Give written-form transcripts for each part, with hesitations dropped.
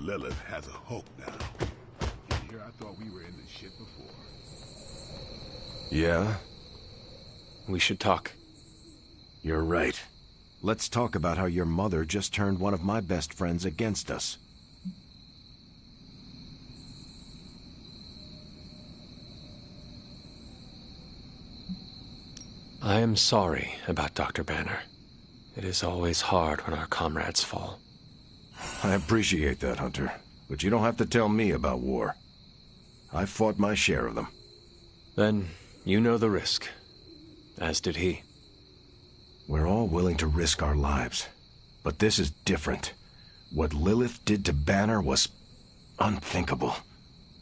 Lilith has a hope now. Here I thought we were in this shit before. Yeah? We should talk. You're right. Let's talk about how your mother just turned one of my best friends against us. I am sorry about Dr. Banner. It is always hard when our comrades fall. I appreciate that, Hunter. But you don't have to tell me about war. I've fought my share of them. Then, you know the risk. As did he. We're all willing to risk our lives. But this is different. What Lilith did to Banner was unthinkable.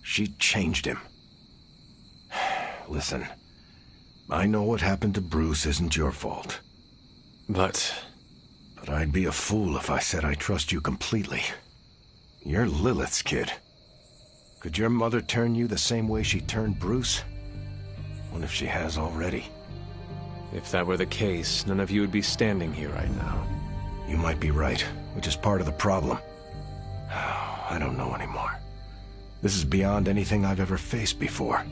She changed him. Listen, I know what happened to Bruce isn't your fault. But I'd be a fool if I said I trust you completely. You're Lilith's kid. Could your mother turn you the same way she turned Bruce? What if she has already? if that were the case, none of you would be standing here right now. You might be right, which is part of the problem. I don't know anymore. This is beyond anything I've ever faced before.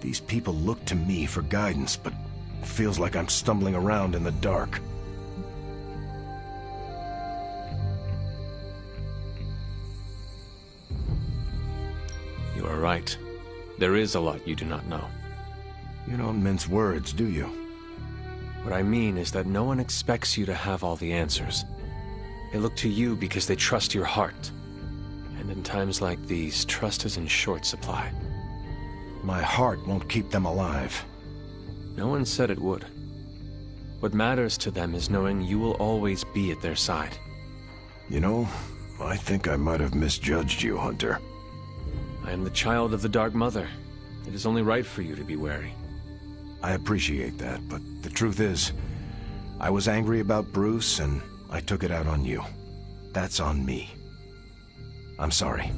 These people look to me for guidance, but it feels like I'm stumbling around in the dark. You are right. There is a lot you do not know. You don't mince words, do you? What I mean is that no one expects you to have all the answers. They look to you because they trust your heart. And in times like these, trust is in short supply. My heart won't keep them alive. No one said it would. What matters to them is knowing you will always be at their side. You know, I think I might have misjudged you, Hunter. I am the child of the Dark Mother. It is only right for you to be wary. I appreciate that, but the truth is, I was angry about Bruce, and I took it out on you. That's on me. I'm sorry.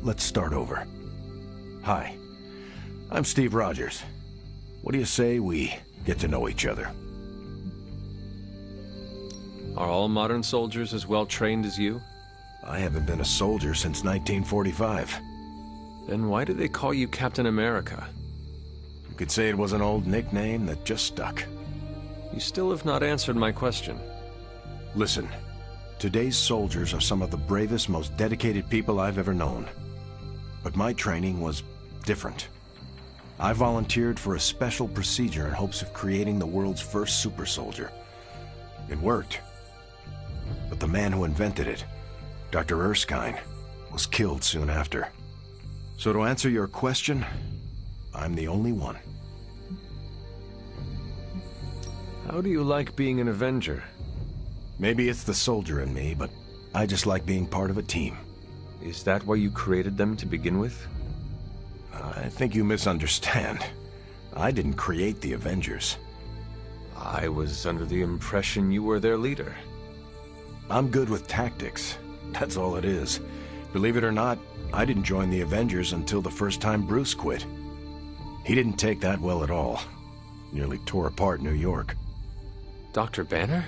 Let's start over. Hi, I'm Steve Rogers. What do you say we get to know each other? Are all modern soldiers as well trained as you? I haven't been a soldier since 1945. Then why do they call you Captain America? You could say it was an old nickname that just stuck. You still have not answered my question. Listen, today's soldiers are some of the bravest, most dedicated people I've ever known. But my training was different. I volunteered for a special procedure in hopes of creating the world's first super soldier. It worked. But the man who invented it, Dr. Erskine, was killed soon after. So to answer your question, I'm the only one. How do you like being an Avenger? Maybe it's the soldier in me, but I just like being part of a team. Is that why you created them to begin with? I think you misunderstand. I didn't create the Avengers. I was under the impression you were their leader. I'm good with tactics. That's all it is. Believe it or not, I didn't join the Avengers until the first time Bruce quit. He didn't take that well at all. Nearly tore apart New York. Dr. Banner?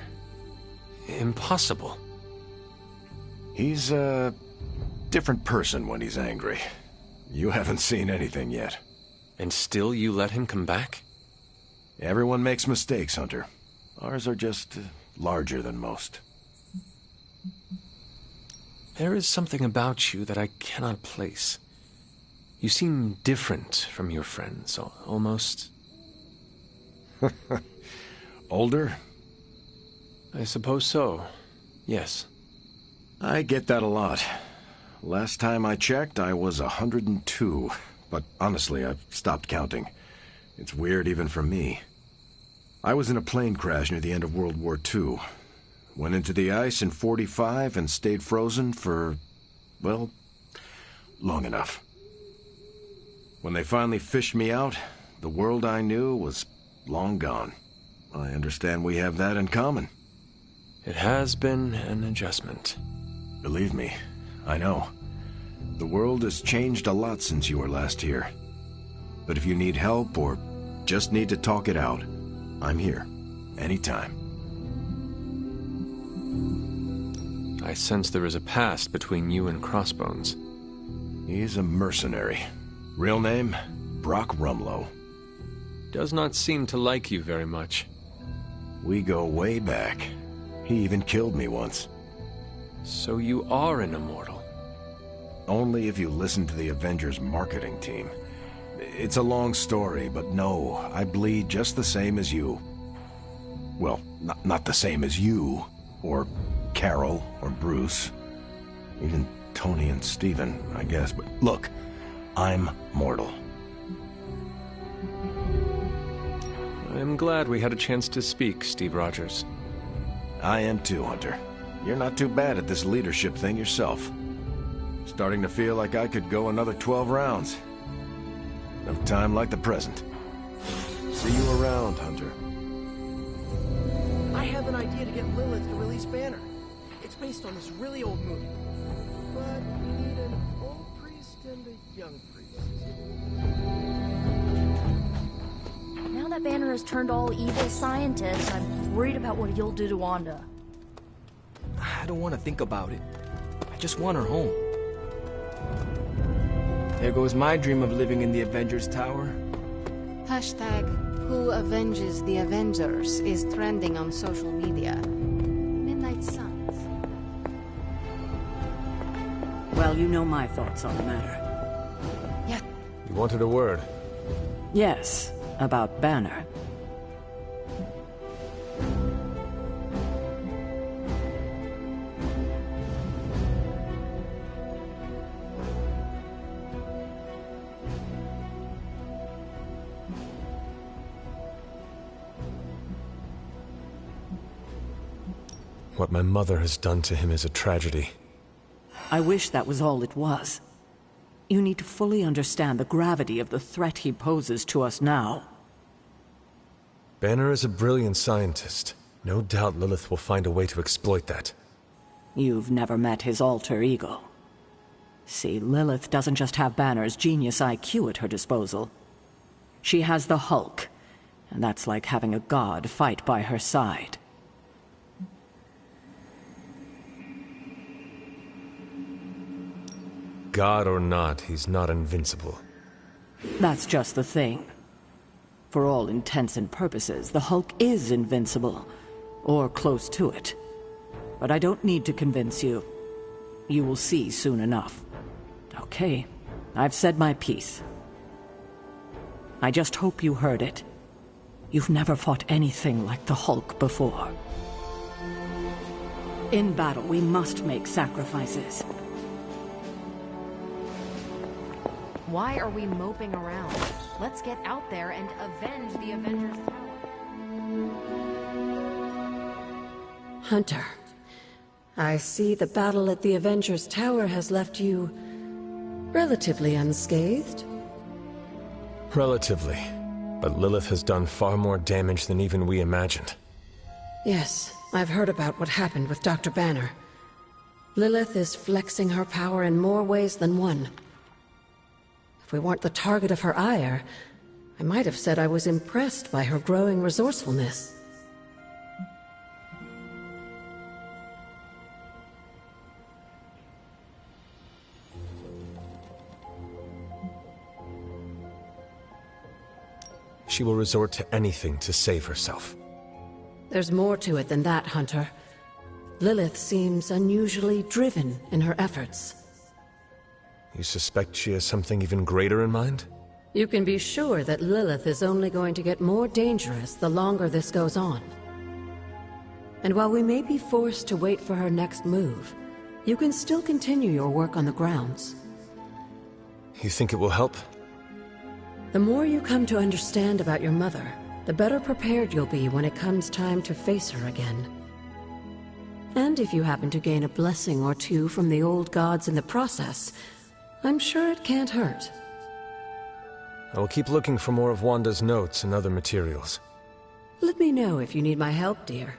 Impossible. He's a different person when he's angry. You haven't seen anything yet. And still you let him come back? Everyone makes mistakes, Hunter. Ours are just larger than most. There is something about you that I cannot place. You seem different from your friends, almost... Older? I suppose so, yes. I get that a lot. Last time I checked, I was 102. But honestly, I've stopped counting. It's weird even for me. I was in a plane crash near the end of World War II. Went into the ice in '45 and stayed frozen for, well, long enough. When they finally fished me out, the world I knew was long gone. I understand we have that in common. It has been an adjustment. Believe me, I know. The world has changed a lot since you were last here. But if you need help or just need to talk it out, I'm here, anytime. I sense there is a past between you and Crossbones. He's a mercenary. Real name? Brock Rumlow. Does not seem to like you very much. We go way back. He even killed me once. So you are an immortal. Only if you listen to the Avengers marketing team. It's a long story, but no, I bleed just the same as you. Well, not the same as you, or Carol, or Bruce. Even Tony and Steven, I guess, but look, I'm mortal. I'm glad we had a chance to speak, Steve Rogers. I am too, Hunter. You're not too bad at this leadership thing yourself. Starting to feel like I could go another 12 rounds. No time like the present. See you around, Hunter. I have an idea to get Lilith to release Banner. It's based on this really old movie. But we need an old priest and a young priest. Now that Banner has turned all evil scientists, I'm worried about what he'll do to Wanda. I don't want to think about it. I just want her home. There goes my dream of living in the Avengers Tower. Who avenges the Avengers is trending on social media. Midnight Suns. Well, you know my thoughts on the matter. Yeah. You wanted a word. Yes, about Banner. What my mother has done to him is a tragedy. I wish that was all it was. You need to fully understand the gravity of the threat he poses to us now. Banner is a brilliant scientist. No doubt Lilith will find a way to exploit that. You've never met his alter ego. See, Lilith doesn't just have Banner's genius IQ at her disposal. She has the Hulk, and that's like having a god fight by her side. God or not, he's not invincible. That's just the thing. For all intents and purposes, the Hulk is invincible, or close to it. But I don't need to convince you. You will see soon enough. Okay, I've said my piece. I just hope you heard it. You've never fought anything like the Hulk before. In battle, we must make sacrifices. Why are we moping around? Let's get out there and avenge the Avengers Tower. Hunter, I see the battle at the Avengers Tower has left you relatively unscathed. Relatively. But Lilith has done far more damage than even we imagined. Yes, I've heard about what happened with Dr. Banner. Lilith is flexing her power in more ways than one. If we weren't the target of her ire, I might have said I was impressed by her growing resourcefulness. She will resort to anything to save herself. There's more to it than that, Hunter. Lilith seems unusually driven in her efforts. You suspect she has something even greater in mind? You can be sure that Lilith is only going to get more dangerous the longer this goes on. And while we may be forced to wait for her next move, you can still continue your work on the grounds. You think it will help? The more you come to understand about your mother, the better prepared you'll be when it comes time to face her again. And if you happen to gain a blessing or two from the old gods in the process, I'm sure it can't hurt. I will keep looking for more of Wanda's notes and other materials. Let me know if you need my help, dear.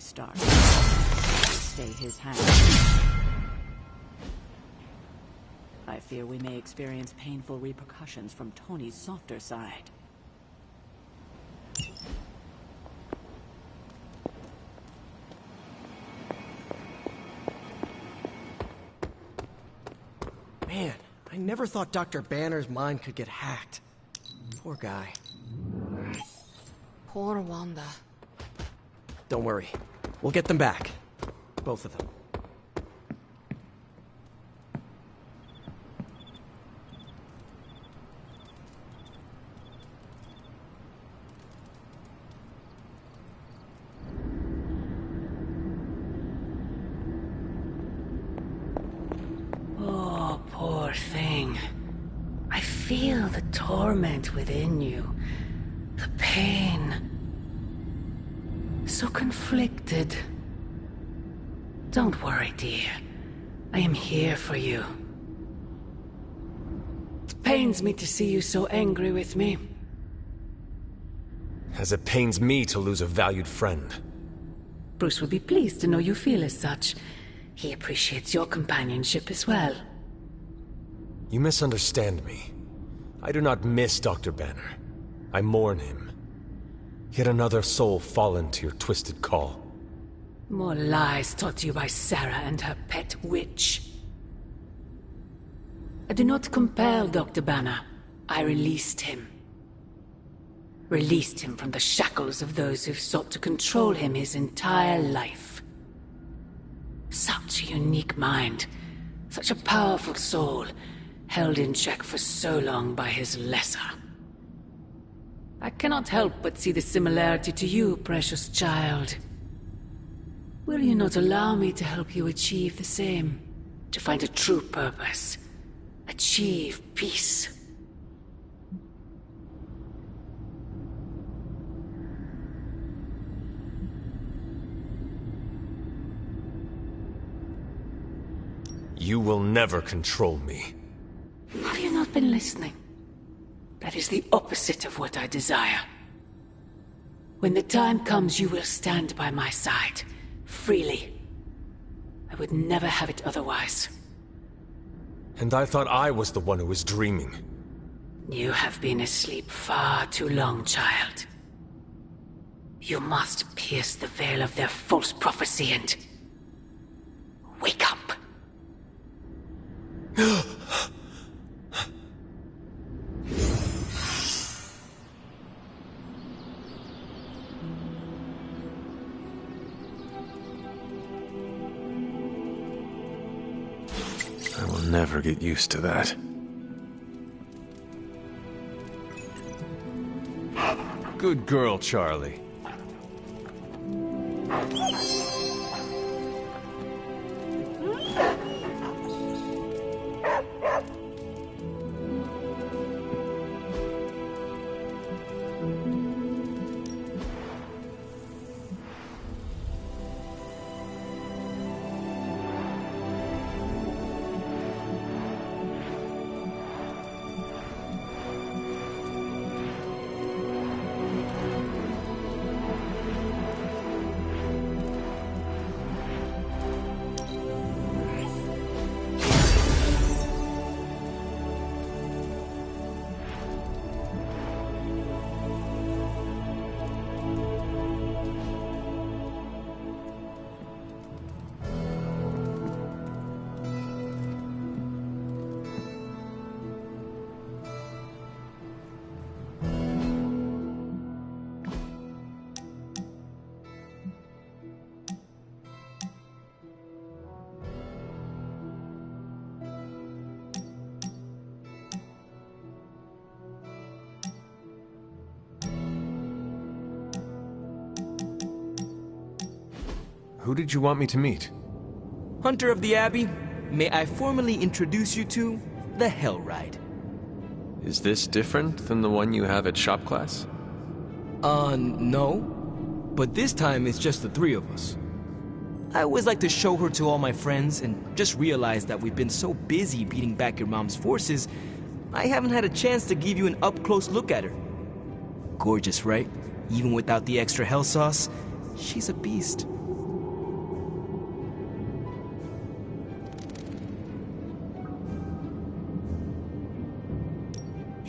Stark. Stay his hand. I fear we may experience painful repercussions from Tony's softer side. Man, I never thought Dr. Banner's mind could get hacked. Poor guy. Poor Wanda. Don't worry. We'll get them back. Both of them. Oh, poor thing. I feel the torment within you. The pain. So conflicted. Don't worry, dear. I am here for you. It pains me to see you so angry with me. As it pains me to lose a valued friend. Bruce would be pleased to know you feel as such. He appreciates your companionship as well. You misunderstand me. I do not miss Dr. Banner. I mourn him. Yet another soul fallen to your twisted call. More lies taught to you by Sarah and her pet witch. I do not compel Dr. Banner. I released him. Released him from the shackles of those who've sought to control him his entire life. Such a unique mind. Such a powerful soul. Held in check for so long by his lesser. I cannot help but see the similarity to you, precious child. Will you not allow me to help you achieve the same? To find a true purpose. Achieve peace. You will never control me. Have you not been listening? That is the opposite of what I desire. When the time comes, you will stand by my side. Freely. I would never have it otherwise. And I thought I was the one who was dreaming. You have been asleep far too long, child. You must pierce the veil of their false prophecy and... wake up. I will never get used to that. Good girl, Charlie. Who did you want me to meet? Hunter of the Abbey, may I formally introduce you to the Hell Ride. Is this different than the one you have at shop class? No. But this time it's just the three of us. I always like to show her to all my friends and just realize that we've been so busy beating back your mom's forces, I haven't had a chance to give you an up-close look at her. Gorgeous, right? Even without the extra hell sauce, she's a beast.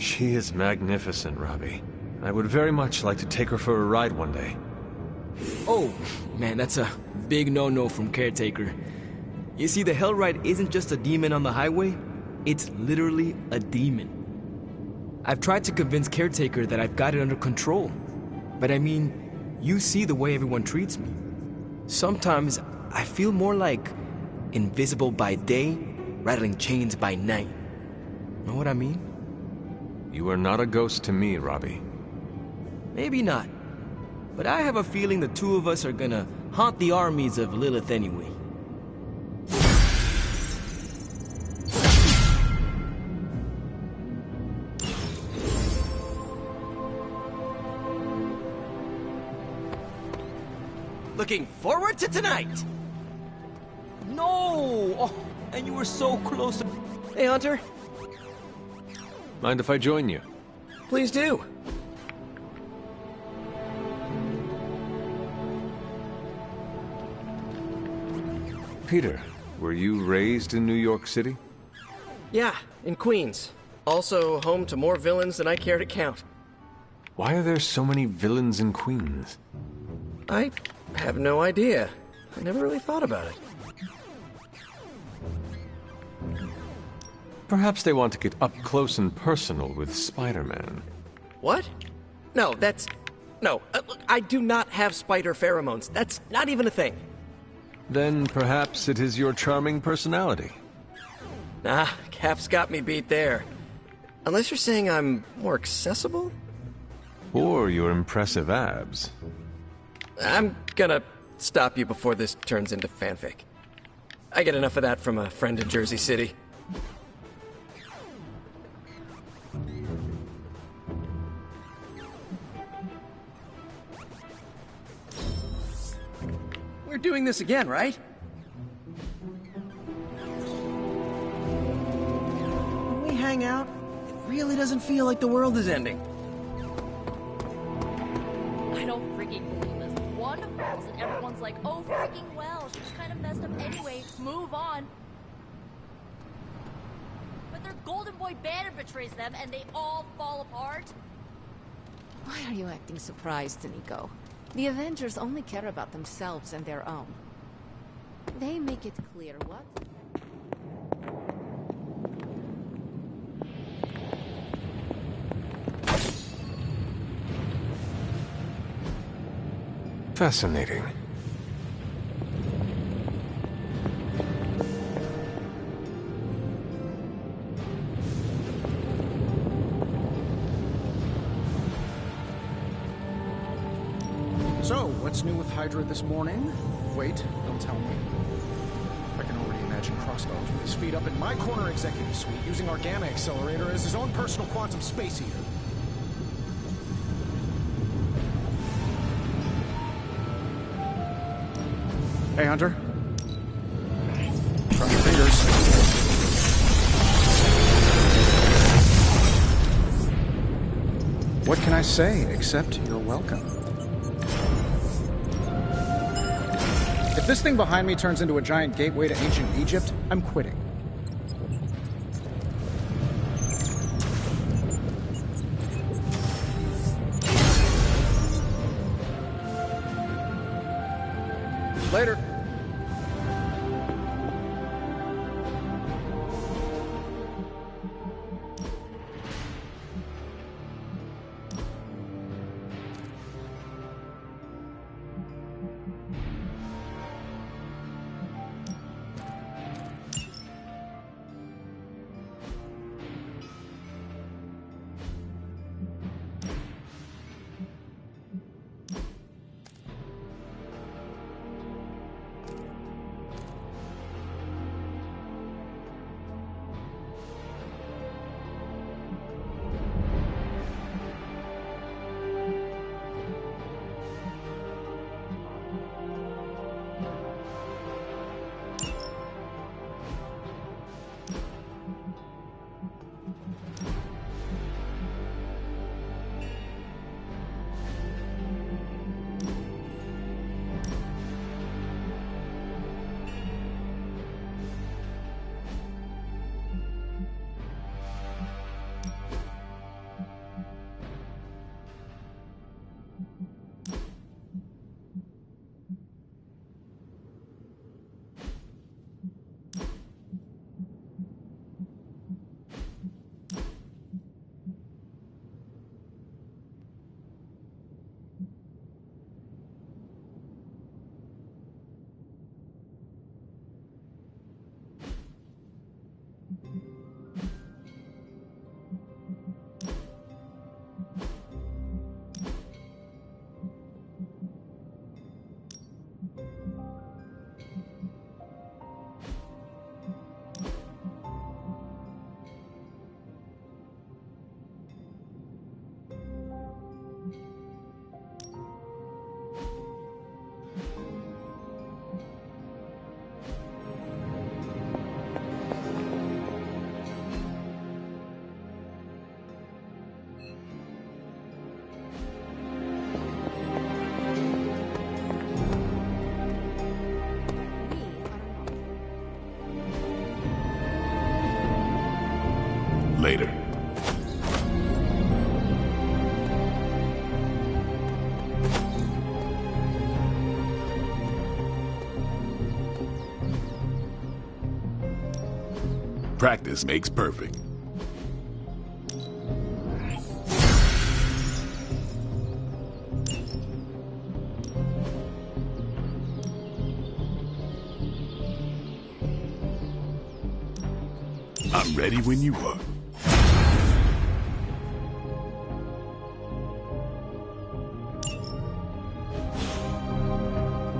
She is magnificent, Robbie. I would very much like to take her for a ride one day. Oh, man, that's a big no-no from Caretaker. You see, the Hellride isn't just a demon on the highway, it's literally a demon. I've tried to convince Caretaker that I've got it under control. But I mean, you see the way everyone treats me. Sometimes I feel more like invisible by day, rattling chains by night. Know what I mean? You are not a ghost to me, Robbie. Maybe not. But I have a feeling the two of us are gonna haunt the armies of Lilith anyway. Looking forward to tonight! No! Oh, and you were so close to... Hey, Hunter. Mind if I join you? Please do. Peter, were you raised in New York City? Yeah, in Queens. Also home to more villains than I care to count. Why are there so many villains in Queens? I have no idea. I never really thought about it. Perhaps they want to get up close and personal with Spider-Man. What? No, that's... No, look, I do not have spider pheromones. That's not even a thing. Then perhaps it is your charming personality. Nah, Cap's got me beat there. Unless you're saying I'm more accessible? Or your impressive abs. I'm gonna stop you before this turns into fanfic. I get enough of that from a friend in Jersey City. We're doing this again, right? When we hang out, it really doesn't feel like the world is ending. I don't freaking believe this. One falls and everyone's like, oh freaking well, she's kind of messed up anyway, move on. But their Golden Boy Banner betrays them and they all fall apart. Why are you acting surprised, Nico? The Avengers only care about themselves and their own. They make it clear, what? Fascinating. So, what's new with Hydra this morning? Wait, don't tell me. I can already imagine Crossbones with his feet up in my corner executive suite using our Gamma Accelerator as his own personal quantum space eater. Hey, Hunter. Cross your fingers. What can I say except you're welcome? If this thing behind me turns into a giant gateway to ancient Egypt, I'm quitting. Later. Later. Practice makes perfect. I'm ready when you are.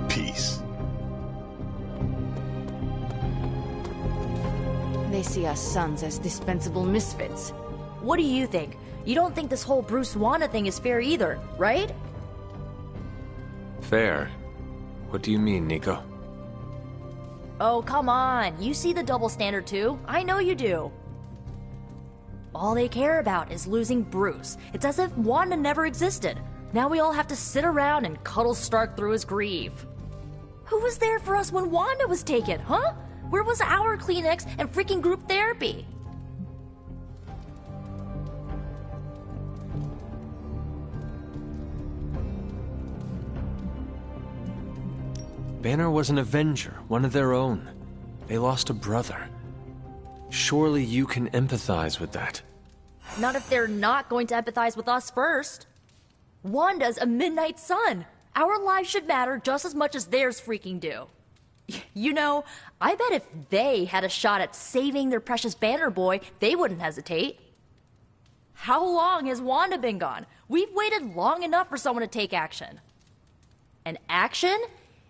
Peace. They see us sons as dispensable misfits. What do you think? You don't think this whole Bruce Wanda thing is fair either, right? Fair? What do you mean, Nico? Oh, come on. You see the double standard too. I know you do. All they care about is losing Bruce. It's as if Wanda never existed. Now we all have to sit around and cuddle Stark through his grief. Who was there for us when Wanda was taken, huh? Where was our Kleenex and freaking group therapy? Banner was an Avenger, one of their own. They lost a brother. Surely you can empathize with that. Not if they're not going to empathize with us first. Wanda's a Midnight Sun. Our lives should matter just as much as theirs freaking do. You know, I bet if they had a shot at saving their precious Banner boy, they wouldn't hesitate. How long has Wanda been gone? We've waited long enough for someone to take action. And action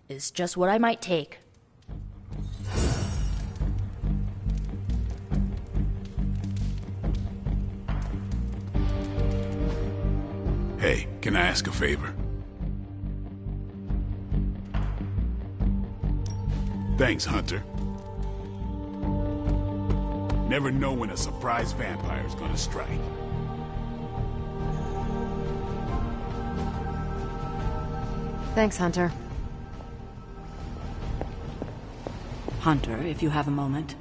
is just what I might take. Hey, can I ask a favor? Thanks, Hunter. Never know when a surprise vampire's gonna strike. Thanks, Hunter. Hunter, if you have a moment.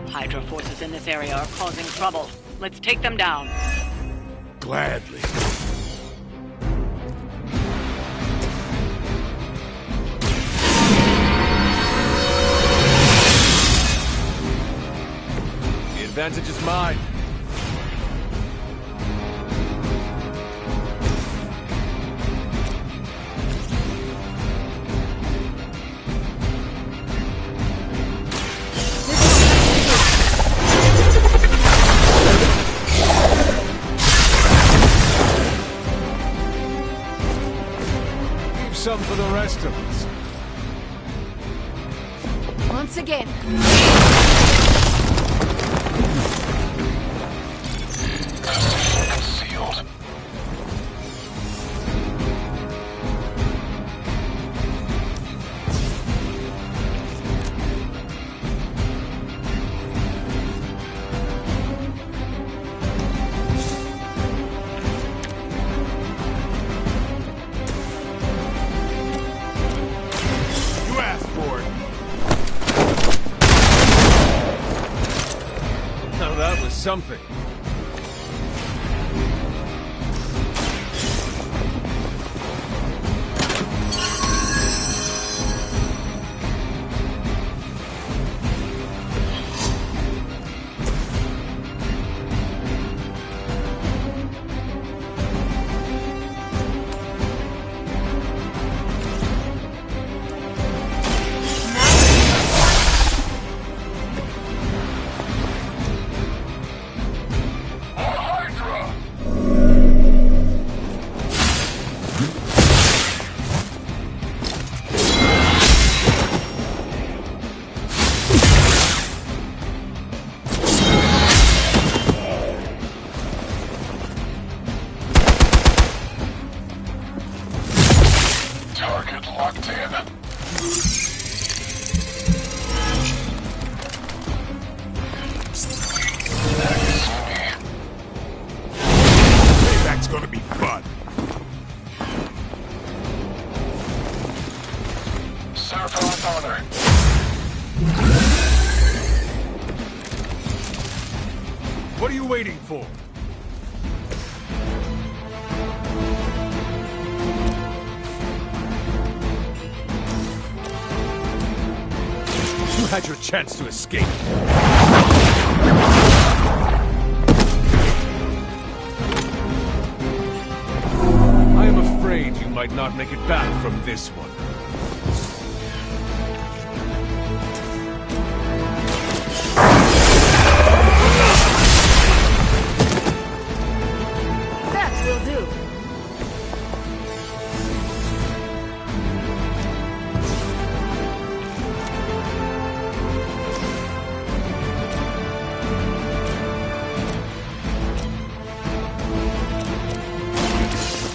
Hydra forces in this area are causing trouble. Let's take them down. Gladly. The advantage is mine. Some for the rest of us. Once again. Sealed. Something. What are you waiting for? You had your chance to escape. I am afraid you might not make it back from this one. That will do.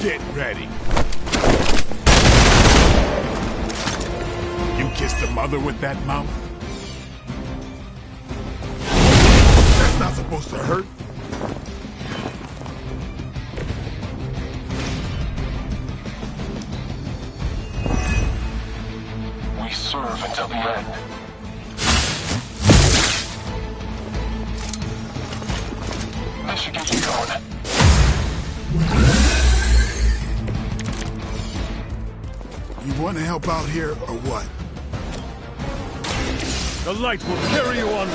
Get ready. You kissed the mother with that mouth? That's not supposed to hurt. We serve until the end. That should get you going. You want to help out here or what? The light will carry you onward.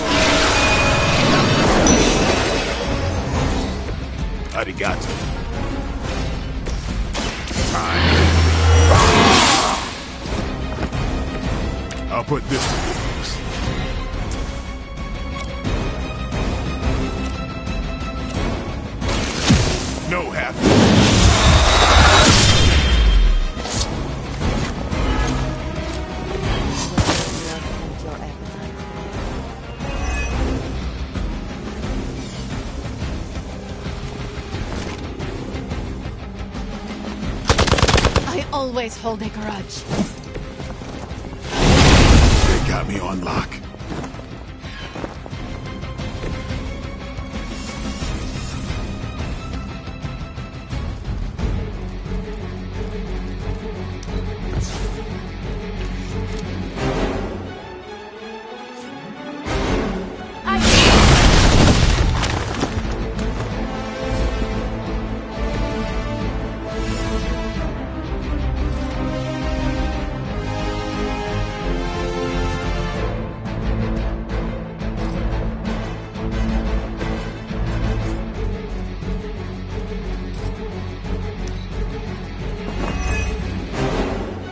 Arigato. Time. I'll put this to good use. No half. I always hold a grudge. They got me on lock.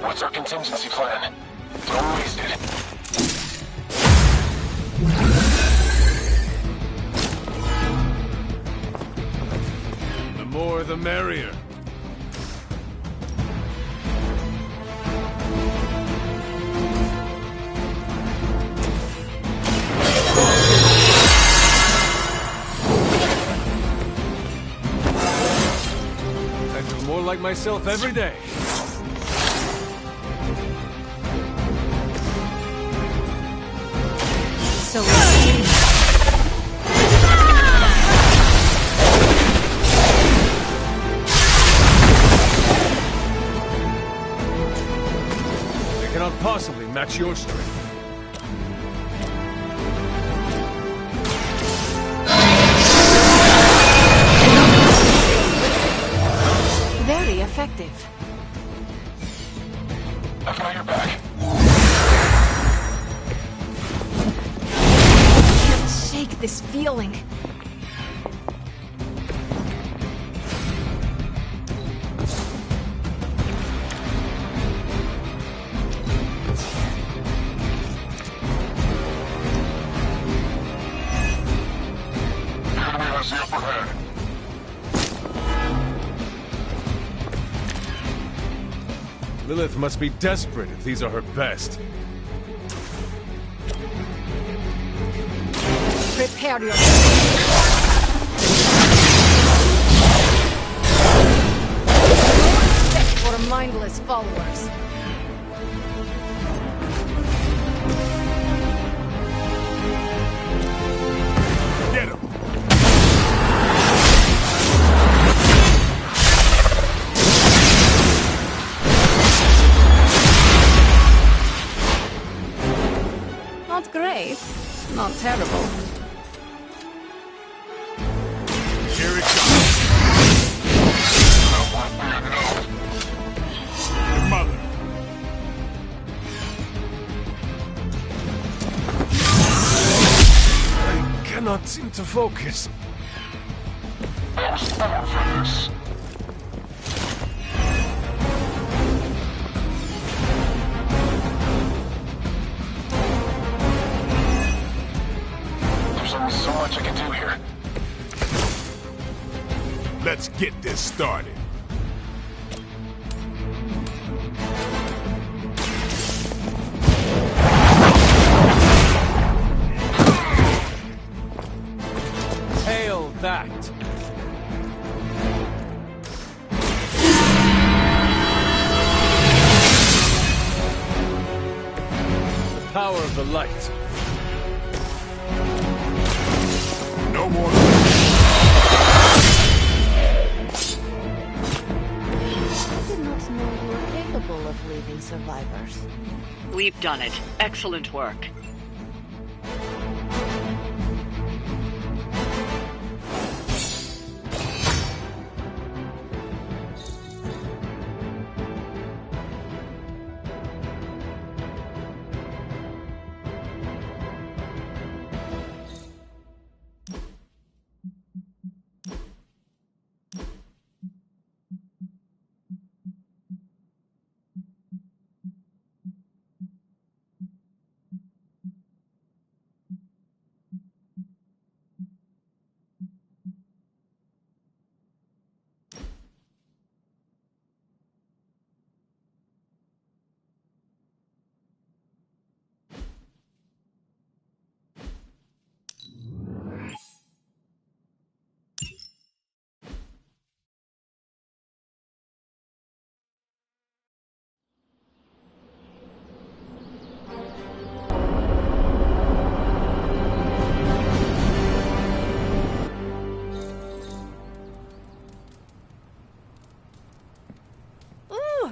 What's our contingency plan? Don't waste it. The more the merrier. I feel more like myself every day. So They cannot possibly match your strength. very effective. I've got your back. I can't shake this feeling. Enemy has the upper hand. Lilith must be desperate if these are her best. Prepare yourself. Respect for mindless followers. Get him! Not great, not terrible. seem to focus. There's more for this. There's only so much I can do here. Let's get this started. Hail that! The power of the light. No more. I did not know you were capable of leaving survivors. We've done it. Excellent work.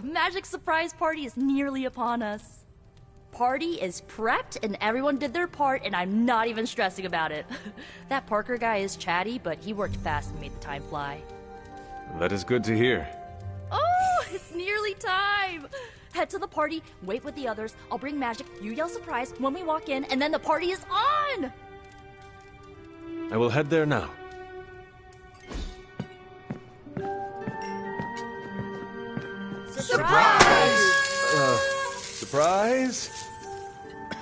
Magic surprise party is nearly upon us. Party is prepped and everyone did their part and I'm not even stressing about it. That Parker guy is chatty, but he worked fast and made the time fly. That is good to hear. Oh, it's nearly time! Head to the party, wait with the others, I'll bring magic, you yell surprise when we walk in, and then the party is on! I will head there now. Surprise?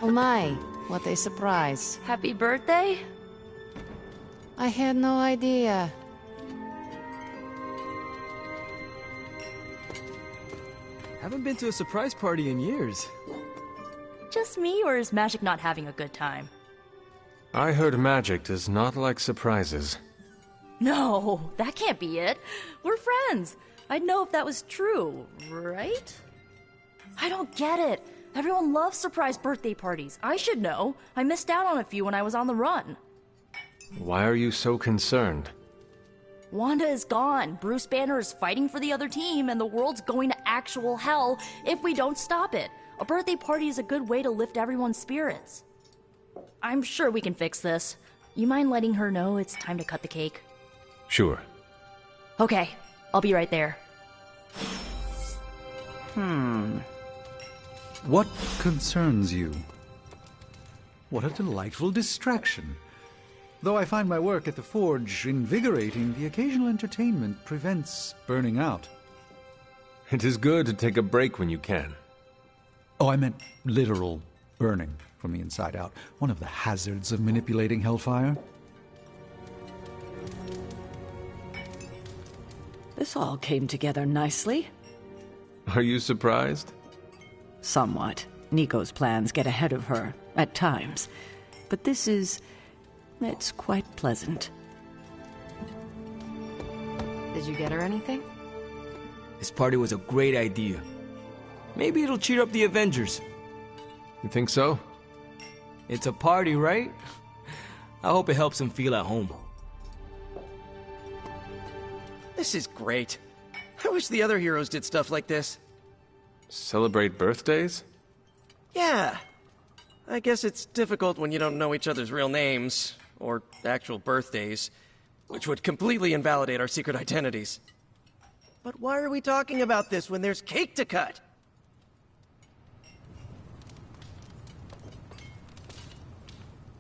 Oh my, what a surprise. Happy birthday? I had no idea. Haven't been to a surprise party in years. Just me, or is Magic not having a good time? I heard magic does not like surprises. No, that can't be it. We're friends. I'd know if that was true, right? I don't get it. Everyone loves surprise birthday parties. I should know. I missed out on a few when I was on the run. Why are you so concerned? Wanda is gone. Bruce Banner is fighting for the other team, and the world's going to actual hell if we don't stop it. A birthday party is a good way to lift everyone's spirits. I'm sure we can fix this. You mind letting her know it's time to cut the cake? Sure. Okay, I'll be right there. What concerns you? What a delightful distraction. Though I find my work at the Forge invigorating, the occasional entertainment prevents burning out. It is good to take a break when you can. Oh, I meant literal burning from the inside out. One of the hazards of manipulating Hellfire. This all came together nicely. Are you surprised? Somewhat. Nico's plans get ahead of her, at times. But this is... it's quite pleasant. Did you get her anything? This party was a great idea. Maybe it'll cheer up the Avengers. You think so? It's a party, right? I hope it helps them feel at home. This is great. I wish the other heroes did stuff like this. Celebrate birthdays? Yeah. I guess it's difficult when you don't know each other's real names, or actual birthdays, which would completely invalidate our secret identities. But why are we talking about this when there's cake to cut?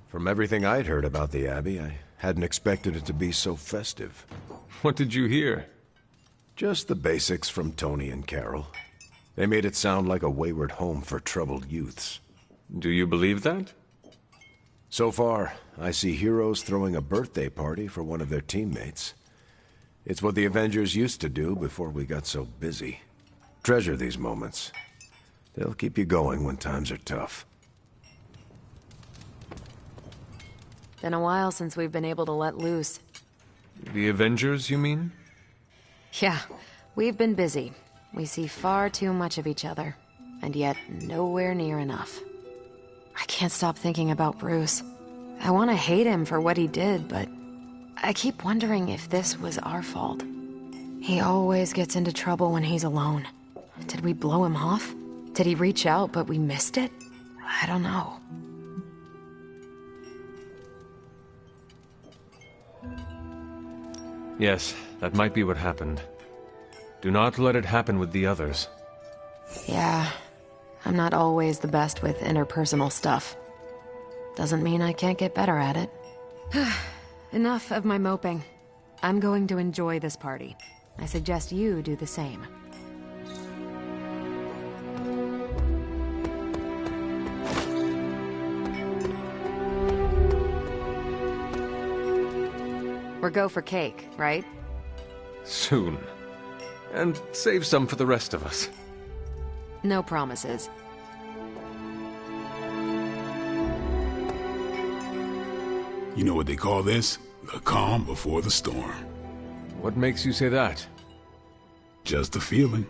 From everything I'd heard about the Abbey, I Hadn't expected it to be so festive. What did you hear? Just the basics from Tony and Carol. They made it sound like a wayward home for troubled youths. Do you believe that? So far, I see heroes throwing a birthday party for one of their teammates. It's what the Avengers used to do before we got so busy. Treasure these moments. They'll keep you going when times are tough. Been a while since we've been able to let loose. The Avengers, you mean? Yeah, we've been busy. We see far too much of each other, and yet nowhere near enough. I can't stop thinking about Bruce. I want to hate him for what he did, but I keep wondering if this was our fault. He always gets into trouble when he's alone. Did we blow him off? Did he reach out but we missed it? I don't know. Yes, that might be what happened. Do not let it happen with the others. Yeah, I'm not always the best with interpersonal stuff. Doesn't mean I can't get better at it. Enough of my moping. I'm going to enjoy this party. I suggest you do the same. Or go for cake, right? Soon. And save some for the rest of us. No promises. You know what they call this? The calm before the storm. What makes you say that? Just a feeling.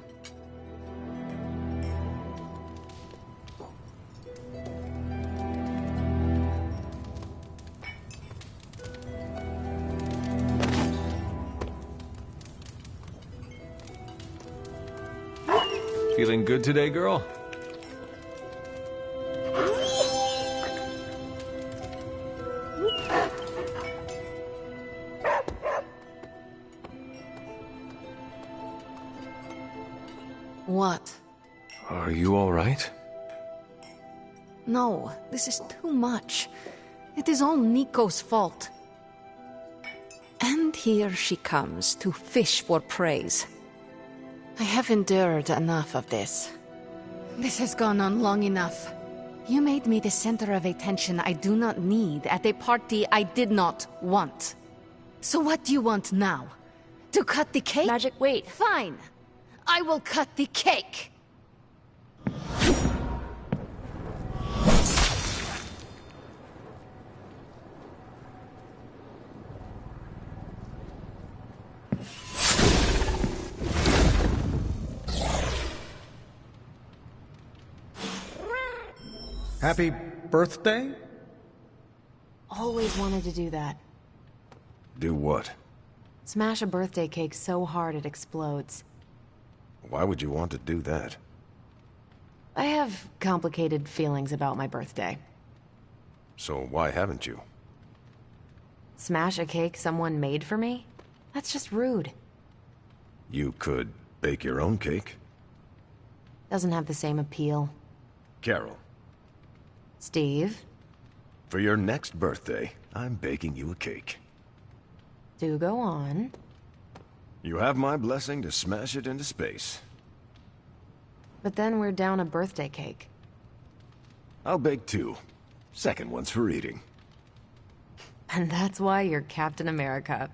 Feeling good today, girl? What? Are you all right? No, this is too much. It is all Nico's fault. And here she comes to fish for praise. I have endured enough of this. This has gone on long enough. You made me the center of attention I do not need at a party I did not want. So what do you want now? To cut the cake? Magic, wait. Fine. I will cut the cake. Happy birthday? Always wanted to do that. Do what? Smash a birthday cake so hard it explodes. Why would you want to do that? I have complicated feelings about my birthday. So why haven't you? Smash a cake someone made for me? That's just rude. You could bake your own cake. Doesn't have the same appeal. Carol. Steve? For your next birthday, I'm baking you a cake. Do go on. You have my blessing to smash it into space. But then we're down a birthday cake. I'll bake 2. Second one's for eating. And that's why you're Captain America.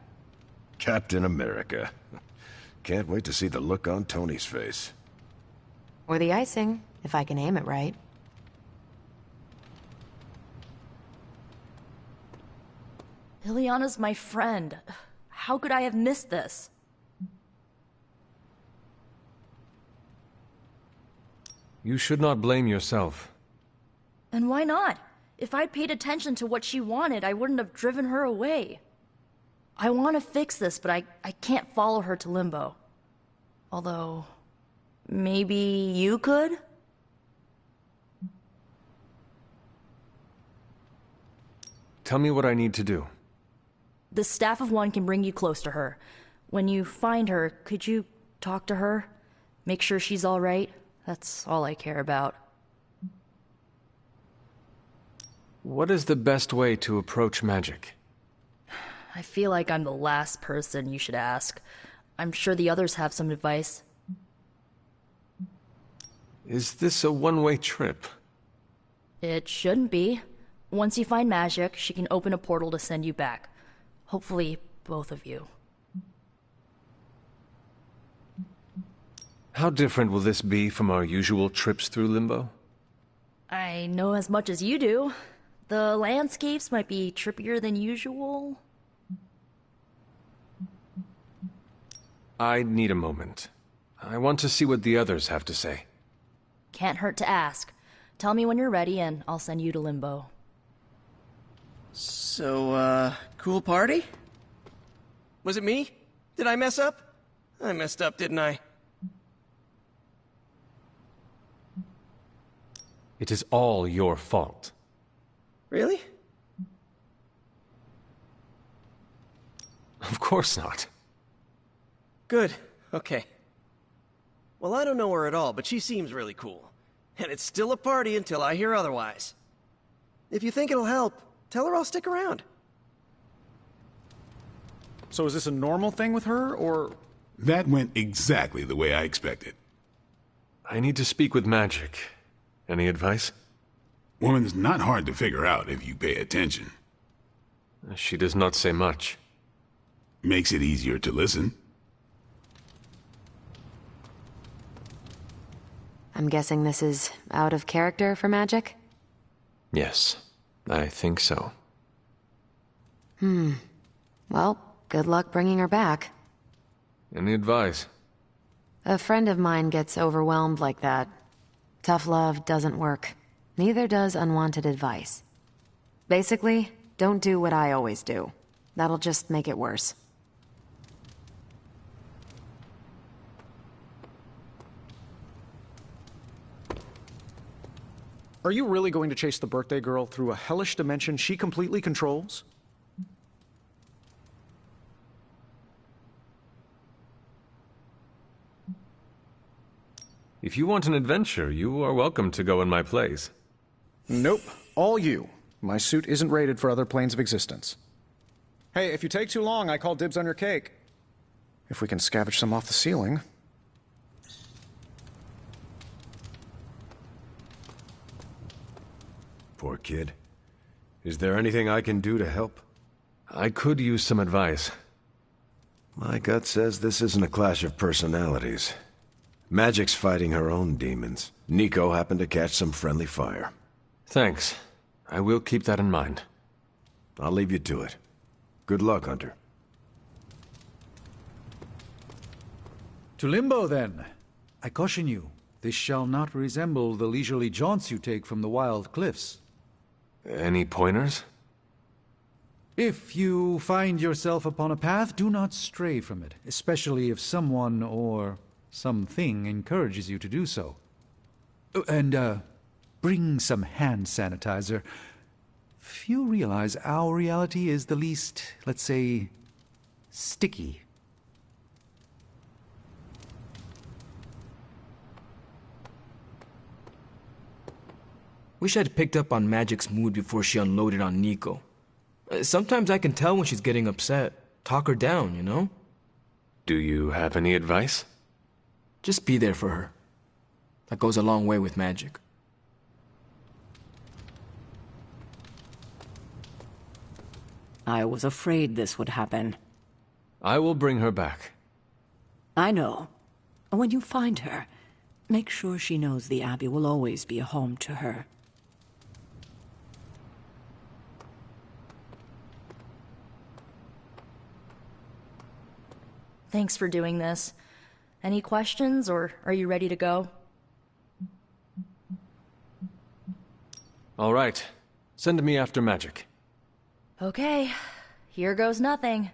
Captain America. Can't wait to see the look on Tony's face. Or the icing, if I can aim it right. Liliana's my friend. How could I have missed this? You should not blame yourself. And why not? If I'd paid attention to what she wanted, I wouldn't have driven her away. I want to fix this, but I can't follow her to Limbo. Although, maybe you could? Tell me what I need to do. The Staff of One can bring you close to her. When you find her, could you talk to her? Make sure she's all right? That's all I care about. What is the best way to approach magic? I feel like I'm the last person you should ask. I'm sure the others have some advice. Is this a one-way trip? It shouldn't be. Once you find Magic, she can open a portal to send you back. Hopefully, both of you. How different will this be from our usual trips through Limbo? I know as much as you do. The landscapes might be trippier than usual. I need a moment. I want to see what the others have to say. Can't hurt to ask. Tell me when you're ready and I'll send you to Limbo. So, cool party? Was it me? Did I mess up? I messed up, didn't I? It is all your fault. Really? Of course not. Good. Okay. Well, I don't know her at all, but she seems really cool. And it's still a party until I hear otherwise. If you think it'll help, tell her I'll stick around. So is this a normal thing with her, or...? That went exactly the way I expected. I need to speak with Magic. Any advice? Woman's not hard to figure out if you pay attention. She does not say much. Makes it easier to listen. I'm guessing this is out of character for Magic? Yes, I think so. Well, good luck bringing her back. Any advice? A friend of mine gets overwhelmed like that. Tough love doesn't work. Neither does unwanted advice. Basically, don't do what I always do. That'll just make it worse. Are you really going to chase the birthday girl through a hellish dimension she completely controls? If you want an adventure, you are welcome to go in my place. Nope. All you. My suit isn't rated for other planes of existence. Hey, if you take too long, I call dibs on your cake. If we can scavenge some off the ceiling. Poor kid. Is there anything I can do to help? I could use some advice. My gut says this isn't a clash of personalities. Magic's fighting her own demons. Nico happened to catch some friendly fire. Thanks. I will keep that in mind. I'll leave you to it. Good luck, Hunter. To Limbo, then. I caution you, this shall not resemble the leisurely jaunts you take from the wild cliffs. Any pointers? If you find yourself upon a path, do not stray from it, especially if someone or something encourages you to do so. And, bring some hand sanitizer. Few realize our reality is the least, let's say, sticky. Wish I'd picked up on Magic's mood before she unloaded on Nico. Sometimes I can tell when she's getting upset. Talk her down, you know? Do you have any advice? Just be there for her. That goes a long way with Magic. I was afraid this would happen. I will bring her back. I know. When you find her, make sure she knows the Abbey will always be a home to her. Thanks for doing this. Any questions, or are you ready to go? All right. Send me after Magic. Okay. Here goes nothing.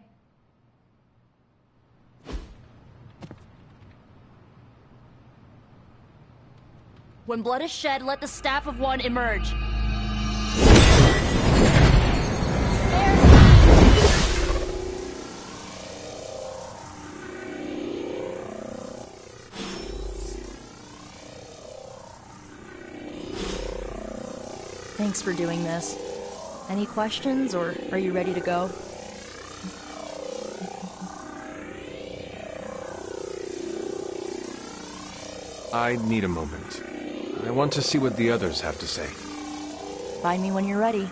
When blood is shed, let the Staff of One emerge. Thanks for doing this. Any questions, or are you ready to go? I need a moment. I want to see what the others have to say. Find me when you're ready.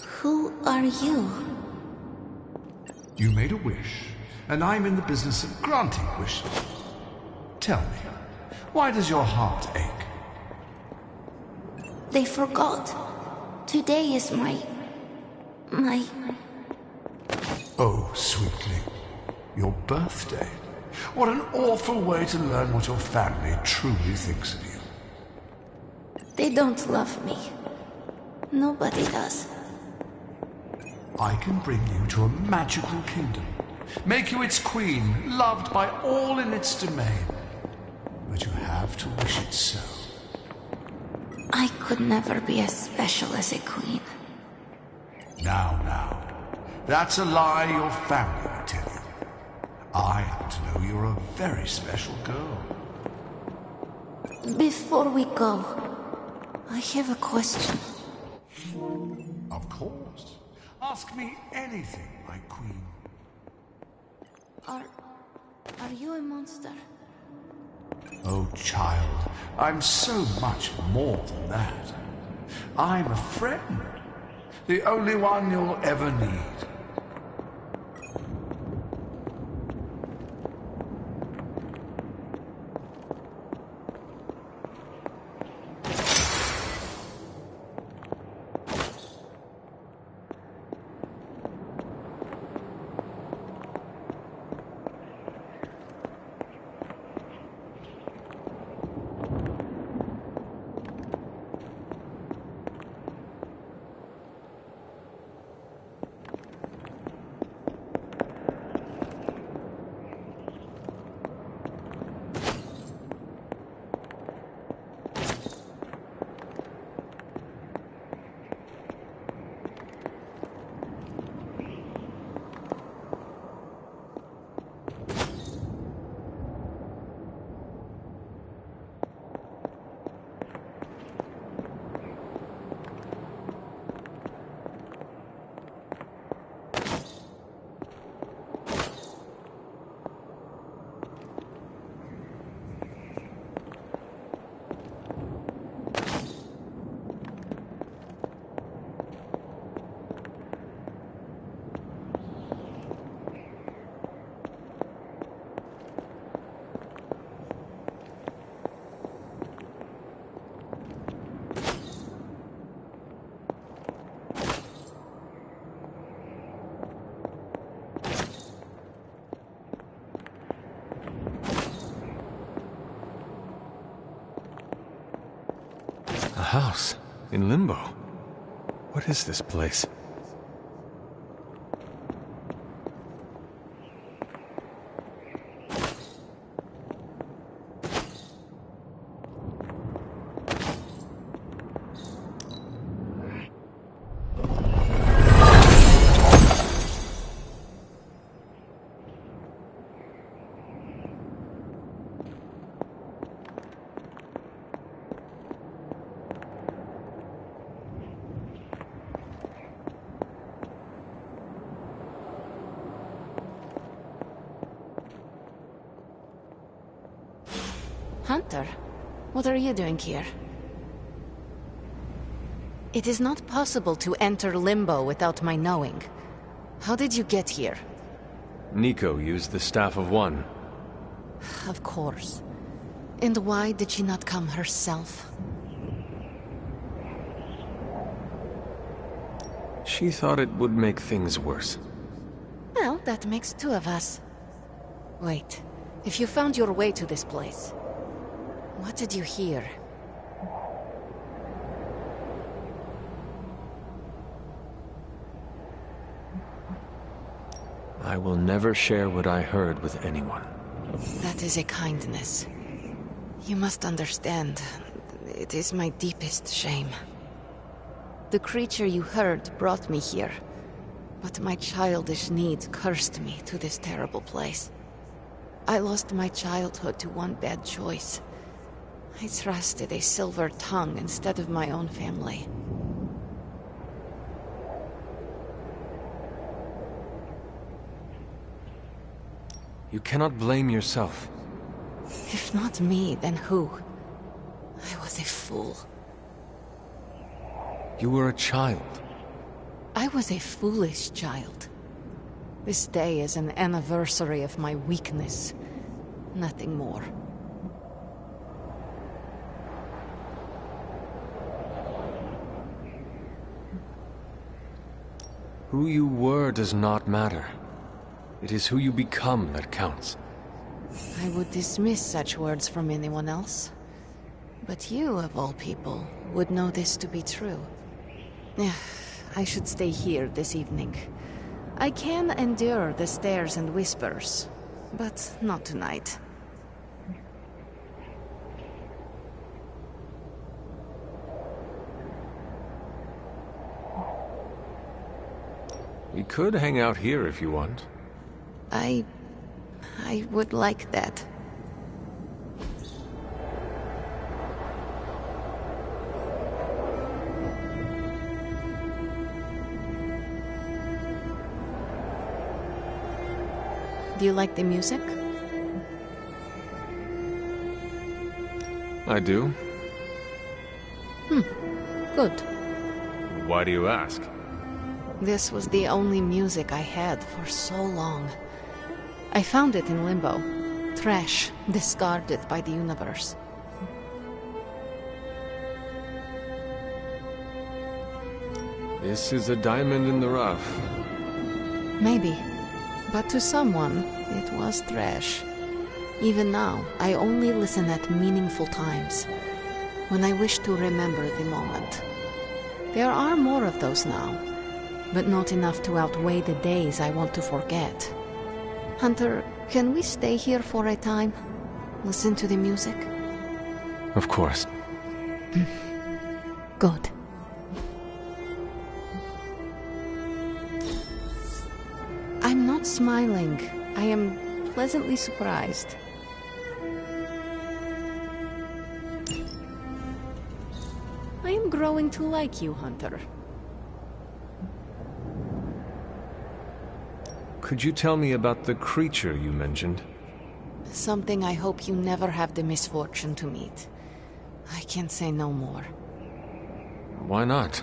Who are you? You made a wish, and I'm in the business of granting wishes. Tell me, why does your heart ache? They forgot. Today is my... Oh, sweetling. Your birthday. What an awful way to learn what your family truly thinks of you. They don't love me. Nobody does. I can bring you to a magical kingdom. Make you its queen, loved by all in its domain. But you have to wish it so. I could never be as special as a queen. Now. That's a lie your family would tell you. I happen to know you're a very special girl. Before we go, I have a question. Of course. Ask me anything, my queen. Are you a monster? Oh, child, I'm so much more than that. I'm a friend. The only one you'll ever need. A house in Limbo. What is this place? Hunter, what are you doing here? It is not possible to enter Limbo without my knowing. How did you get here? Nico used the Staff of One. Of course. And why did she not come herself? She thought it would make things worse. Well, that makes two of us. Wait, if you found your way to this place, what did you hear? I will never share what I heard with anyone. That is a kindness. You must understand, it is my deepest shame. The creature you heard brought me here, but my childish needs cursed me to this terrible place. I lost my childhood to one bad choice. I trusted a silver tongue instead of my own family. You cannot blame yourself. If not me, then who? I was a fool. You were a child. I was a foolish child. This day is an anniversary of my weakness. Nothing more. Who you were does not matter. It is who you become that counts. I would dismiss such words from anyone else. But you, of all people, would know this to be true. I should stay here this evening. I can endure the stares and whispers, but not tonight. We could hang out here if you want. I would like that. Do you like the music? I do. Good. Why do you ask? This was the only music I had for so long. I found it in Limbo. Trash, discarded by the universe. This is a diamond in the rough. Maybe. But to someone, it was trash. Even now, I only listen at meaningful times, when I wish to remember the moment. There are more of those now, but not enough to outweigh the days I want to forget. Hunter, can we stay here for a time? Listen to the music? Of course. Good. I'm not smiling. I am pleasantly surprised. I am growing to like you, Hunter. Could you tell me about the creature you mentioned? Something I hope you never have the misfortune to meet. I can say no more. Why not?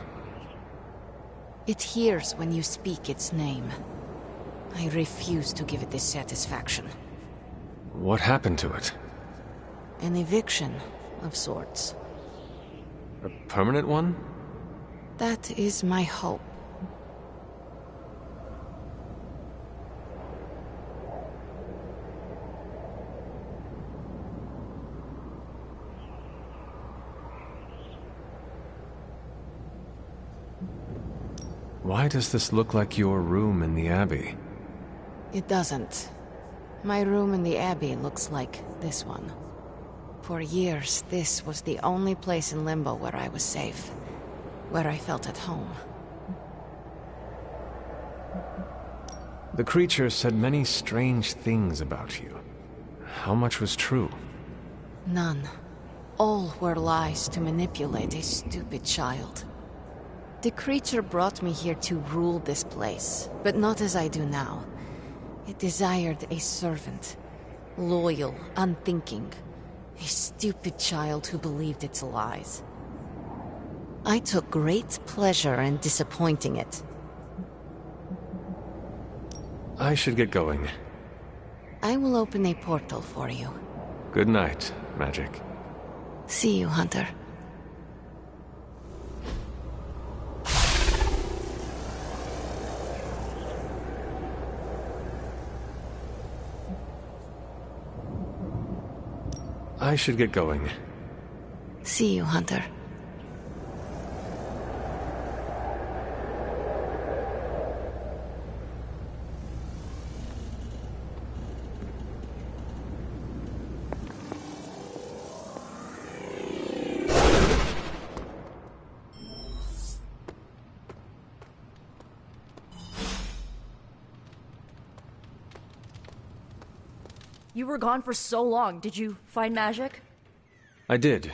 It hears when you speak its name. I refuse to give it this satisfaction. What happened to it? An eviction of sorts. A permanent one? That is my hope. Why does this look like your room in the Abbey? It doesn't. My room in the Abbey looks like this one. For years, this was the only place in Limbo where I was safe. Where I felt at home. The creature said many strange things about you. How much was true? None. All were lies to manipulate a stupid child. The creature brought me here to rule this place, but not as I do now. It desired a servant. Loyal, unthinking. A stupid child who believed its lies. I took great pleasure in disappointing it. I should get going. I will open a portal for you. Good night, Magic. See you, Hunter. I should get going. See you, Hunter. You were gone for so long. Did you find magic? I did.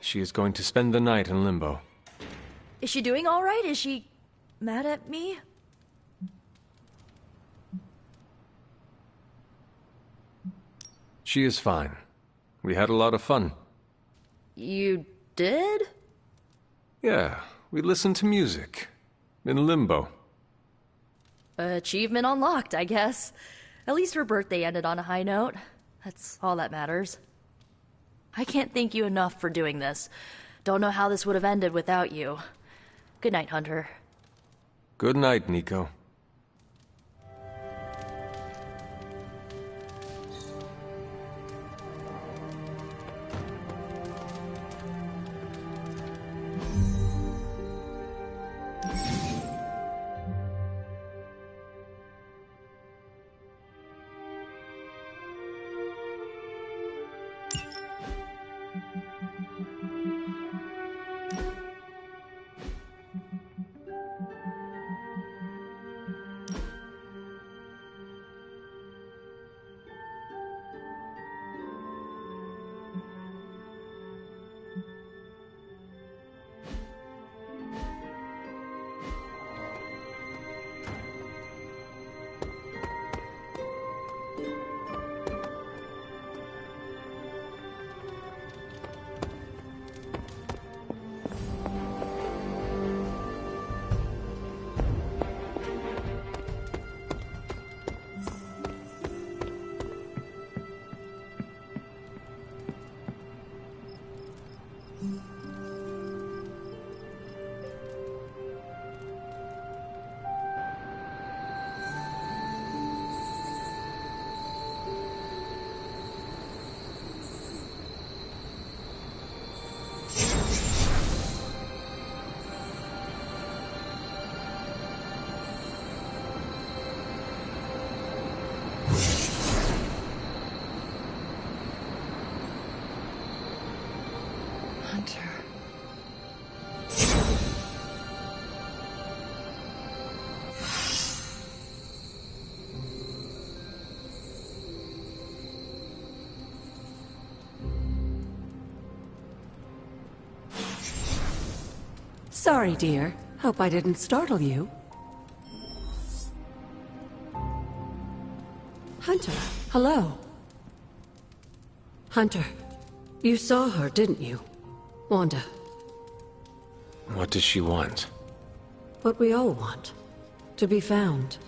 She is going to spend the night in Limbo. Is she doing all right? Is she mad at me? She is fine. We had a lot of fun. You did? Yeah, we listened to music. In Limbo. Achievement unlocked, I guess. At least her birthday ended on a high note. That's all that matters. I can't thank you enough for doing this. Don't know how this would have ended without you. Good night, Hunter. Good night, Nico. Sorry, dear. Hope I didn't startle you. Hunter, hello. Hunter, you saw her, didn't you? Wanda. What does she want? What we all want. To be found.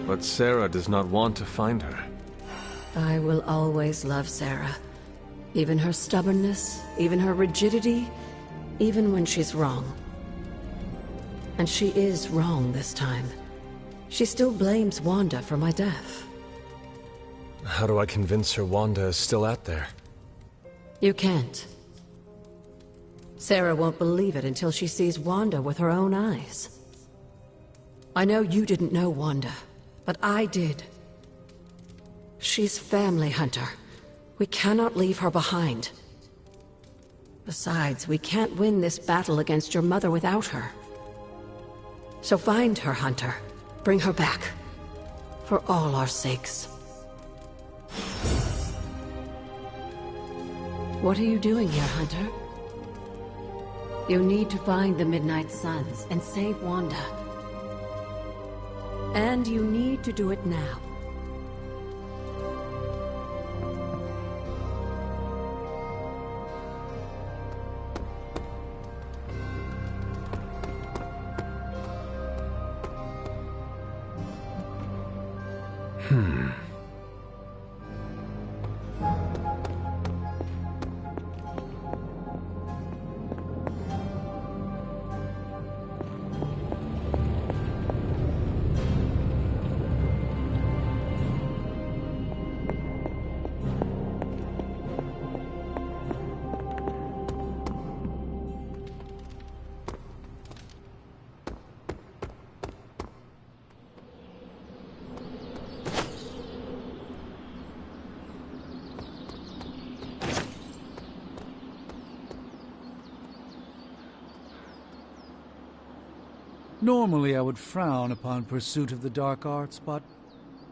But Sarah does not want to find her. I will always love Sarah. Even her stubbornness, even her rigidity, even when she's wrong. And she is wrong this time. She still blames Wanda for my death. How do I convince her Wanda is still out there? You can't. Sarah won't believe it until she sees Wanda with her own eyes. I know you didn't know Wanda, but I did. She's family, Hunter. We cannot leave her behind. Besides, we can't win this battle against your mother without her. So find her, Hunter. Bring her back. For all our sakes. What are you doing here, Hunter? You need to find the Midnight Suns and save Wanda. And you need to do it now. Normally I would frown upon pursuit of the dark arts, but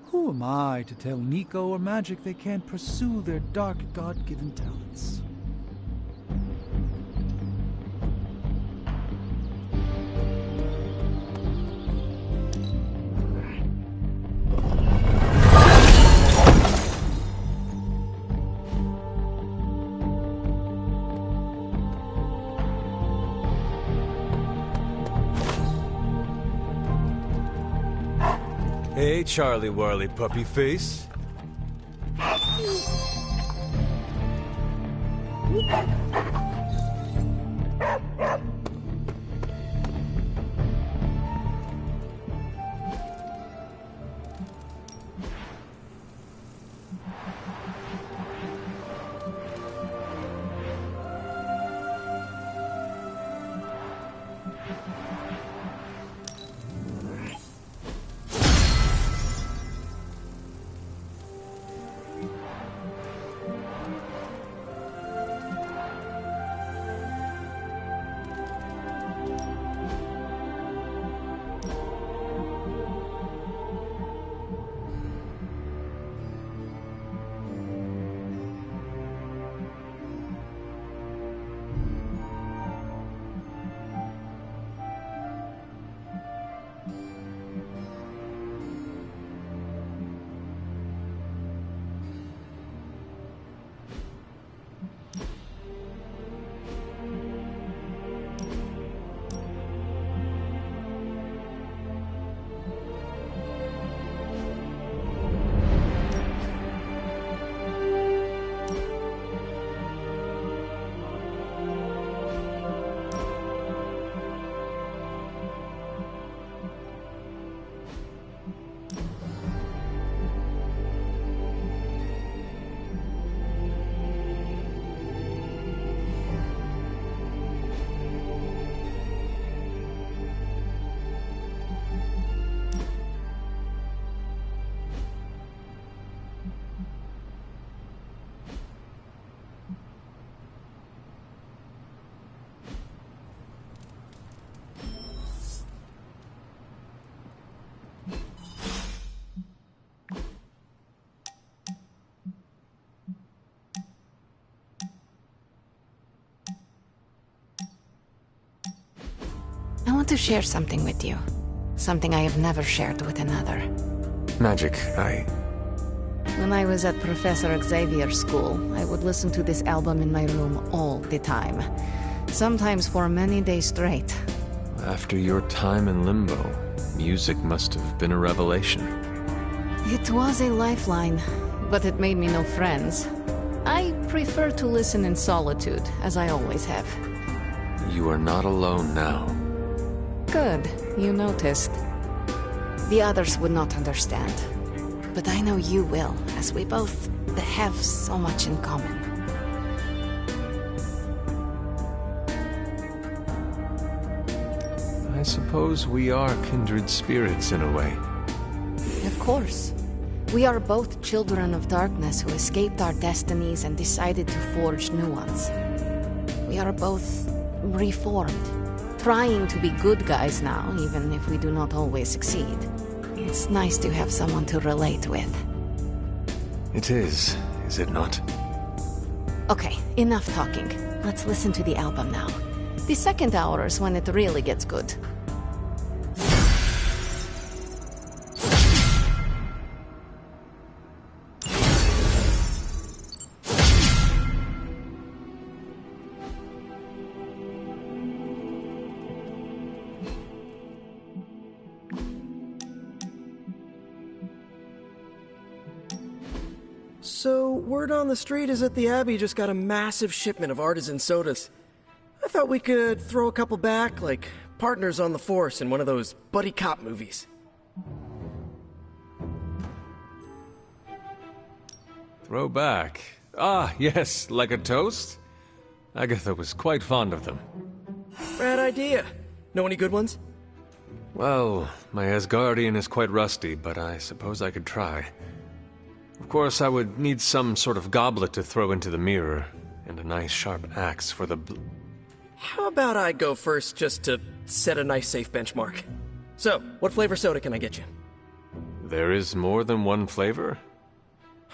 who am I to tell Nico or Magic they can't pursue their dark God-given talents? Hey, Charlie Warley puppy face. I want to share something with you. Something I have never shared with another. Magic, When I was at Professor Xavier's school, I would listen to this album in my room all the time. Sometimes for many days straight. After your time in Limbo, music must have been a revelation. It was a lifeline, but it made me no friends. I prefer to listen in solitude, as I always have. You are not alone now. Good, you noticed. The others would not understand. But I know you will, as we both have so much in common. I suppose we are kindred spirits in a way. Of course. We are both children of darkness who escaped our destinies and decided to forge new ones. We are both reformed, trying to be good guys now, even if we do not always succeed. It's nice to have someone to relate with. It is it not? Okay, enough talking. Let's listen to the album now. The second hour is when it really gets good. So, word on the street is that the Abbey just got a massive shipment of artisan sodas. I thought we could throw a couple back, like partners on the force in one of those buddy cop movies. Throw back. Ah, yes, like a toast? Agatha was quite fond of them. Rad idea. Know any good ones? Well, my Asgardian is quite rusty, but I suppose I could try. Of course, I would need some sort of goblet to throw into the mirror, and a nice sharp axe for the How about I go first just to set a nice safe benchmark? So, what flavor soda can I get you? There is more than one flavor?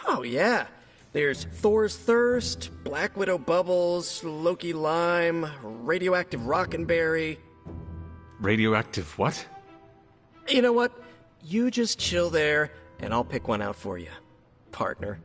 Oh, yeah. There's Thor's Thirst, Black Widow Bubbles, Loki Lime, Radioactive Rockenberry. Radioactive what? You know what? You just chill there, and I'll pick one out for you, partner.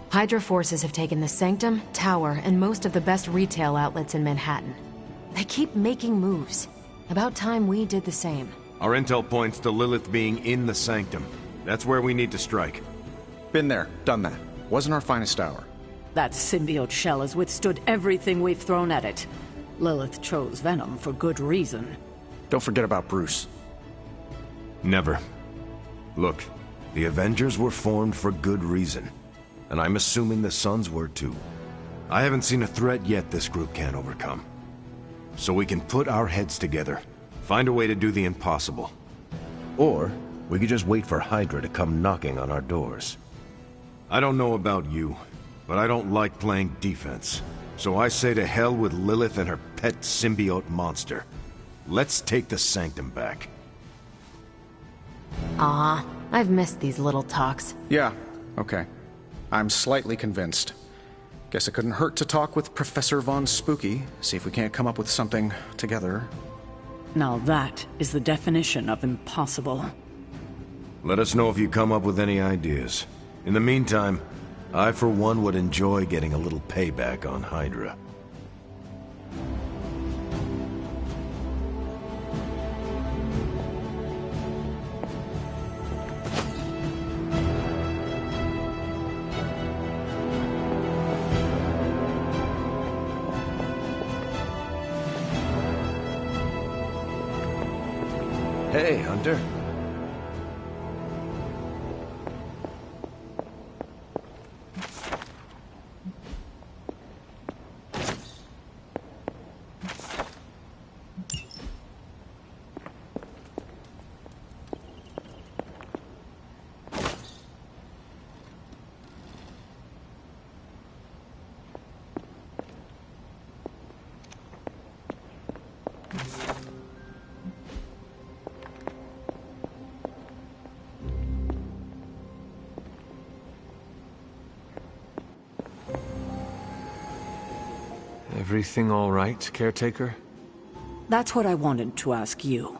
Hydra forces have taken the Sanctum, Tower, and most of the best retail outlets in Manhattan. They keep making moves. About time we did the same. Our intel points to Lilith being in the Sanctum. That's where we need to strike. Been there, done that. Wasn't our finest hour. That symbiote shell has withstood everything we've thrown at it. Lilith chose Venom for good reason. Don't forget about Bruce. Never. Look, the Avengers were formed for good reason. And I'm assuming the Sons were too. I haven't seen a threat yet this group can't overcome. So we can put our heads together, find a way to do the impossible. Or we could just wait for Hydra to come knocking on our doors. I don't know about you, but I don't like playing defense. So I say to hell with Lilith and her pet symbiote monster. Let's take the Sanctum back. Aw, I've missed these little talks. Yeah, okay. I'm slightly convinced. Guess it couldn't hurt to talk with Professor Von Spooky, see if we can't come up with something together. Now that is the definition of impossible. Let us know if you come up with any ideas. In the meantime, I for one would enjoy getting a little payback on Hydra. Hey, Hunter. Everything all right, caretaker? That's what I wanted to ask you.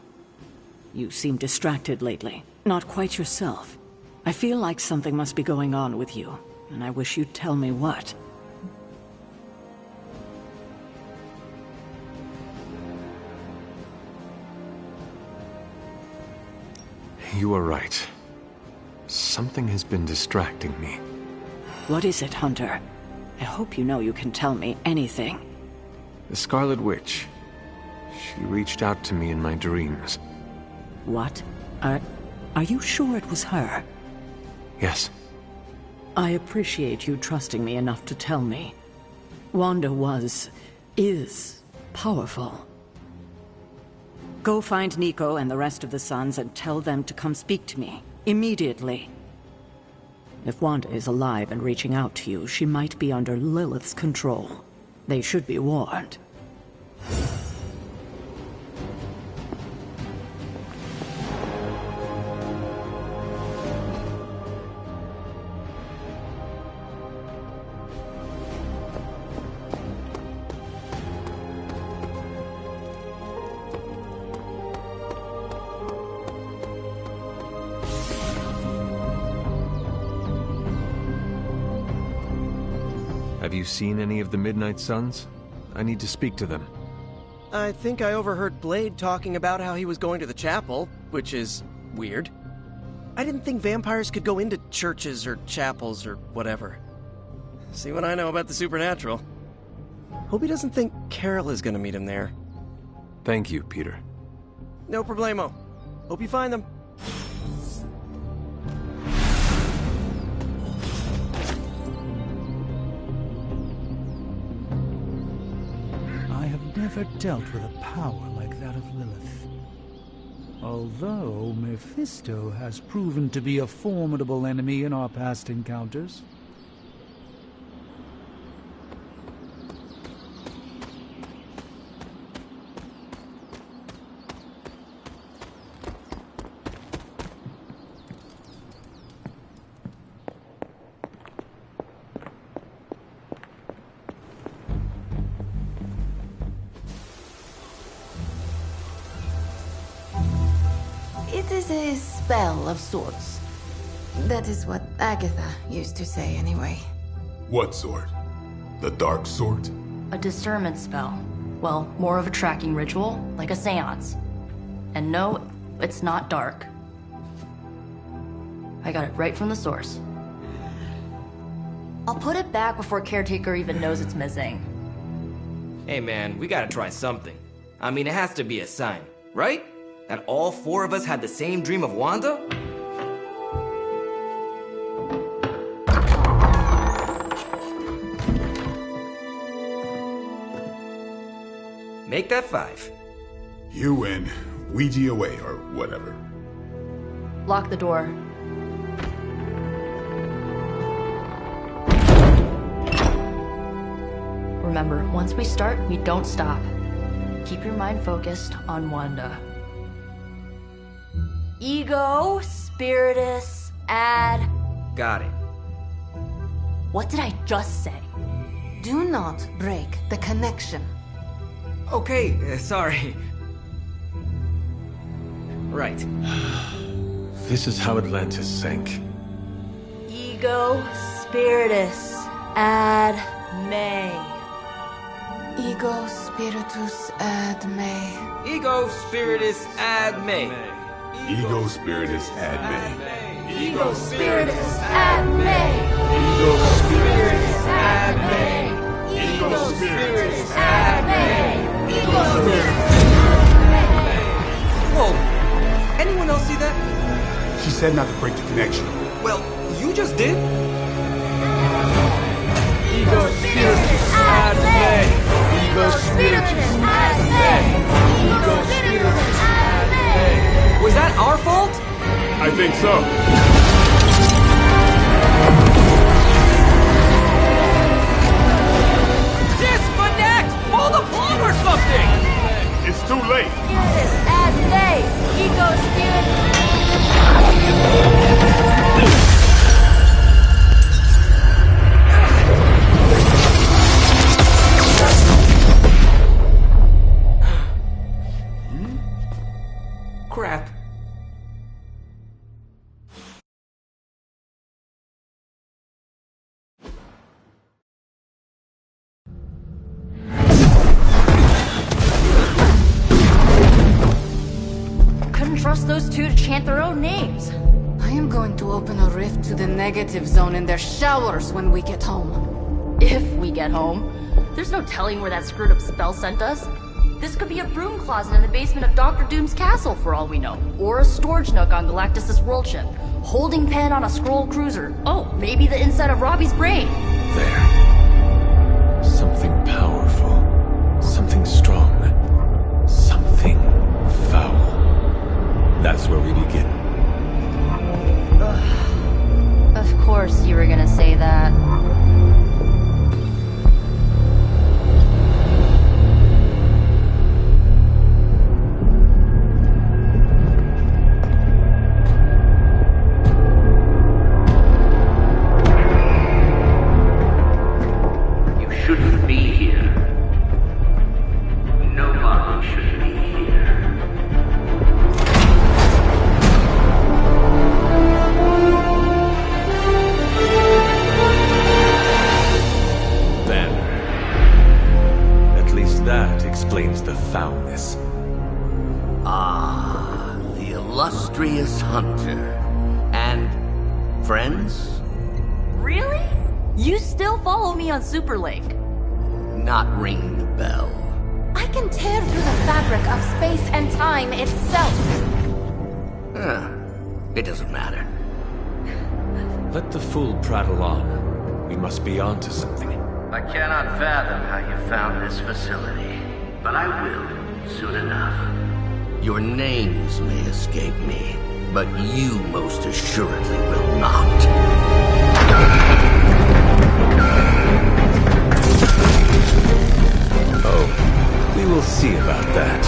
You seem distracted lately, not quite yourself. I feel like something must be going on with you, and I wish you'd tell me what. You are right. Something has been distracting me. What is it, Hunter? I hope you know you can tell me anything. The Scarlet Witch. She reached out to me in my dreams. What? Are you sure it was her? Yes. I appreciate you trusting me enough to tell me. Wanda is powerful. Go find Nico and the rest of the Sons and tell them to come speak to me, immediately. If Wanda is alive and reaching out to you, she might be under Lilith's control. They should be warned. Have you seen any of the Midnight Suns? I need to speak to them. I think I overheard Blade talking about how he was going to the chapel, which is weird. I didn't think vampires could go into churches or chapels or whatever. See what I know about the supernatural. Hope he doesn't think Carol is gonna meet him there. Thank you, Peter. No problemo. Hope you find them. never dealt with a power like that of Lilith. Although Mephisto has proven to be a formidable enemy in our past encounters. It is a spell of sorts. That is what Agatha used to say, anyway. What sort? The dark sort? A discernment spell. Well, more of a tracking ritual, like a seance. And no, it's not dark. I got it right from the source. I'll put it back before Caretaker even knows it's missing. Hey man, we gotta try something. I mean, it has to be a sign, right? That all four of us had the same dream of Wanda? Make that 5. You win. Ouija away, or whatever. Lock the door. Remember, once we start, we don't stop. Keep your mind focused on Wanda. Ego, Spiritus, add... Got it. What did I just say? Do not break the connection. Okay, sorry. Right. This is how Atlantis sank. Ego, Spiritus, ad me. Ego spiritus ad me. Ego spiritus ad me. Ego spiritus ad me. Ego spiritus ad me. Ego spiritus ad me. Ego spiritus ad me. Ego spiritus. Whoa! Anyone else see that? She said not to break the connection. Well, you just did. Ego spiritus ad me. Ego spiritus ad me. Ego spiritus ad me. Was that our fault? I think so. Disconnect! Pull the plug or something! It's too late. Spiritus ad me. Ego spiritus. Crap. Couldn't trust those two to chant their own names. I am going to open a rift to the negative zone in their showers when we get home. If we get home. There's no telling where that screwed up spell sent us. This could be a broom closet in the basement of Dr. Doom's castle for all we know. Or a storage nook on Galactus' world ship. Holding pen on a scroll cruiser. Oh, maybe the inside of Robbie's brain. There. Something powerful. Something strong. Something foul. That's where we begin. Of course you were gonna say that. Shouldn't be here. Nobody should be here. Banner. At least that explains the foulness. Ah, the illustrious hunter. And friends? Really? You still follow me on Superlink? Not ring the bell. I can tear through the fabric of space and time itself. It doesn't matter. Let the fool prattle on. We must be onto something. I cannot fathom how you found this facility. but I will soon enough. Your names may escape me, but you most assuredly will not. Oh, we will see about that.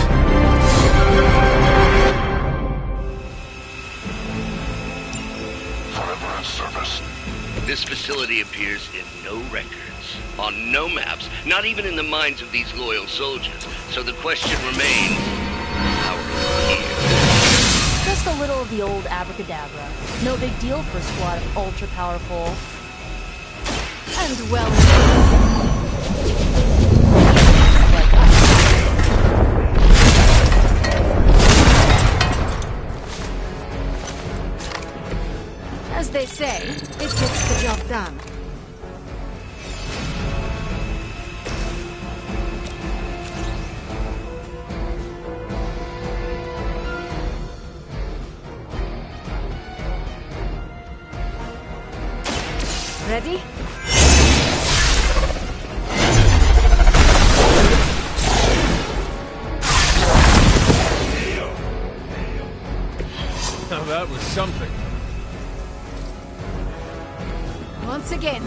Forever in service. This facility appears in no records, on no maps, not even in the minds of these loyal soldiers. So the question remains, how are you here? Just a little of the old abracadabra. No big deal for a squad of ultra-powerful... and well... As they say, it gets the job done. Ready? Now that was something. Once again.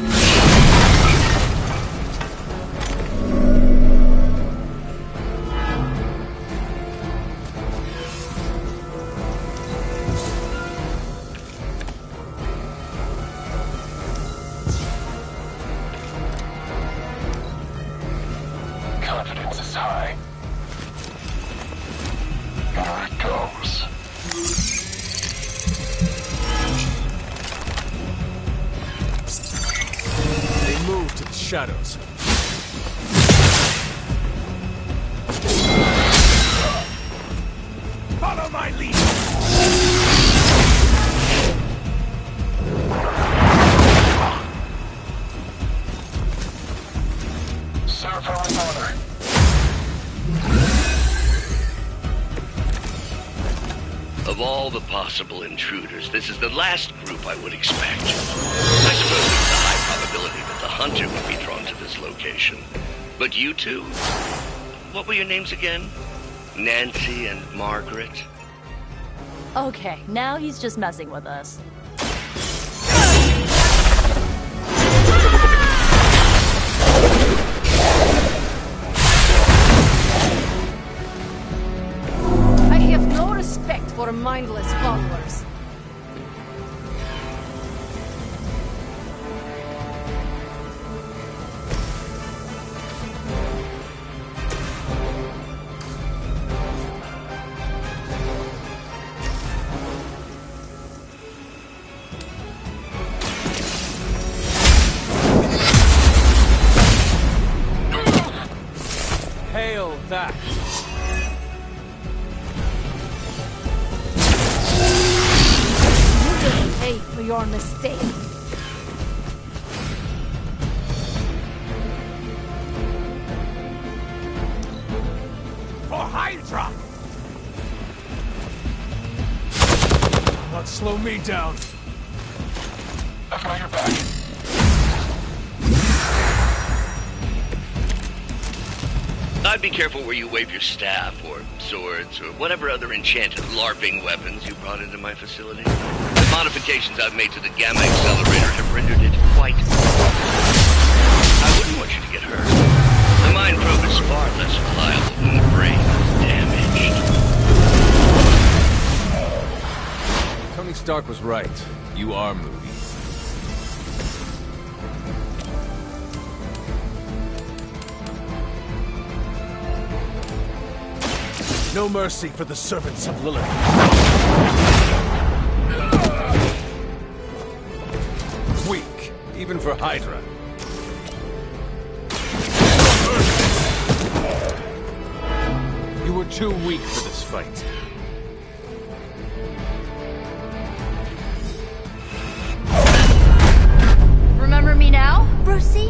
Confidence is high. Here it goes. They move to the shadows. Follow my lead! Serve her with honor. Of all the possible intruders, this is the last group I would expect. I suppose there's a high probability that the hunter would be drawn to this location. But you two? What were your names again? Nancy and Margaret? Okay, now he's just messing with us. I have no respect for mindless followers. Hail that! You will pay for your mistake. For Hydra! Not slow me down. I've got your back. I'd be careful where you wave your staff, or swords, or whatever other enchanted LARPing weapons you brought into my facility. The modifications I've made to the Gamma Accelerator have rendered it quite... I wouldn't want you to get hurt. The Mind Probe is far less reliable when the brain is damaged. Tony Stark was right. You are moody. No mercy for the servants of Lilith. Weak, even for Hydra. You were too weak for this fight. Remember me now, Brucey?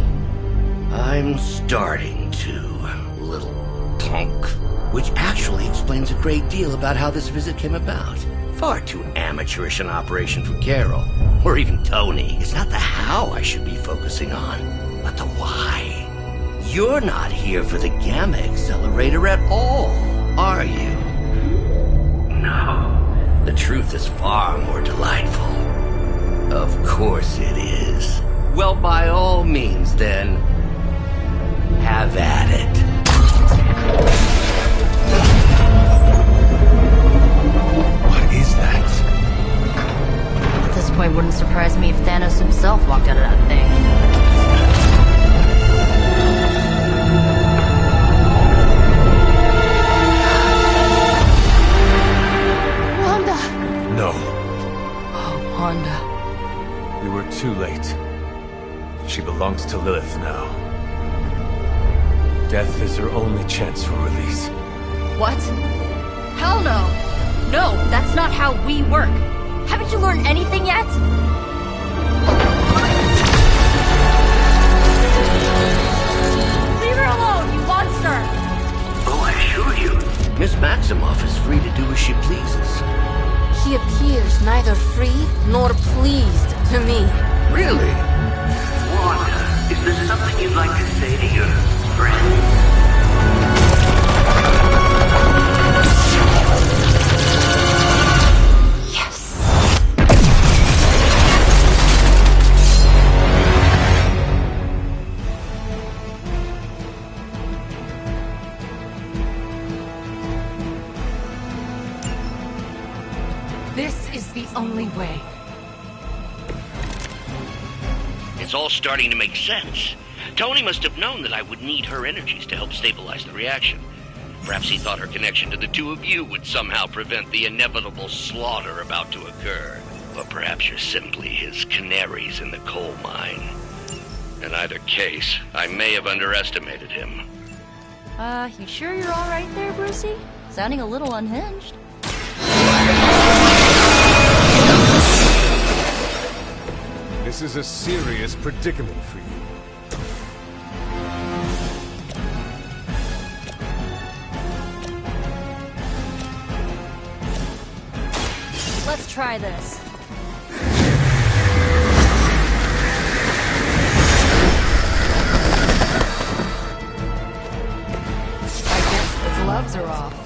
I'm starting to, little punk. Which actually explains a great deal about how this visit came about. Far too amateurish an operation for Carol, or even Tony. It's not the how I should be focusing on, but the why. You're not here for the Gamma Accelerator at all, are you? No. The truth is far more delightful. Of course it is. Well, by all means, then, have at it. What is that? At this point, wouldn't surprise me if Thanos himself walked out of that thing. Wanda! No. Oh, Wanda. We were too late. She belongs to Lilith now. Death is her only chance for release. What? Hell no! No, that's not how we work. Haven't you learned anything yet? Leave her alone, you monster! Oh, I assure you, Miss Maximoff is free to do as she pleases. She appears neither free nor pleased to me. Really? Wanda, is there something you'd like to say to your friends? This is the only way. It's all starting to make sense. Tony must have known that I would need her energies to help stabilize the reaction. Perhaps he thought her connection to the two of you would somehow prevent the inevitable slaughter about to occur. Or perhaps you're simply his canaries in the coal mine. In either case, I may have underestimated him. You sure you're alright there, Brucey? Sounding a little unhinged. This is a serious predicament for you. Let's try this. I guess the gloves are off.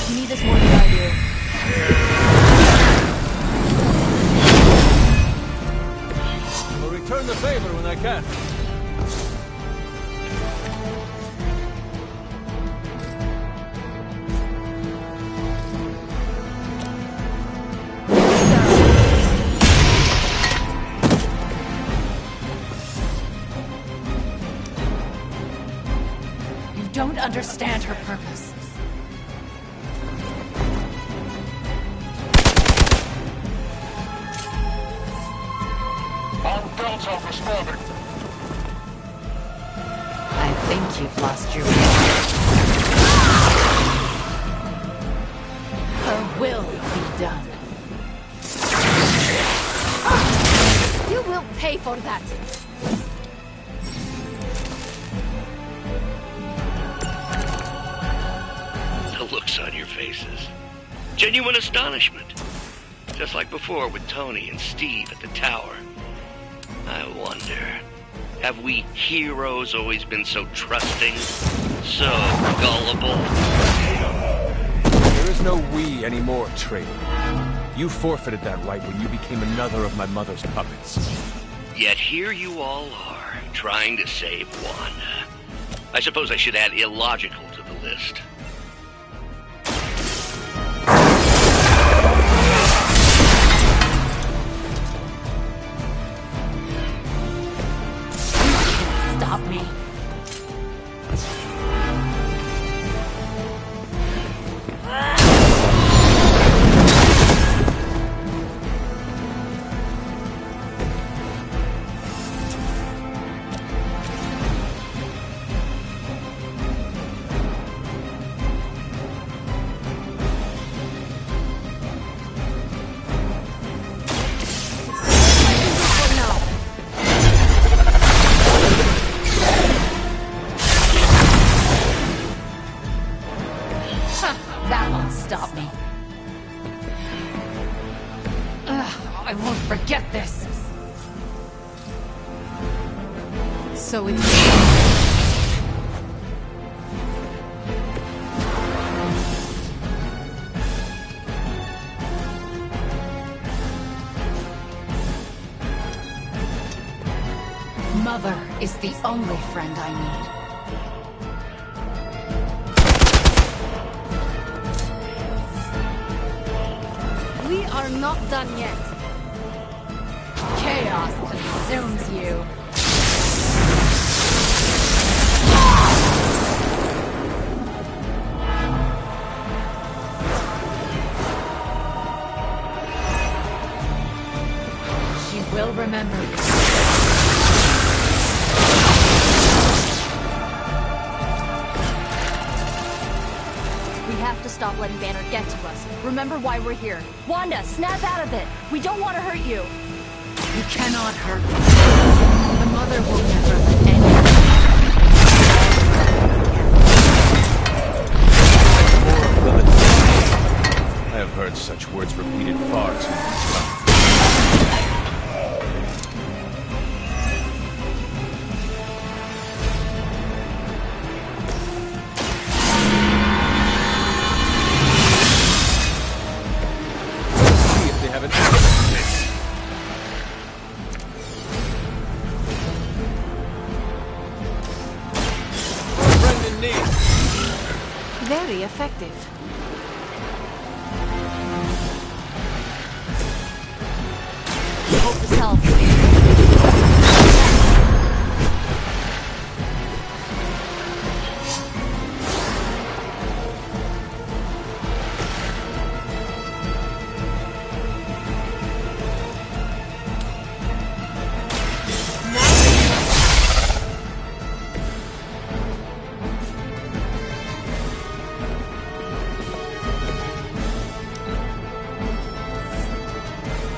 You need this more than I do. I'll return the favor when I can. You don't understand her purpose. I think you've lost your Her will be done. You will pay for that. The looks on your faces. Genuine astonishment. Just like before with Tony and Steve at the tower. I wonder, have we heroes always been so trusting? So gullible? There is no we anymore, traitor. You forfeited that right when you became another of my mother's puppets. Yet here you all are, trying to save Wanda. I suppose I should add illogical to the list. Stop me. So it's... Mother is the only friend I need. We are not done yet. Chaos consumes you. She will remember. We have to stop letting Banner get to us. Remember why we're here. Wanda, snap out of it! We don't want to hurt you! You cannot hurt me. The Mother will never let anyone... I have heard such words repeated far too much. See if they have an answer to this. Friend in need. Very effective. Hope this helps.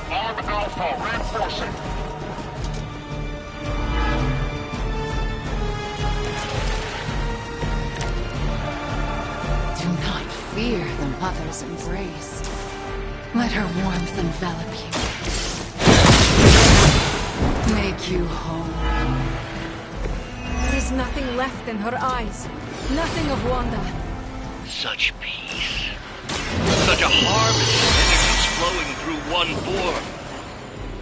Arm Alpha reinforcing. Do not fear the Mother's embrace. Let her warmth envelop you. Make you whole. There is nothing left in her eyes. Nothing of Wanda. Such peace. Such a harvest of energies flowing through one form.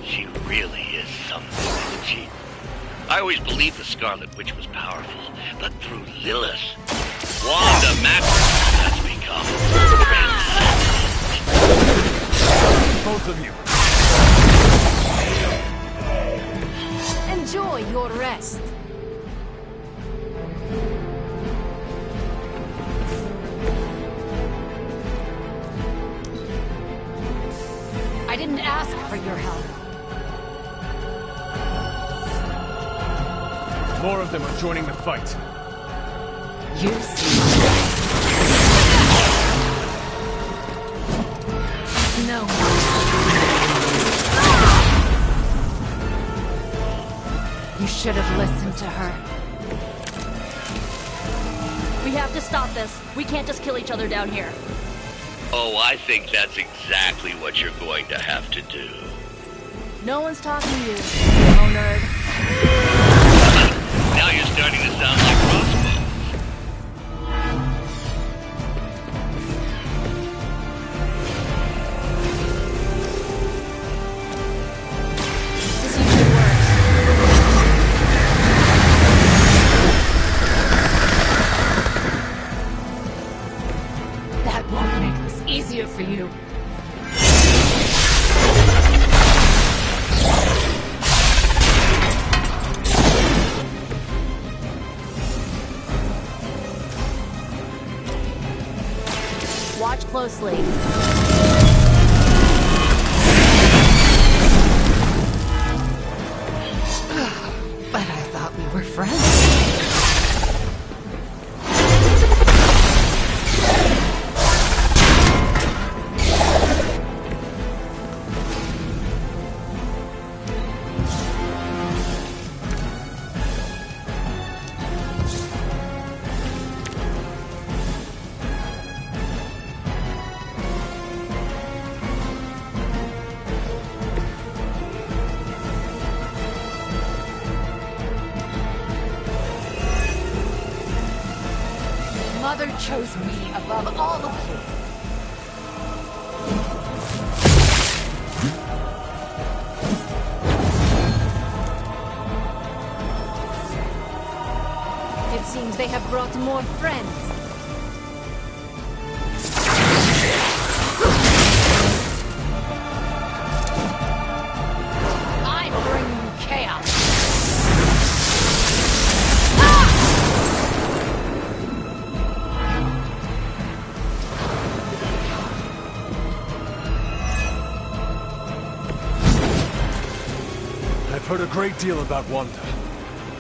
She really is something, isn't she? I always believed the Scarlet Witch was powerful, but through Lilith, Wanda Maximoff has become transcendent. Both of you. Enjoy your rest. I didn't ask for your help. More of them are joining the fight. You see. No. You should have listened to her. We have to stop this. We can't just kill each other down here. Oh, I think that's exactly what you're going to have to do. No one's talking to you, no nerd. Now you're starting to sound like Crossbones. This usually works. That won't make this easier for you. Watch closely. But I thought we were friends. Mother chose me above all of you. It seems they have brought more friends. I bring you chaos. I've heard a great deal about Wanda,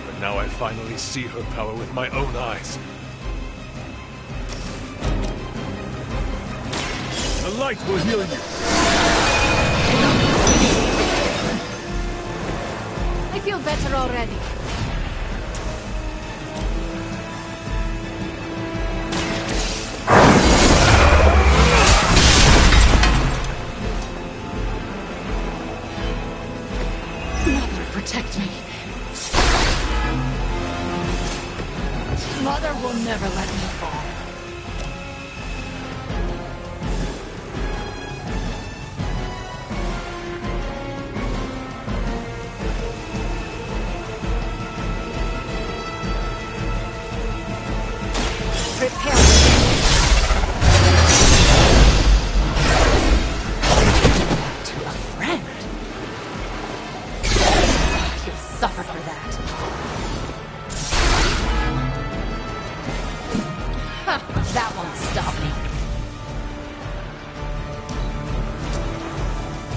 but now I finally see her power with my own eyes. The light will heal you. I feel better already. Mother, protect me. Mother will never let me fall. Prepare. To a friend. You'll suffer for that. Ha, that won't stop me.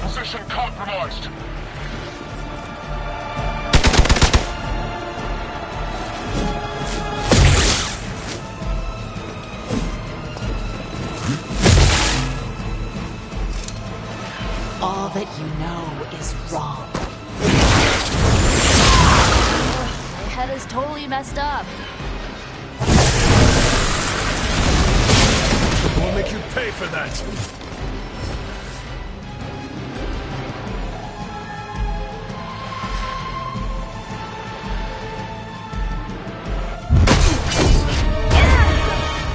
Position compromised. All that you know is wrong. My head is totally messed up. We'll make you pay for that.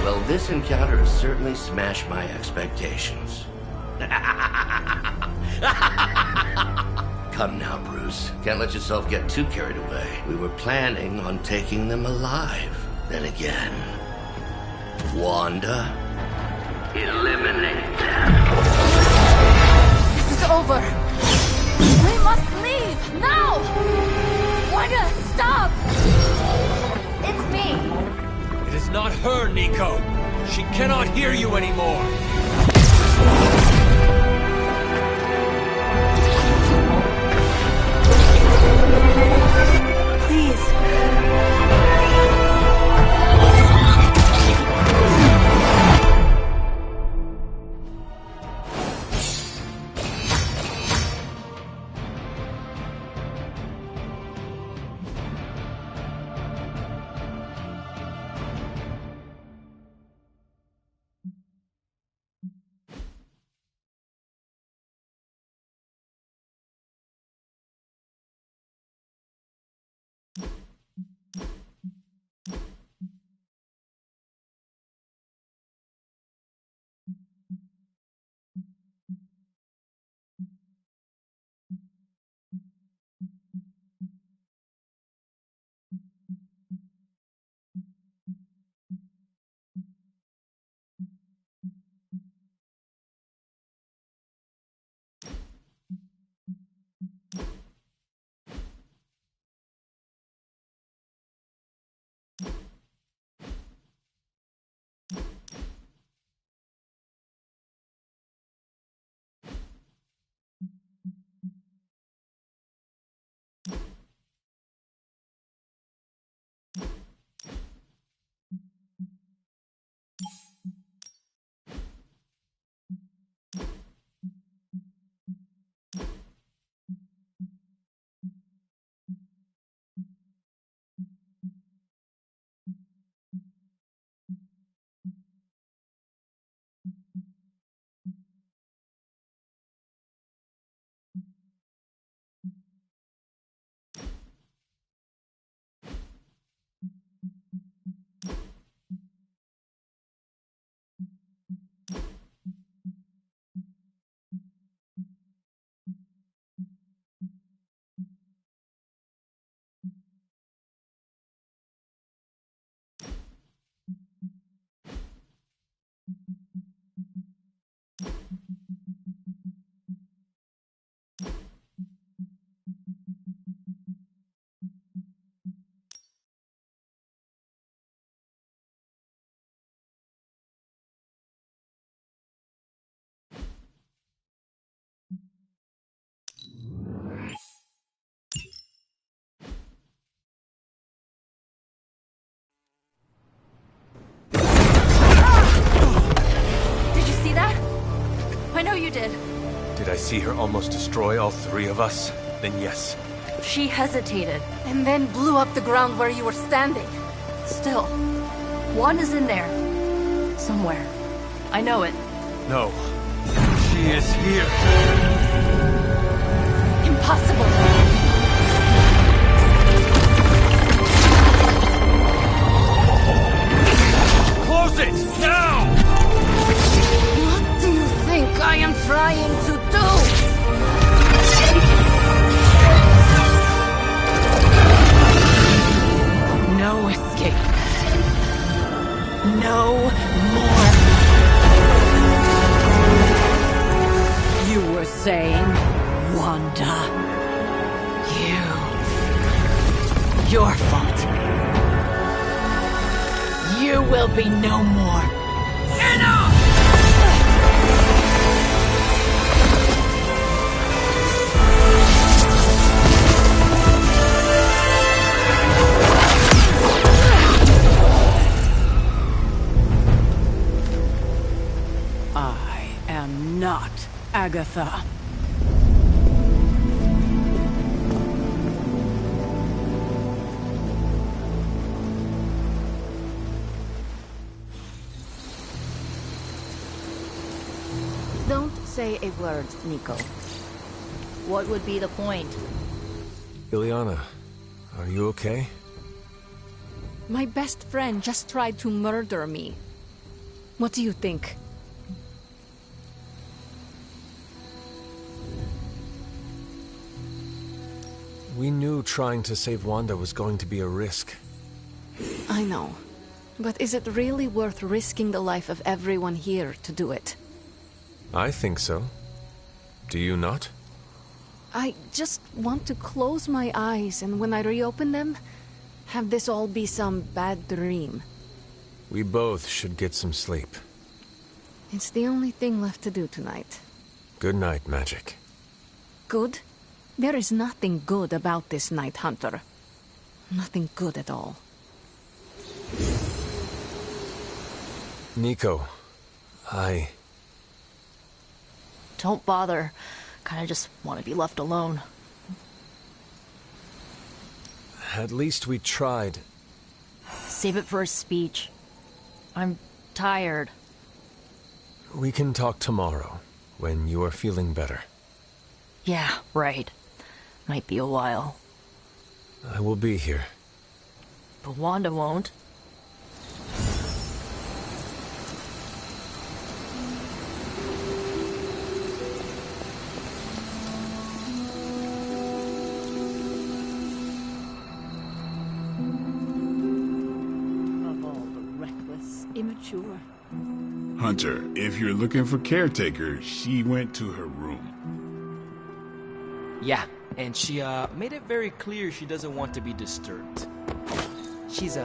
Well, this encounter has certainly smashed my expectations. Come now, Bruce. Can't let yourself get too carried away. We were planning on taking them alive. Then again, Wanda, eliminate them. This is over. We must leave now. Wanda, stop! It's me. It is not her, Nico. She cannot hear you anymore. Please. did. Did I see her almost destroy all three of us? Then yes. She hesitated. And then blew up the ground where you were standing. Still, Wanda's in there. Somewhere. I know it. No. She is here. Impossible. Close it! Now! What do you think I am trying to do? No escape. No more. You were saying, Wanda. Your fault. You will be no more. Enough! I am not Agatha. Don't say a word, Nico. What would be the point? Ileana, are you okay? My best friend just tried to murder me. What do you think? We knew trying to save Wanda was going to be a risk. I know. But is it really worth risking the life of everyone here to do it? I think so. Do you not? I just want to close my eyes, and when I reopen them, have this all be some bad dream. We both should get some sleep. It's the only thing left to do tonight. Good night, Magic. Good? There is nothing good about this night, Hunter. Nothing good at all. Nico, Don't bother. Kinda just want to be left alone. At least we tried. Save it for a speech. I'm tired. We can talk tomorrow, when you are feeling better. Yeah, right. Might be a while. I will be here. But Wanda won't. Of all the reckless, immature. Hunter, if you're looking for caretaker, she went to her room. Yeah, and she made it very clear she doesn't want to be disturbed. She's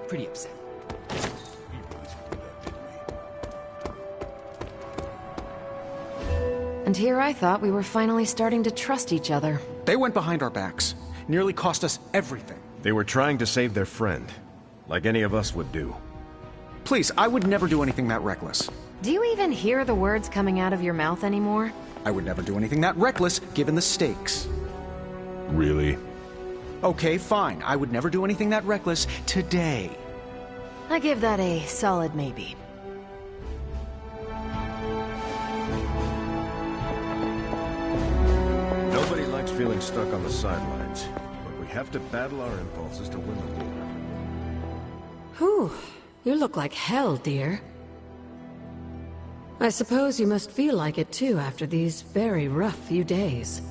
pretty upset. And here I thought we were finally starting to trust each other. They went behind our backs. Nearly cost us everything. They were trying to save their friend, like any of us would do. Please, I would never do anything that reckless. Do you even hear the words coming out of your mouth anymore? I would never do anything that reckless, given the stakes. Really? Okay, fine. I would never do anything that reckless today. I give that a solid maybe. Nobody likes feeling stuck on the sidelines, but we have to battle our impulses to win the war. Whew. You look like hell, dear. I suppose you must feel like it too after these very rough few days.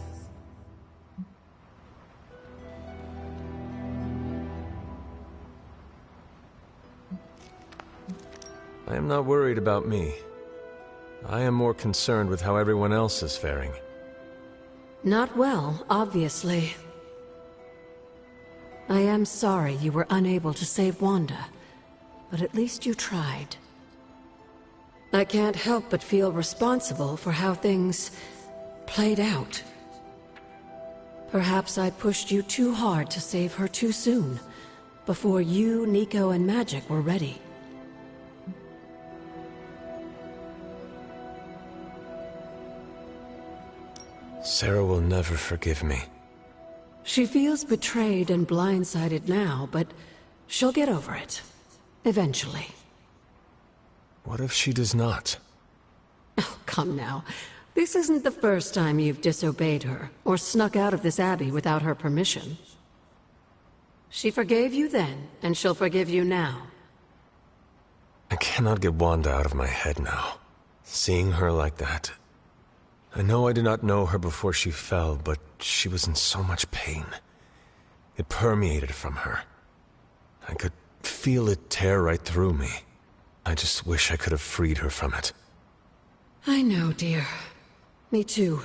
I am not worried about me. I am more concerned with how everyone else is faring. Not well, obviously. I am sorry you were unable to save Wanda, but at least you tried. I can't help but feel responsible for how things played out. Perhaps I pushed you too hard to save her too soon, before you, Nico, and Magic were ready. Sarah will never forgive me. She feels betrayed and blindsided now, but she'll get over it. Eventually. What if she does not? Oh, come now. This isn't the first time you've disobeyed her, or snuck out of this abbey without her permission. She forgave you then, and she'll forgive you now. I cannot get Wanda out of my head now. Seeing her like that. I know I did not know her before she fell, but she was in so much pain. It permeated from her. I could feel it tear right through me. I just wish I could have freed her from it. I know, dear. Me too.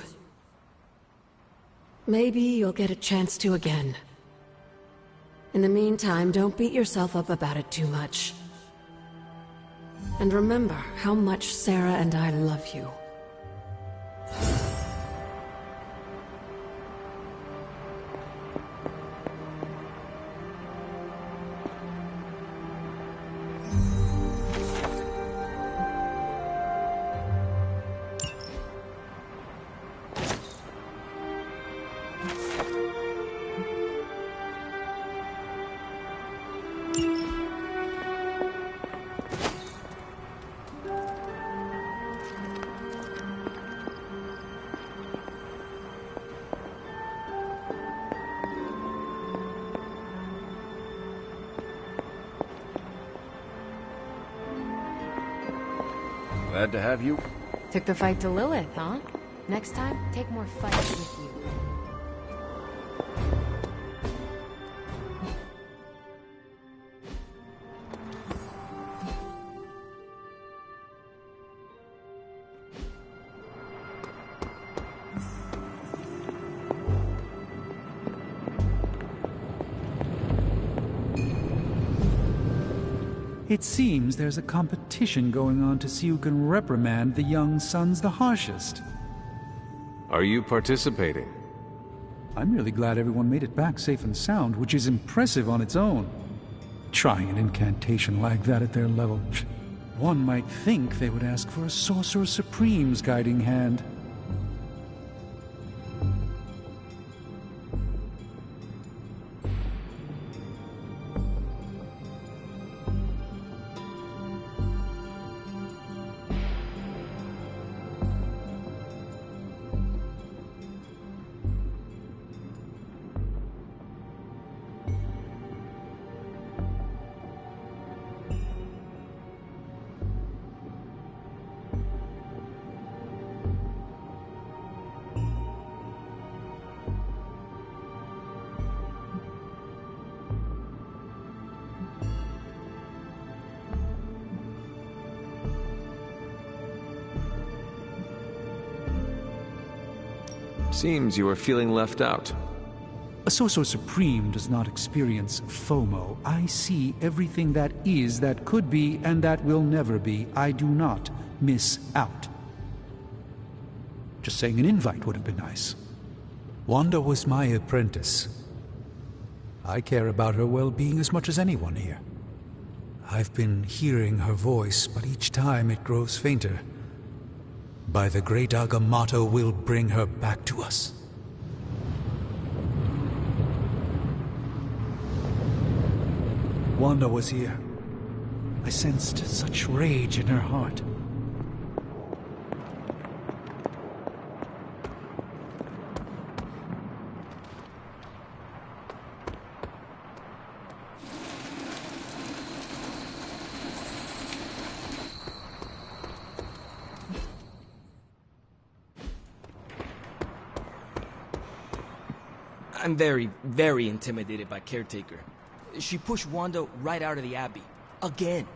Maybe you'll get a chance to again. In the meantime, don't beat yourself up about it too much. And remember how much Sarah and I love you. Glad to have you. Took the fight to Lilith, huh? Next time, take more fights with you. It seems there's a competition going on to see who can reprimand the young sons the harshest. Are you participating? I'm really glad everyone made it back safe and sound, which is impressive on its own. Trying an incantation like that at their level, one might think they would ask for a Sorcerer Supreme's guiding hand. Seems you are feeling left out. A Sorcerer Supreme does not experience FOMO. I see everything that is, that could be, and that will never be. I do not miss out. Just saying an invite would have been nice. Wanda was my apprentice. I care about her well-being as much as anyone here. I've been hearing her voice, but each time it grows fainter. By the great Agamotto will bring her back to us. Wanda was here. I sensed such rage in her heart. I'm very, very intimidated by Caretaker. She pushed Wanda right out of the Abbey. Again.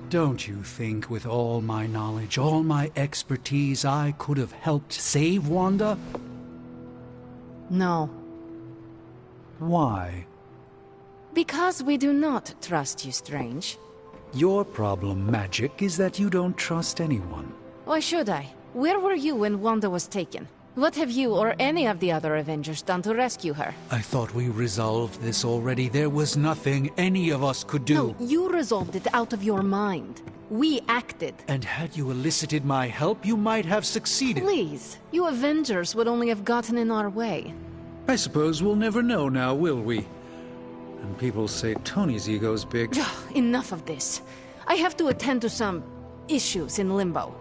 Don't you think with all my knowledge, all my expertise, I could have helped save Wanda? No. Why? Because we do not trust you, Strange. Your problem, Magic, is that you don't trust anyone. Why should I? Where were you when Wanda was taken? What have you or any of the other Avengers done to rescue her? I thought we resolved this already. There was nothing any of us could do. No, you resolved it out of your mind. We acted. And had you elicited my help, you might have succeeded. Please, you Avengers would only have gotten in our way. I suppose we'll never know now, will we? And people say Tony's ego's big. Enough of this. I have to attend to some issues in Limbo.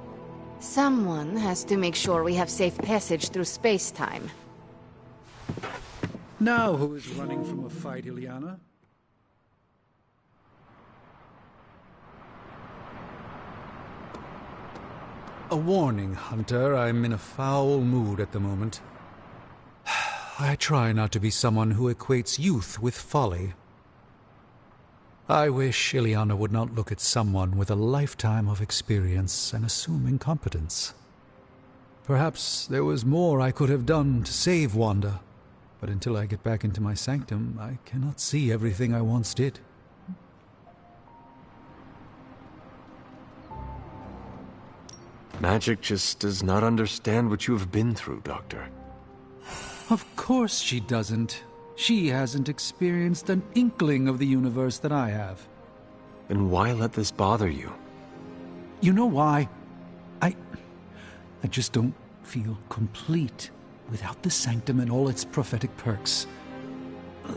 Someone has to make sure we have safe passage through space-time. Now who is running from a fight, Illyana? A warning, Hunter. I'm in a foul mood at the moment. I try not to be someone who equates youth with folly. I wish Illyana would not look at someone with a lifetime of experience and assume incompetence. Perhaps there was more I could have done to save Wanda, but until I get back into my sanctum, I cannot see everything I once did. Magic just does not understand what you have been through, Doctor. Of course she doesn't. She hasn't experienced an inkling of the universe that I have. Then why let this bother you? You know why? I just don't feel complete without the sanctum and all its prophetic perks.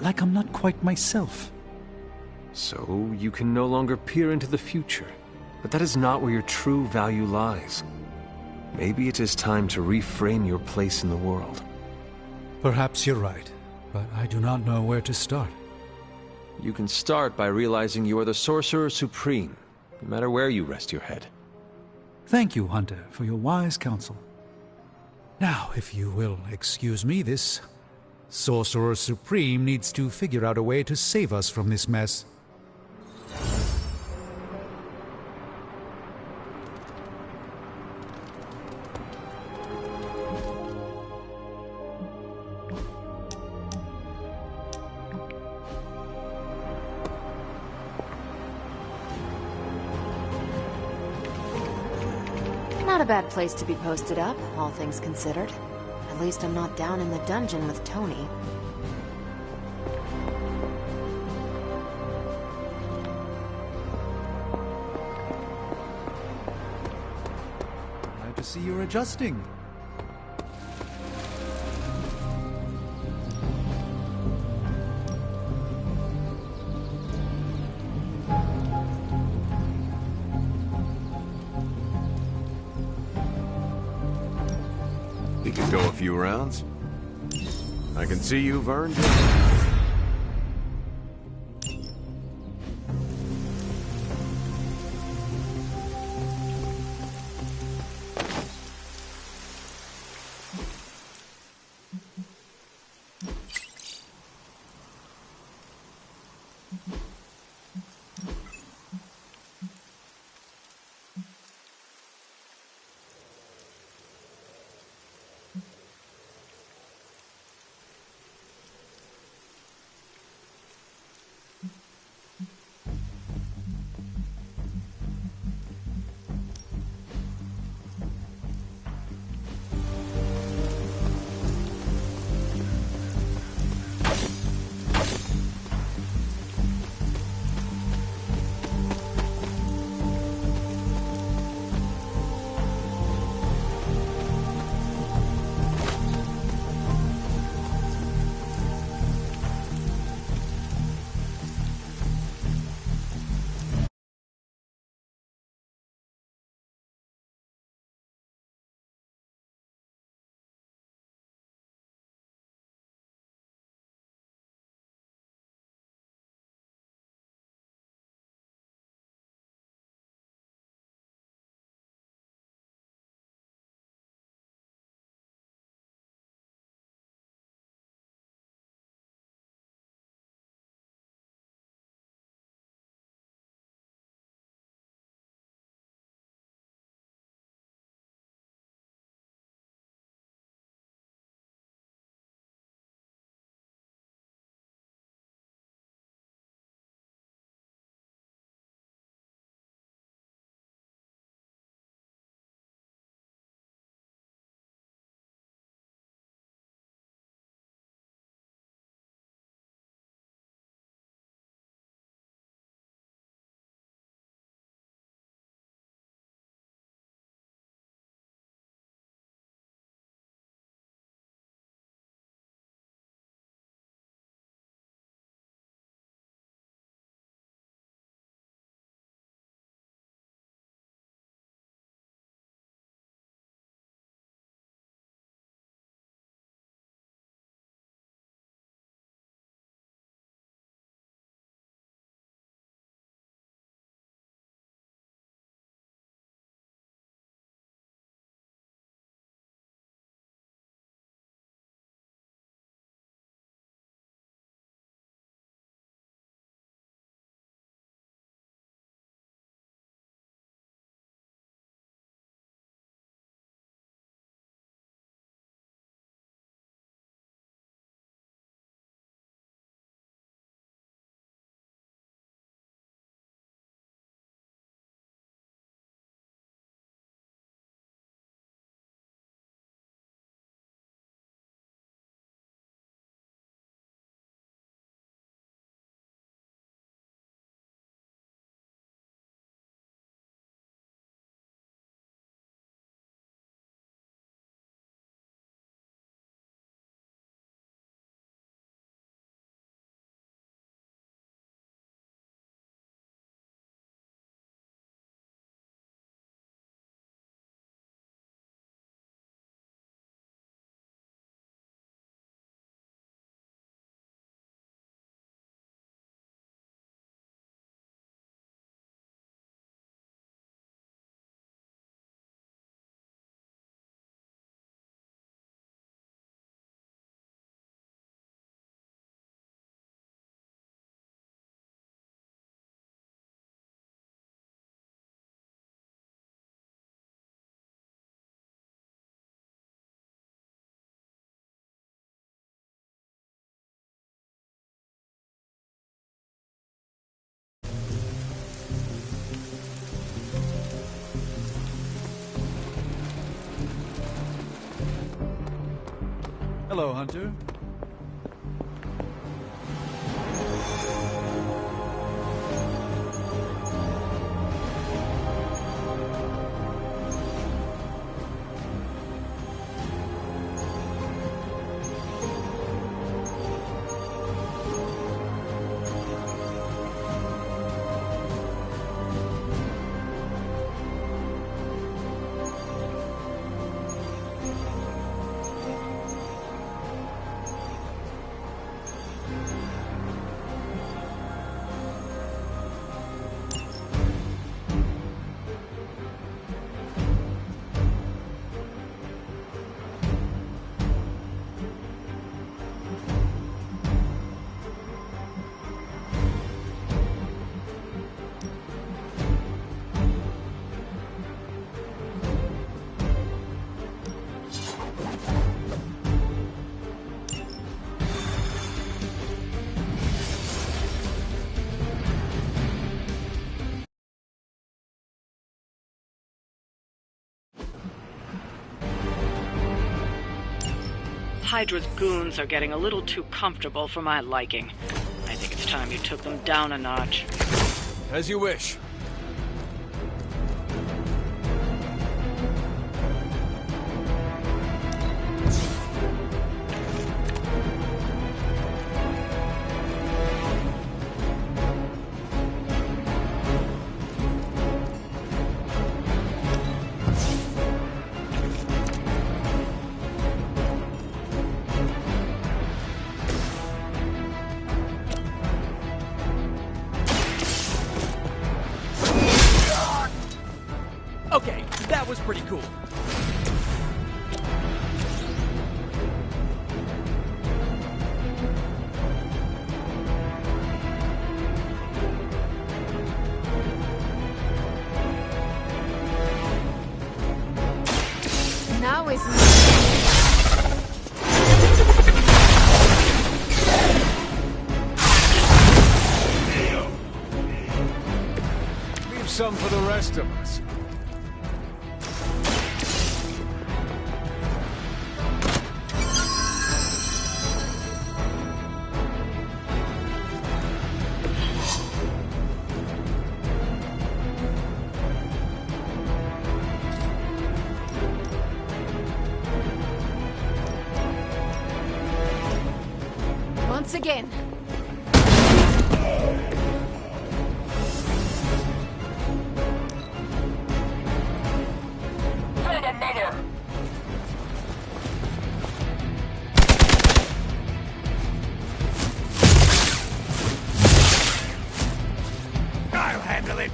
Like I'm not quite myself. So you can no longer peer into the future. But that is not where your true value lies. Maybe it is time to reframe your place in the world. Perhaps you're right. But I do not know where to start. You can start by realizing you are the Sorcerer Supreme, no matter where you rest your head. Thank you, Hunter, for your wise counsel. Now, if you will excuse me, this Sorcerer Supreme needs to figure out a way to save us from this mess. Not a bad place to be posted up, all things considered. At least I'm not down in the dungeon with Tony. Glad to see you're adjusting. We can go a few rounds. I can see you've earned it. Hello, Hunter. Hydra's goons are getting a little too comfortable for my liking. I think it's time you took them down a notch. As you wish. Okay, that was pretty cool. Now is Leave some for the rest of us. once again. I'll handle it.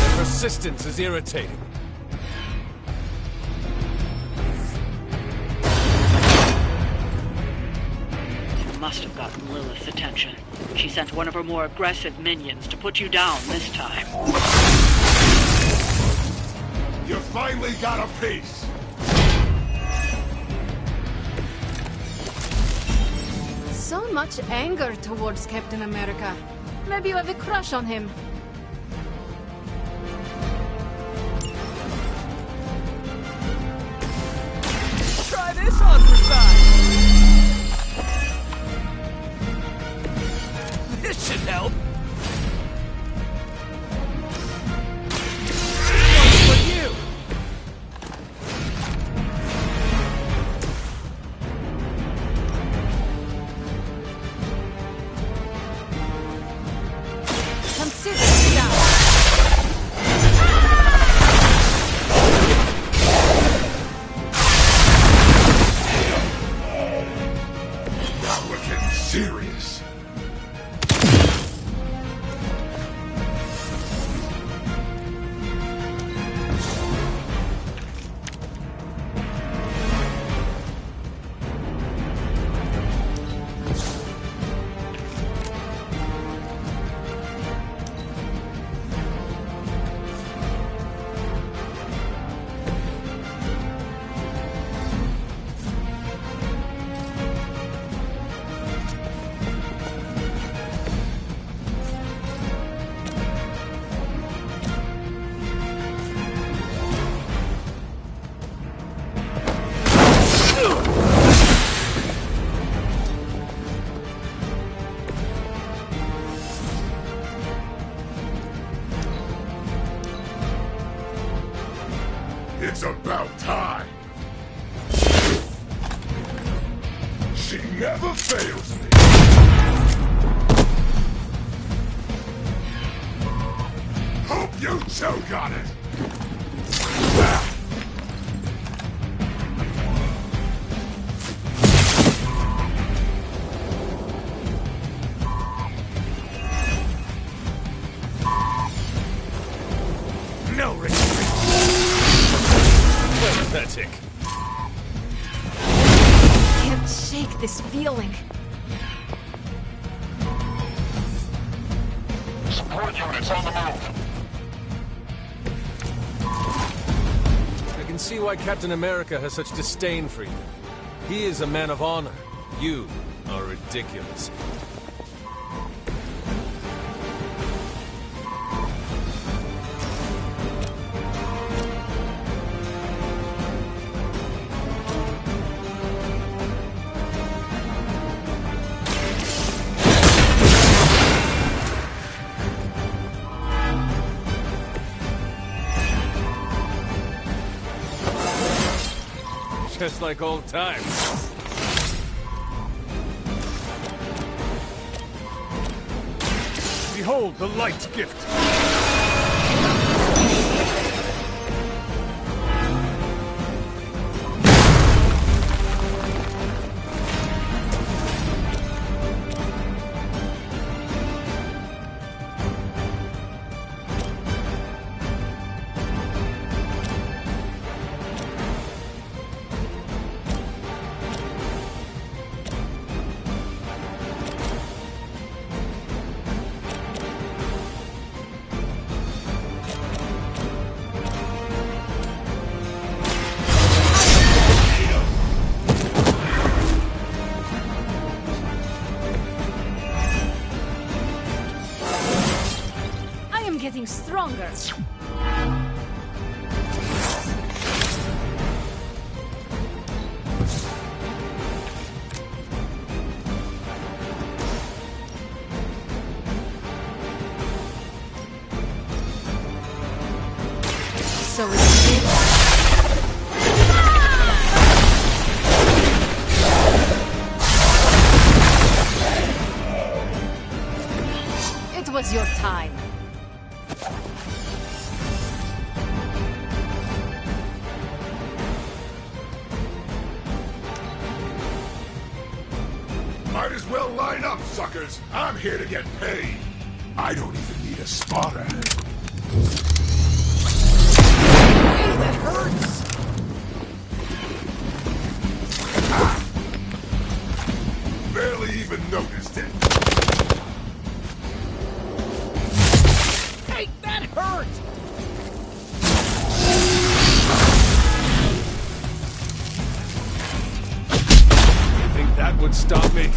Their persistence is irritating. Must have gotten Lilith's attention. She sent one of her more aggressive minions to put you down this time. You finally got a piece! So much anger towards Captain America. Maybe you have a crush on him. Try this on for size. This should help. One for you. Consider never fails me. Hope you choke on it. No retreat. Pathetic. Can't shake this feeling. Support units on the move. I can see why Captain America has such disdain for you. He is a man of honor. You are ridiculous. Just like old times. Behold the light gift! Getting stronger. So it's It was your time. Might as well line up, suckers. I'm here to get paid. I don't even need a spotter. Hey, that hurts! Barely even noticed it. Hey, that hurt! You think that would stop me?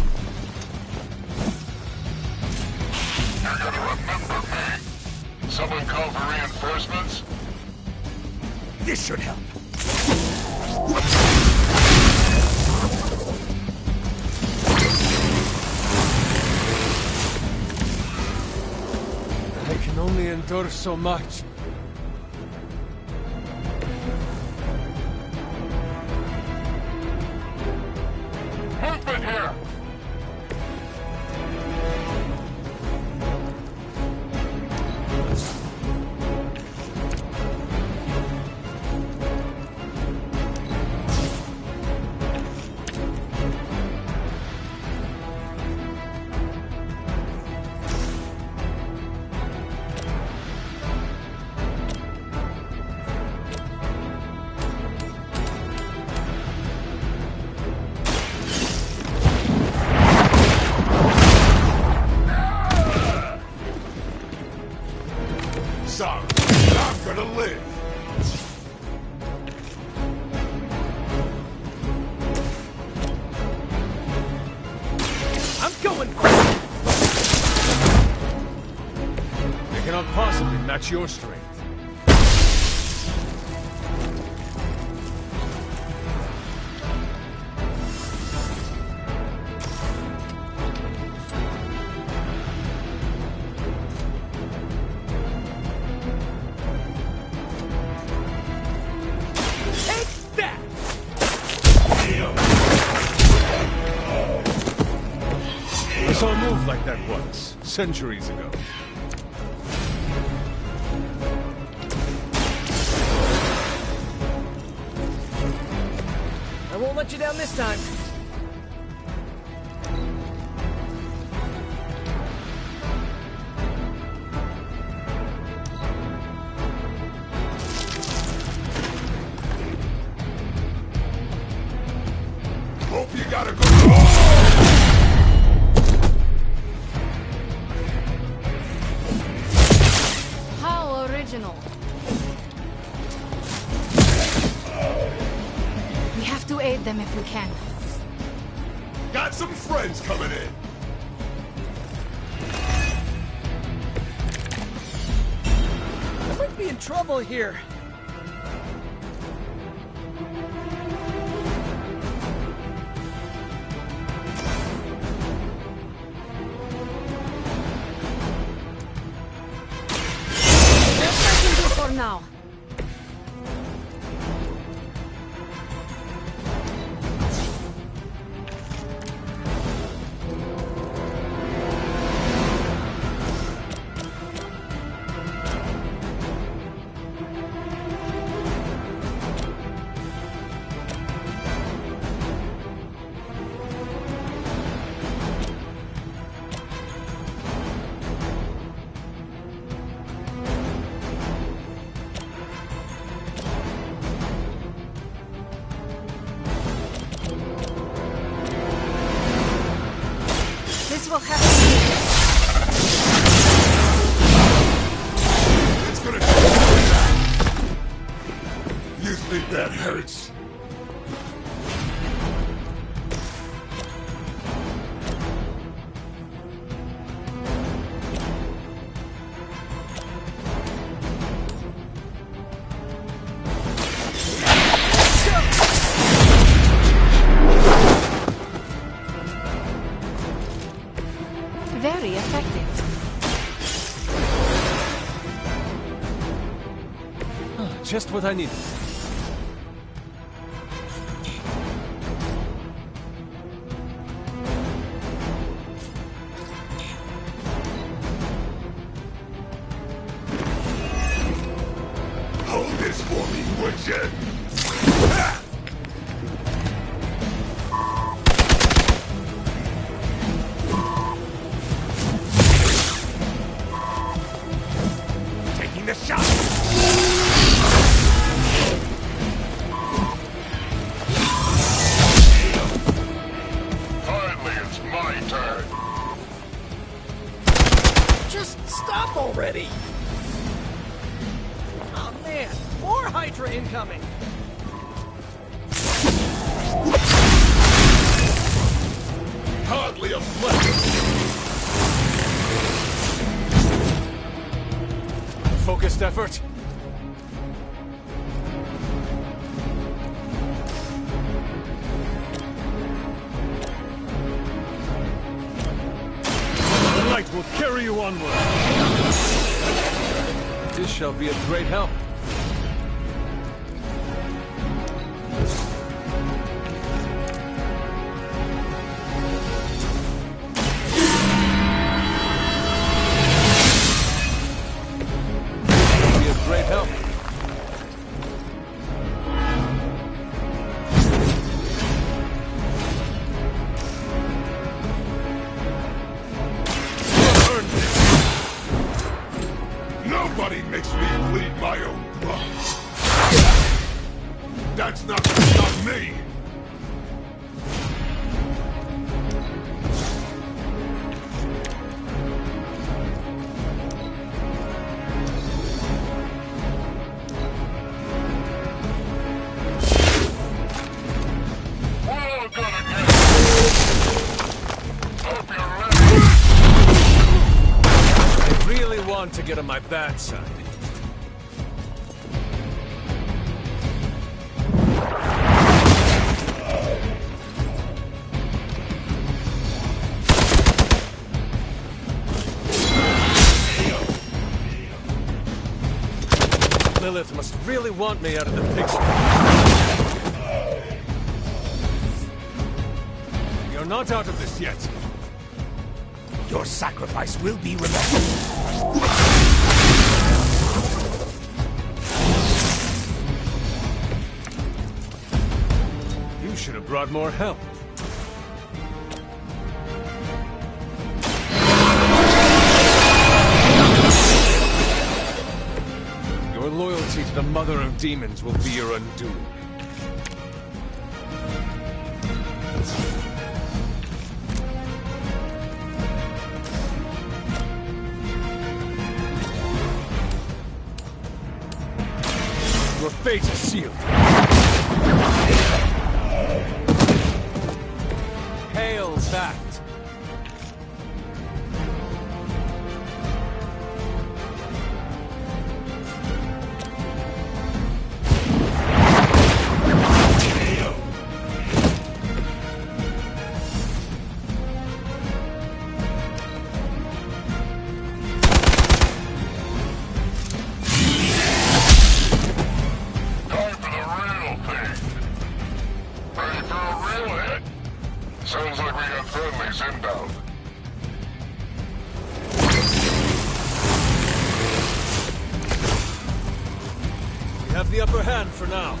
You're gonna remember me. Someone call for reinforcements? This should help. I can only endure so much. Movement here! Sorry, but I'm gonna live. I'm going for it! They cannot possibly match your strength. Take that! saw a move like that once, centuries ago. I won't let you down this time. Hope you got a good... How original. We have to aid them if we can. Got some friends coming in. I might be in trouble here. For now. This will have to be. It's gonna... You think that hurts? Very effective. Just what I needed. Hold this for me, would you? Taking the shot! Finally, it's my turn. Just stop already! Oh man, more Hydra incoming! Hardly a flesh! Focused effort. The light will carry you onward. This shall be a great help. Be a great help. Nobody makes me bleed my own blood. That's not gonna stop me. We're all gonna get Hope you're ready. I really want to get on my bad side. Lilith must really want me out of the picture. You're not out of this yet. Your sacrifice will be remembered. You should have brought more help. Your loyalty to the Mother of Demons will be your undoing. Your fate is sealed. Hail that! Sounds like we got friendlies inbound. We have the upper hand for now.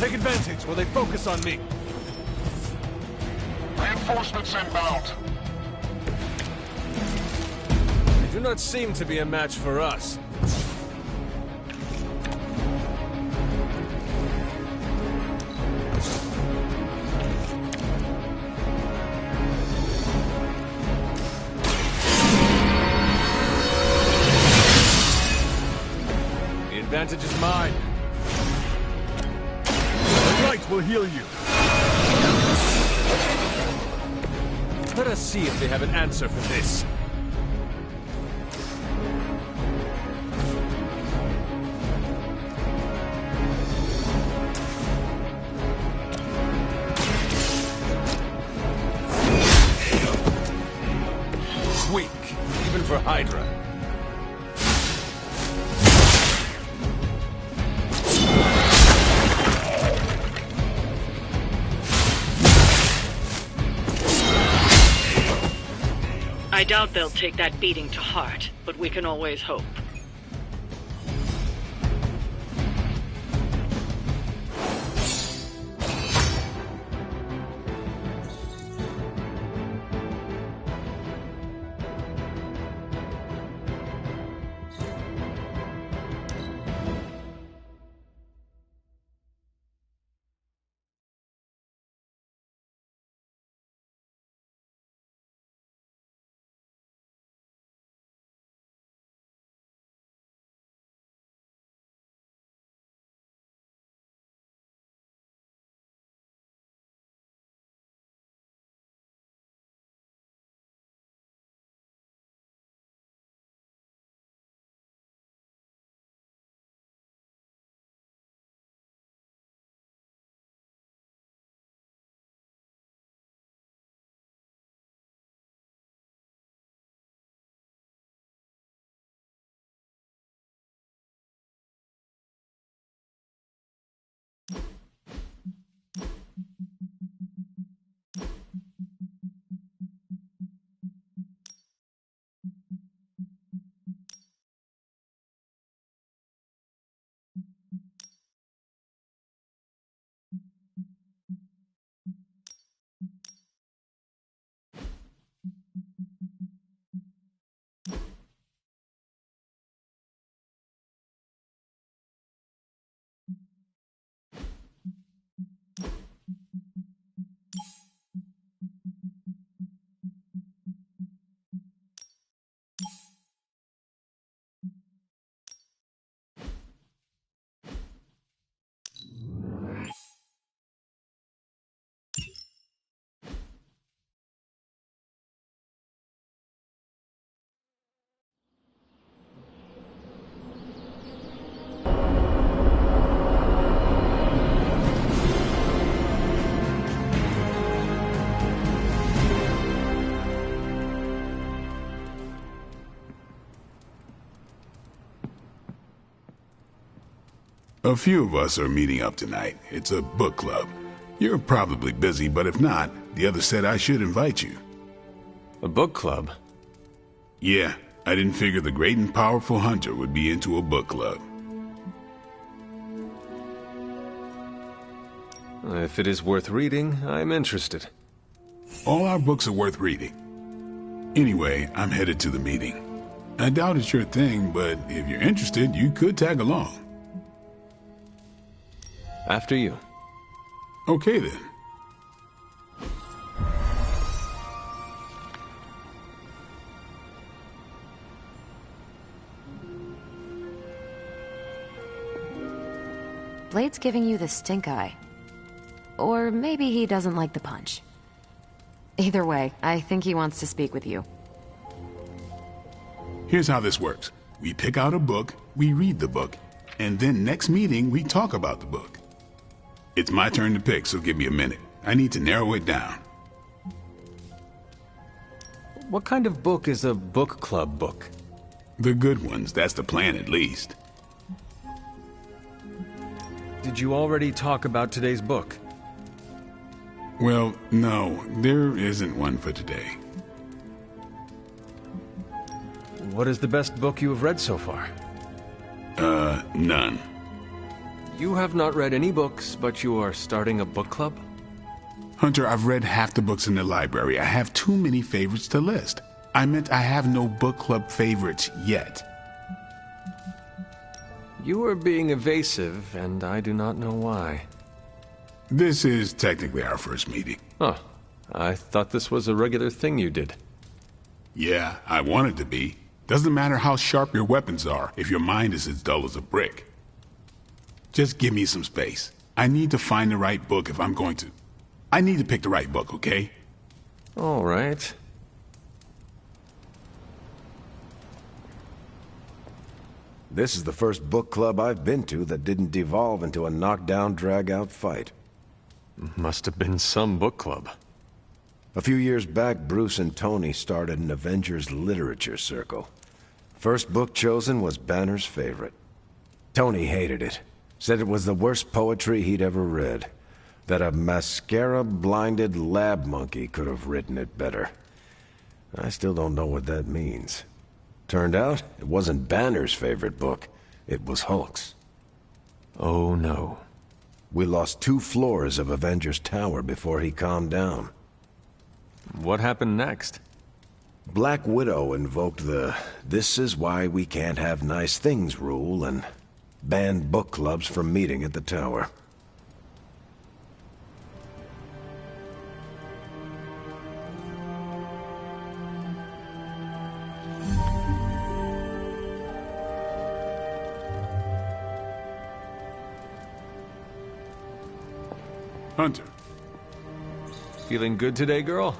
Take advantage while they focus on me. Reinforcements inbound. They do not seem to be a match for us. The advantage is mine. Light will heal you. Let us see if they have an answer for this. Weak, even for Hydra. I doubt they'll take that beating to heart, but we can always hope. A few of us are meeting up tonight. It's a book club. You're probably busy, but if not, the others said I should invite you. A book club? Yeah, I didn't figure the great and powerful Hunter would be into a book club. If it is worth reading, I'm interested. All our books are worth reading. Anyway, I'm headed to the meeting. I doubt it's your thing, but if you're interested, you could tag along. After you. Okay then. Blade's giving you the stink eye. Or maybe he doesn't like the punch. Either way, I think he wants to speak with you. Here's how this works. We pick out a book, we read the book, and then next meeting we talk about the book. It's my turn to pick, so give me a minute. I need to narrow it down. What kind of book is a book club book? The good ones, that's the plan at least. Did you already talk about today's book? Well, no, there isn't one for today. What is the best book you have read so far? None. You have not read any books, but you are starting a book club? Hunter, I've read half the books in the library. I have too many favorites to list. I meant I have no book club favorites yet. You are being evasive, and I do not know why. This is technically our first meeting. Oh, I thought this was a regular thing you did. Yeah, I want it to be. Doesn't matter how sharp your weapons are if your mind is as dull as a brick. Just give me some space. I need to find the right book if I'm going to... I need to pick the right book, okay? All right. This is the first book club I've been to that didn't devolve into a knockdown, drag-out fight. Must have been some book club. A few years back, Bruce and Tony started an Avengers literature circle. First book chosen was Banner's favorite. Tony hated it. Said it was the worst poetry he'd ever read. That a mascara-blinded lab monkey could have written it better. I still don't know what that means. Turned out, it wasn't Banner's favorite book. It was Hulk's. Oh no. We lost 2 floors of Avengers Tower before he calmed down. What happened next? Black Widow invoked the "this is why we can't have nice things" rule and banned book clubs from meeting at the tower. Hunter. Feeling good today, girl?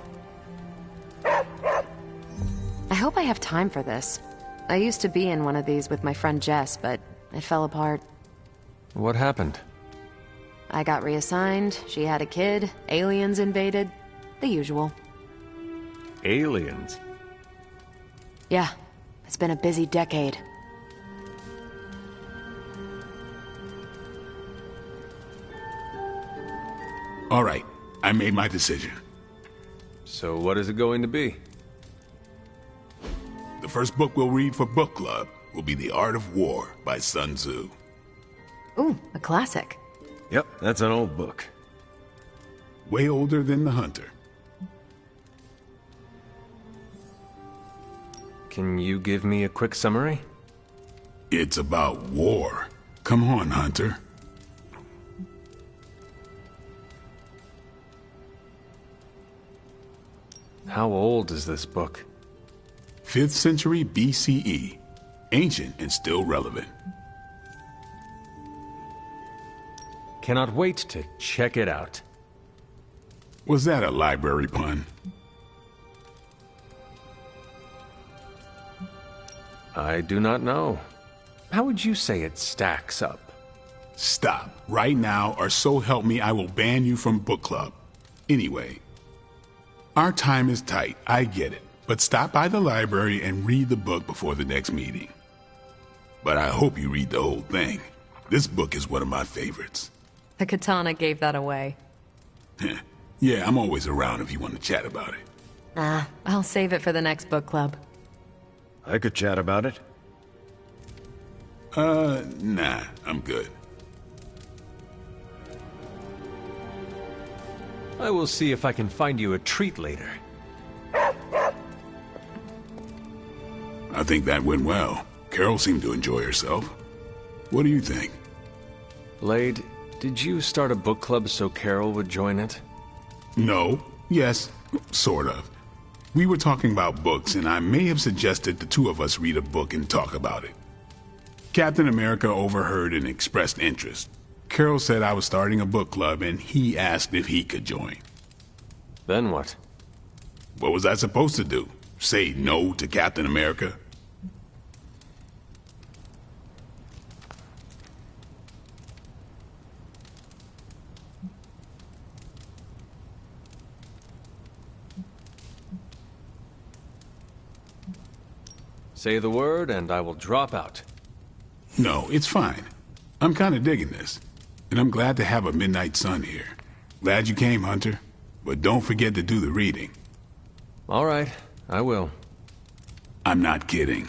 I hope I have time for this. I used to be in one of these with my friend Jess, but it fell apart. What happened? I got reassigned, she had a kid, aliens invaded. The usual. Aliens? Yeah, it's been a busy decade. All right, I made my decision. So what is it going to be? The first book we'll read for book club will be The Art of War by Sun Tzu. Ooh, a classic. Yep, that's an old book. Way older than The Hunter. Can you give me a quick summary? It's about war. Come on, Hunter. How old is this book? 5th century BCE. Ancient and still relevant. Cannot wait to check it out. Was that a library pun? I do not know. How would you say it stacks up? Stop. Right now, or so help me, I will ban you from book club. Anyway, our time is tight, I get it. But stop by the library and read the book before the next meeting. But I hope you read the whole thing. This book is one of my favorites. The katana gave that away. Yeah, I'm always around if you want to chat about it. I'll save it for the next book club. I could chat about it. Nah, I'm good. I will see if I can find you a treat later. I think that went well. Carol seemed to enjoy herself. What do you think? Lade, did you start a book club so Carol would join it? No. Yes. Sort of. We were talking about books, and I may have suggested the two of us read a book and talk about it. Captain America overheard and expressed interest. Carol said I was starting a book club, and he asked if he could join. Then what? What was I supposed to do? Say no to Captain America? Say the word and I will drop out. No, it's fine. I'm kind of digging this. And I'm glad to have a Midnight Sun here. Glad you came, Hunter. But don't forget to do the reading. All right, I will. I'm not kidding.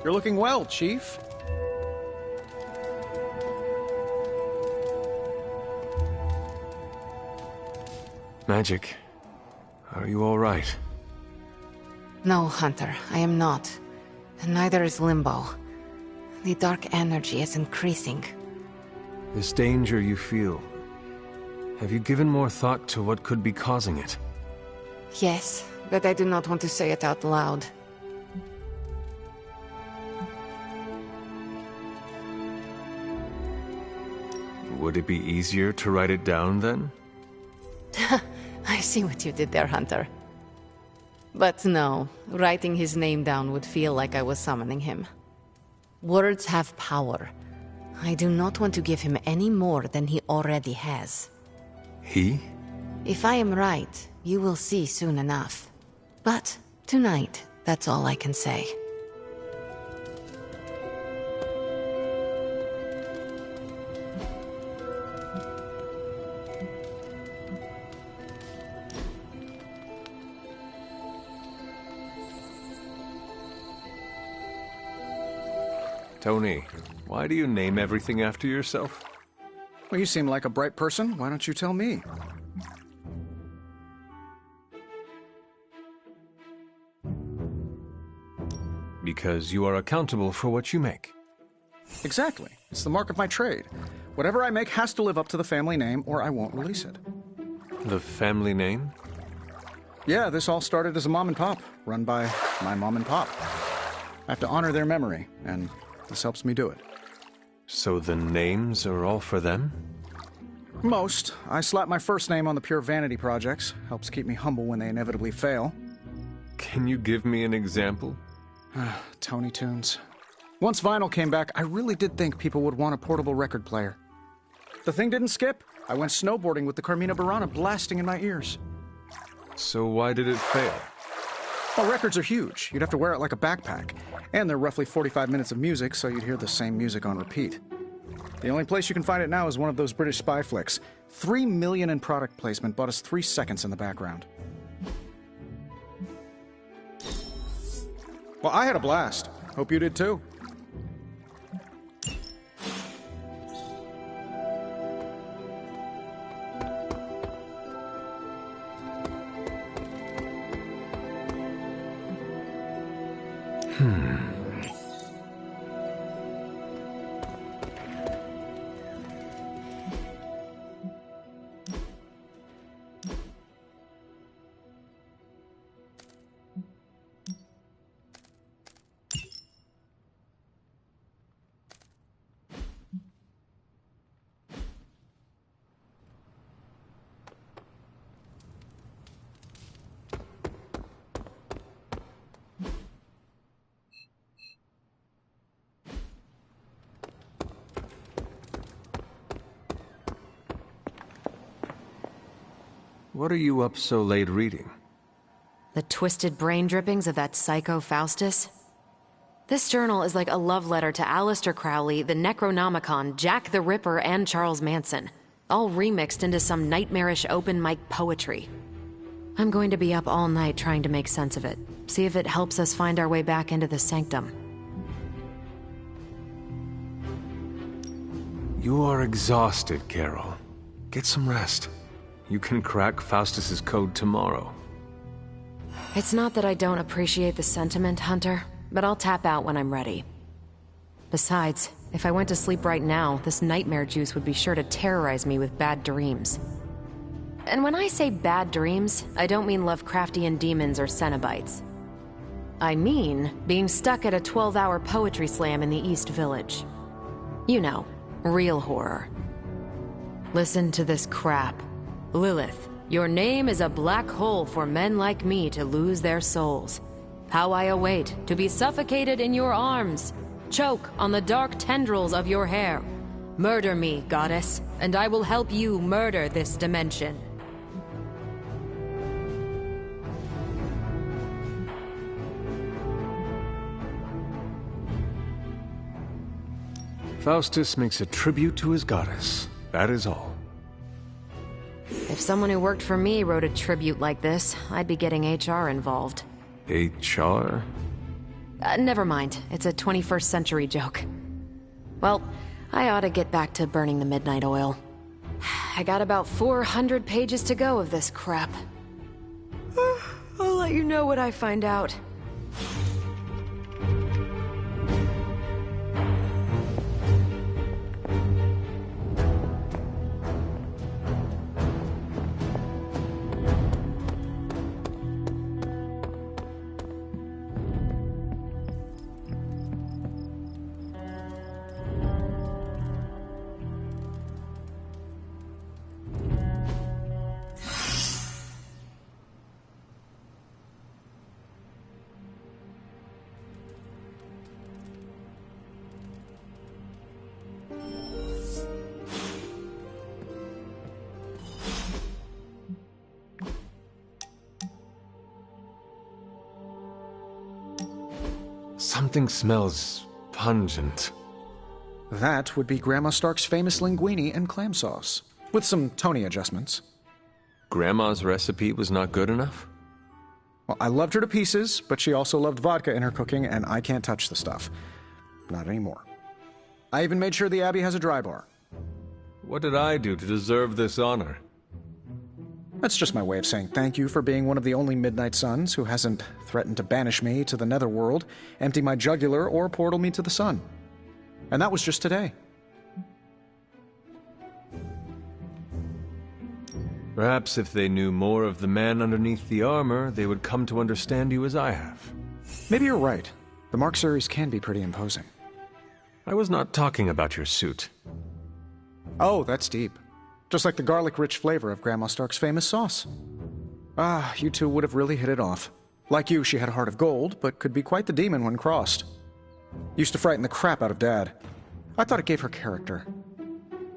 You're looking well, Chief. Magic, are you all right? No, Hunter, I am not. And neither is Limbo. The dark energy is increasing. This danger you feel, have you given more thought to what could be causing it? Yes, but I do not want to say it out loud. Would it be easier to write it down then? I see what you did there, Hunter. But no, writing his name down would feel like I was summoning him. Words have power. I do not want to give him any more than he already has. He? If I am right, you will see soon enough. But tonight, that's all I can say. Tony, why do you name everything after yourself? Well, you seem like a bright person. Why don't you tell me? Because you are accountable for what you make. Exactly. It's the mark of my trade. Whatever I make has to live up to the family name, or I won't release it. The family name? Yeah, this all started as a mom and pop, run by my mom and pop. I have to honor their memory, and this helps me do it. So the names are all for them? Most. I slap my first name on the pure vanity projects. Helps keep me humble when they inevitably fail. Can you give me an example? Tony Tunes. Once vinyl came back, I really did think people would want a portable record player. The thing didn't skip. I went snowboarding with the Carmina Burana blasting in my ears. So why did it fail? Well, records are huge. You'd have to wear it like a backpack. And they're roughly 45 minutes of music, so you'd hear the same music on repeat. The only place you can find it now is one of those British spy flicks. $3 million in product placement bought us 3 seconds in the background. Well, I had a blast. Hope you did too. What are you up so late reading? The twisted brain drippings of that psycho Faustus? This journal is like a love letter to Aleister Crowley, the Necronomicon, Jack the Ripper, and Charles Manson, all remixed into some nightmarish open mic poetry. I'm going to be up all night trying to make sense of it, see if it helps us find our way back into the sanctum. You are exhausted, Carol. Get some rest. You can crack Faustus's code tomorrow. It's not that I don't appreciate the sentiment, Hunter, but I'll tap out when I'm ready. Besides, if I went to sleep right now, this nightmare juice would be sure to terrorize me with bad dreams. And when I say bad dreams, I don't mean Lovecraftian demons or Cenobites. I mean being stuck at a 12-hour poetry slam in the East Village. You know, real horror. Listen to this crap. Lilith, your name is a black hole for men like me to lose their souls. How I await to be suffocated in your arms. Choke on the dark tendrils of your hair. Murder me, goddess, and I will help you murder this dimension. Faustus makes a tribute to his goddess. That is all. If someone who worked for me wrote a tribute like this, I'd be getting HR involved. HR? Never mind. It's a 21st century joke. Well, I ought to get back to burning the midnight oil. I got about 400 pages to go of this crap. I'll let you know what I find out. Something smells pungent. That would be Grandma Stark's famous linguine and clam sauce, with some Tony adjustments. Grandma's recipe was not good enough? Well, I loved her to pieces, but she also loved vodka in her cooking, and I can't touch the stuff. Not anymore. I even made sure the Abbey has a dry bar. What did I do to deserve this honor? That's just my way of saying thank you for being one of the only Midnight Suns who hasn't threatened to banish me to the Netherworld, empty my jugular, or portal me to the sun. And that was just today. Perhaps if they knew more of the man underneath the armor, they would come to understand you as I have. Maybe you're right. The Mark series can be pretty imposing. I was not talking about your suit. Oh, that's deep. Just like the garlic-rich flavor of Grandma Stark's famous sauce. Ah, you two would have really hit it off. Like you, she had a heart of gold, but could be quite the demon when crossed. Used to frighten the crap out of Dad. I thought it gave her character.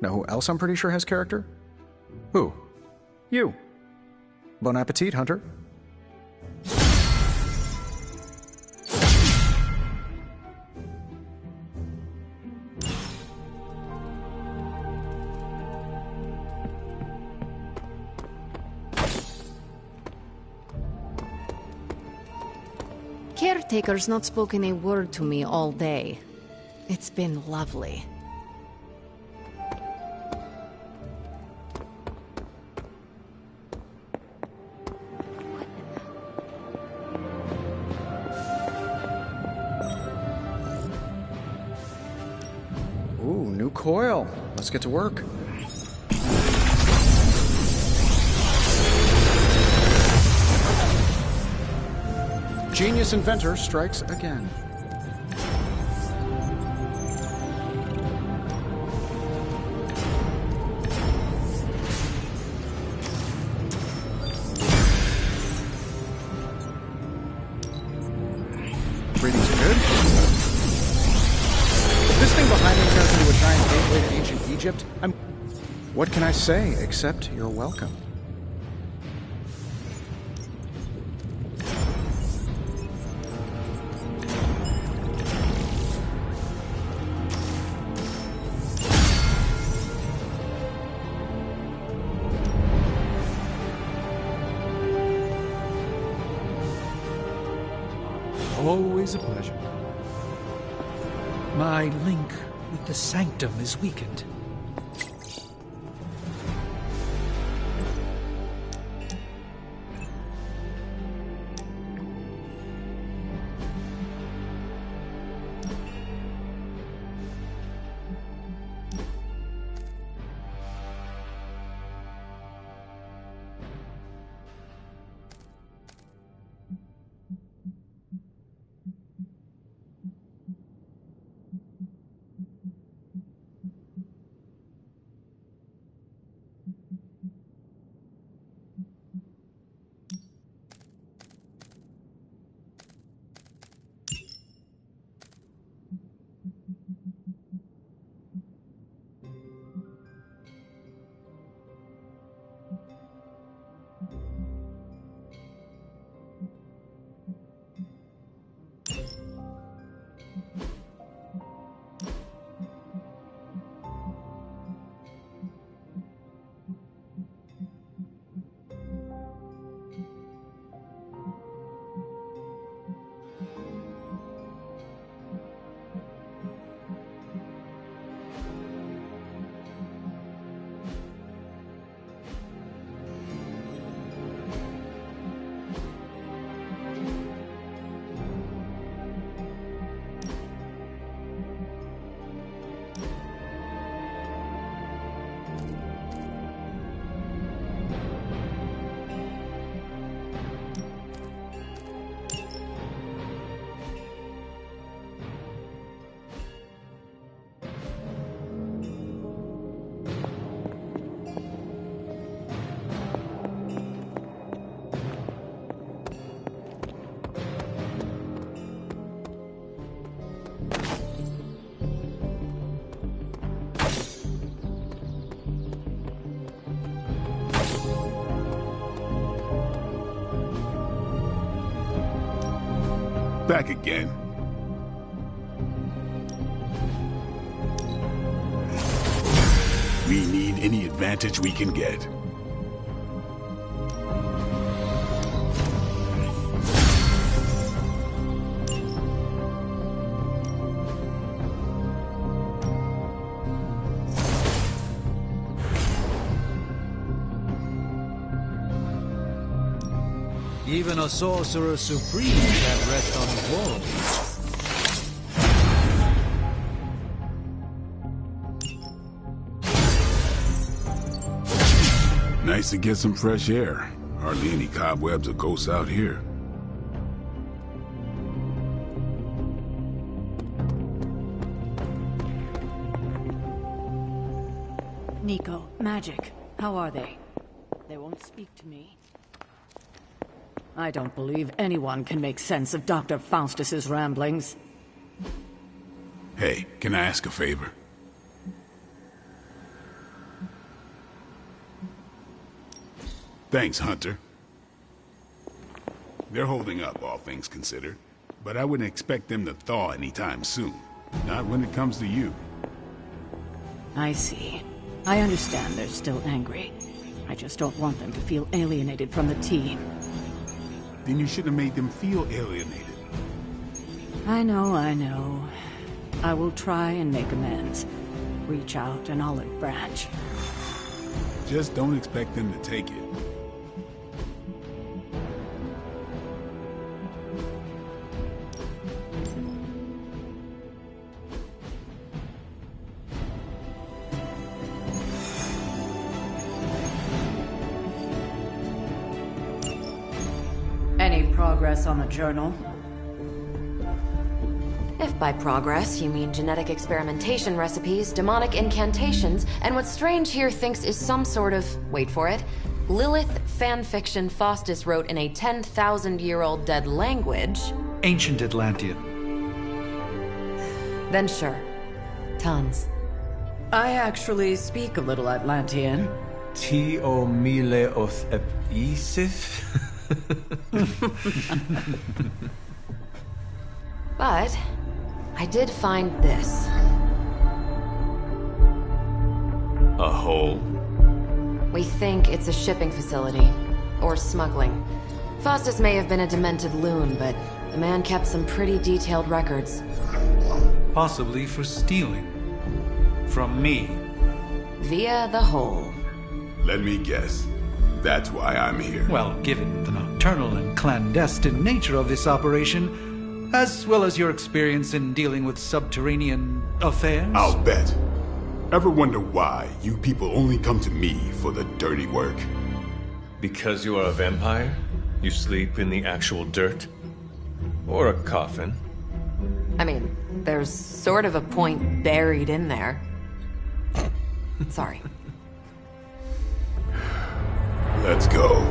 Know who else I'm pretty sure has character? Who? You. Bon appetit, Hunter. Caretaker's not spoken a word to me all day. It's been lovely. coil. Let's get to work. Genius inventor strikes again. Readings are good. If this thing behind me turns into a giant gateway to ancient Egypt, what can I say except you're welcome? Always a pleasure. My link with the Sanctum is weakened. Back again. We need any advantage we can get. Even a sorcerer supreme can't rest on his laurels. Nice to get some fresh air. Hardly any cobwebs or ghosts out here. Nico, Magic, how are they? They won't speak to me. I don't believe anyone can make sense of Dr. Faustus's ramblings. Hey, can I ask a favor? Thanks, Hunter. They're holding up, all things considered. But I wouldn't expect them to thaw anytime soon. Not when it comes to you. I see. I understand they're still angry. I just don't want them to feel alienated from the team. Then you should have made them feel alienated. I know, I know. I will try and make amends. Reach out an olive branch. Just don't expect them to take it. progress on the journal? If by progress you mean genetic experimentation recipes, demonic incantations, and what Strange here thinks is some sort of, wait for it, Lilith fanfiction Faustus wrote in a 10,000-year-old dead language... Ancient Atlantean. Then sure. Tons. I actually speak a little Atlantean. Tio mile oth episif? But I did find this. A hole? We think it's a shipping facility. Or smuggling. Faustus may have been a demented loon, but the man kept some pretty detailed records. Possibly for stealing. From me. Via the hole. Let me guess. That's why I'm here. Well, given the nocturnal and clandestine nature of this operation, as well as your experience in dealing with subterranean affairs... I'll bet. Ever wonder why you people only come to me for the dirty work? Because you are a vampire? You sleep in the actual dirt? Or a coffin? I mean, there's sort of a point buried in there. Sorry. Let's go.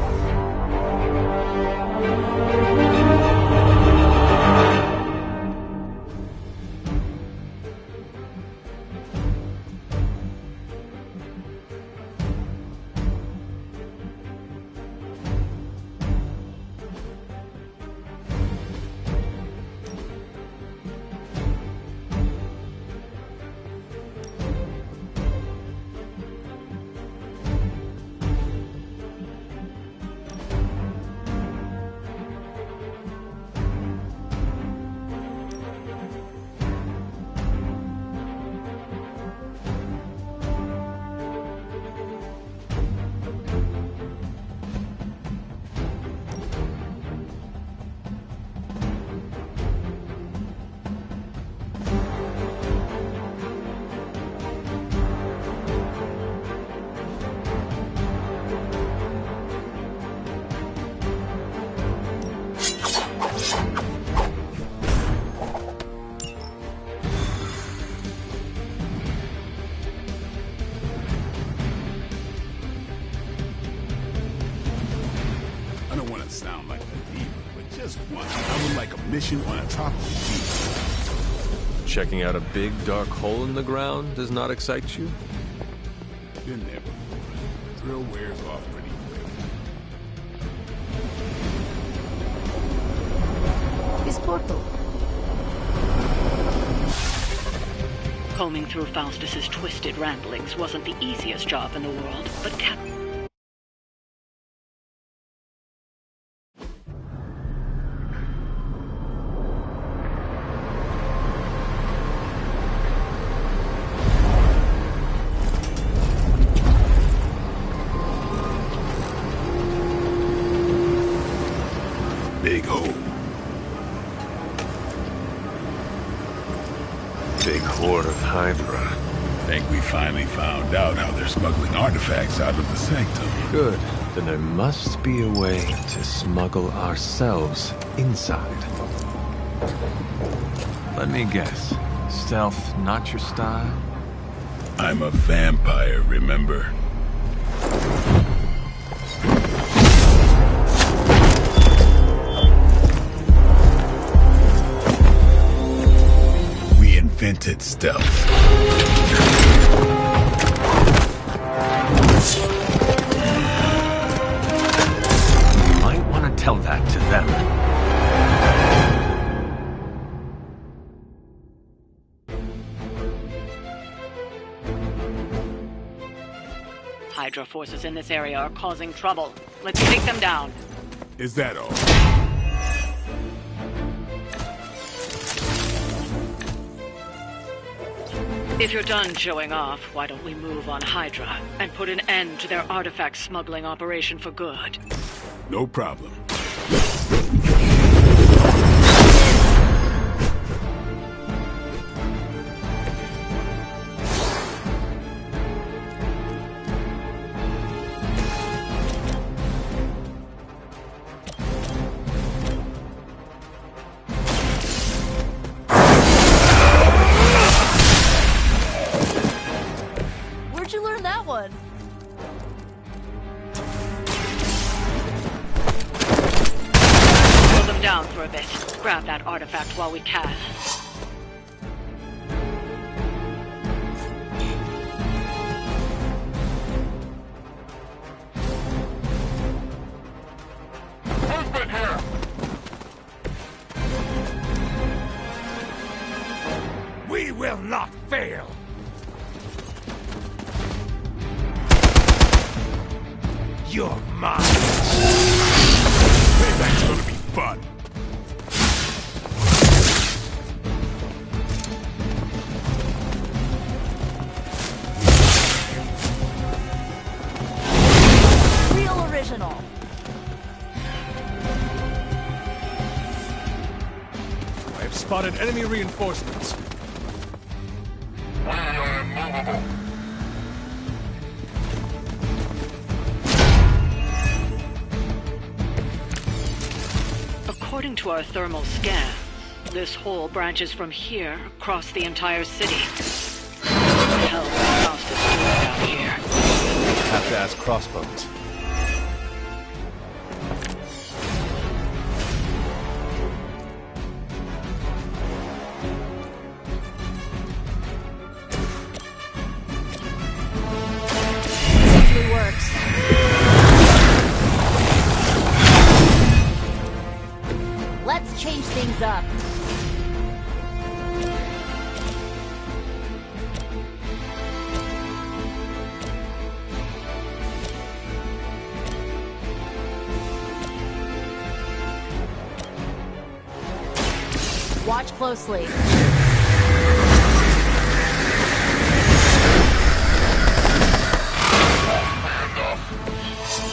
Sound like a diva, but just once I would like a mission on a tropical beach. Checking out a big dark hole in the ground does not excite you? Been there before. The thrill wears off pretty quick. This portal. Combing through Faustus's twisted ramblings wasn't the easiest job in the world, but Captain... Big hole. Big horde of Hydra. Think we finally found out how they're smuggling artifacts out of the sanctum. Good. Then there must be a way to smuggle ourselves inside. Let me guess. Stealth not your style? I'm a vampire, remember? Invented stealth. You might want to tell that to them. Hydra forces in this area are causing trouble. Let's take them down. Is that all? If you're done showing off, why don't we move on Hydra and put an end to their artifact smuggling operation for good? No problem. one. Slow them down for a bit. Grab that artifact while we can. Movement here! We will not fail! You're mine! Payback's gonna be fun. Real original. I have spotted enemy reinforcements. We are immovable. According to our thermal scan, this hole branches from here across the entire city. What the hell else is doing down here? Have to ask Crossbones. Usually works. Let's change things up. Watch closely.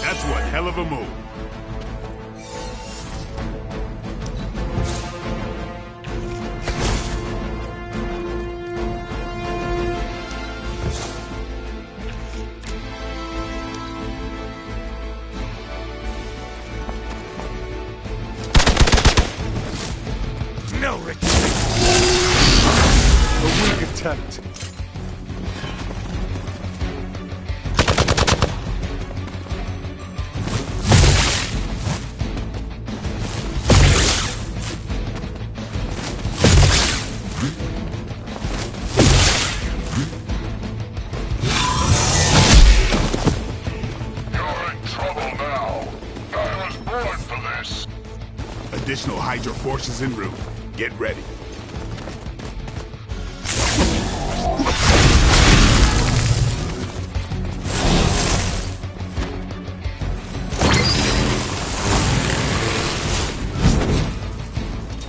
That's one hell of a move. No retreat! A weak attempt. You're in trouble now. I was born for this. Additional Hydra forces en route. Get ready.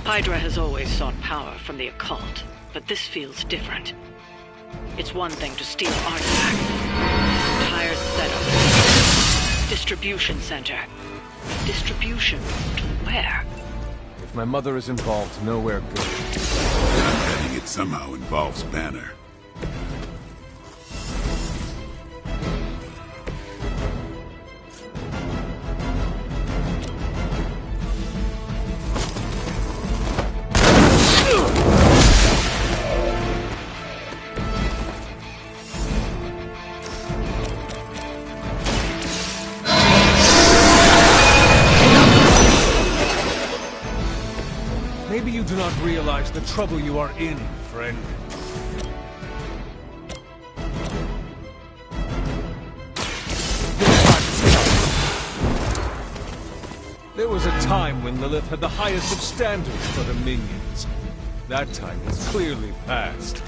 Hydra has always sought power from the occult, but this feels different. It's one thing to steal artifacts. Entire setup. Distribution center. Distribution to where? If my mother is involved, nowhere good. I'm betting it somehow involves Banner. Maybe you do not realize the trouble you are in, friend. There was a time when Lilith had the highest of standards for her minions. That time has clearly passed.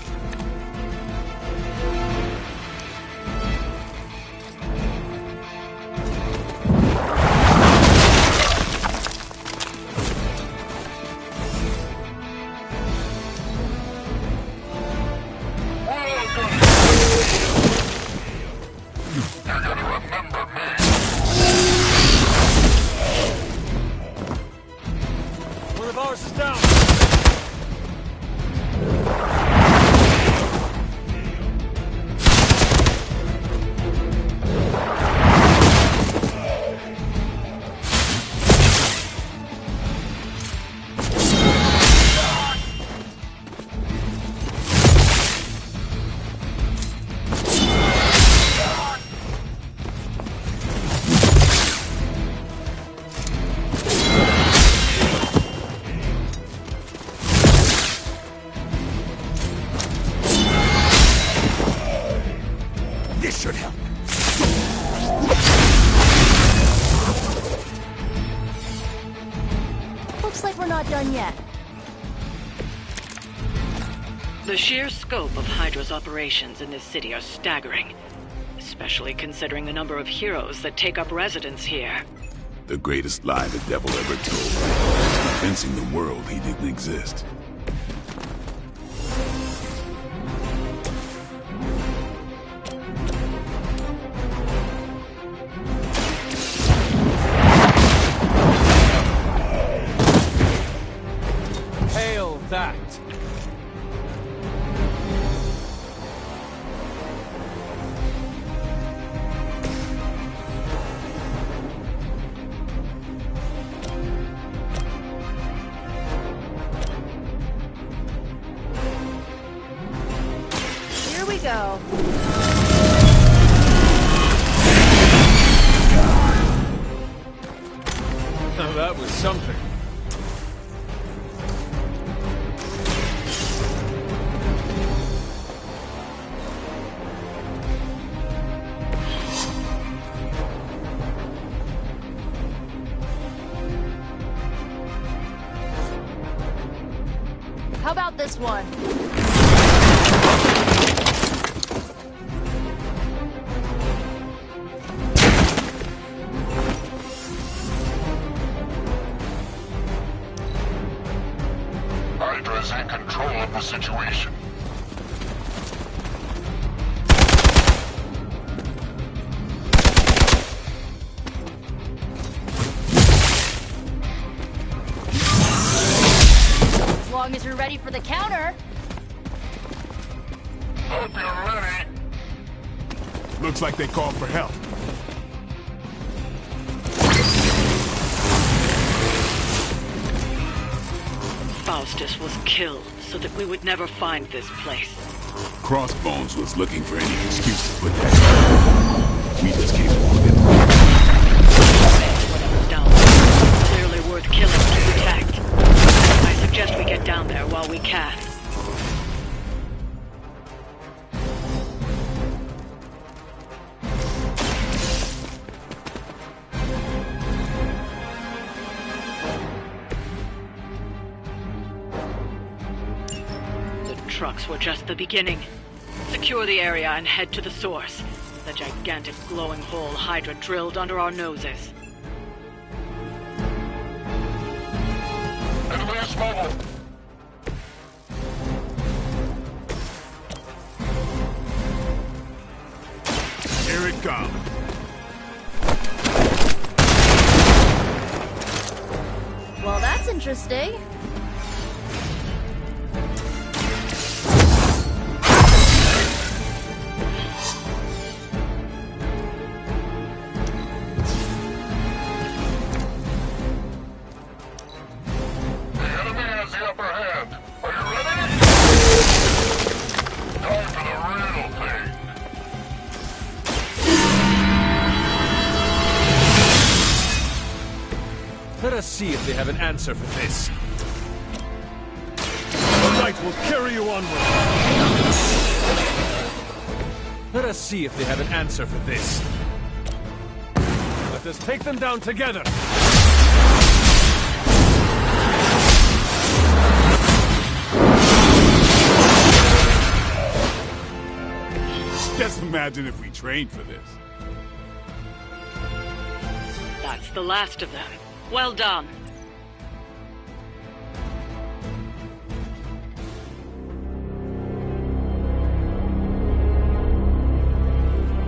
You're gonna remember me. One of ours is down! done yet. The sheer scope of Hydra's operations in this city are staggering, especially considering the number of heroes that take up residence here. The greatest lie the devil ever told. Convincing the world he didn't exist. Hail that! Here we go. Now that was something. How about this one? Hydra's in control of the situation. As long as you're ready for the counter. Hope you're ready. Looks like they called for help. Faustus was killed so that we would never find this place. Crossbones was looking for any excuse to put that down. We just came along and Whatever's down there, clearly worth killing to protect. I suggest we get down there while we can. Trucks were just the beginning. Secure the area and head to the source. The gigantic glowing hole Hydra drilled under our noses. Enemy is mobile. here it comes. Well, that's interesting. Let us see if they have an answer for this. The light will carry you onward. Let us see if they have an answer for this. Let us take them down together. Just imagine if we trained for this. That's the last of them. Well done.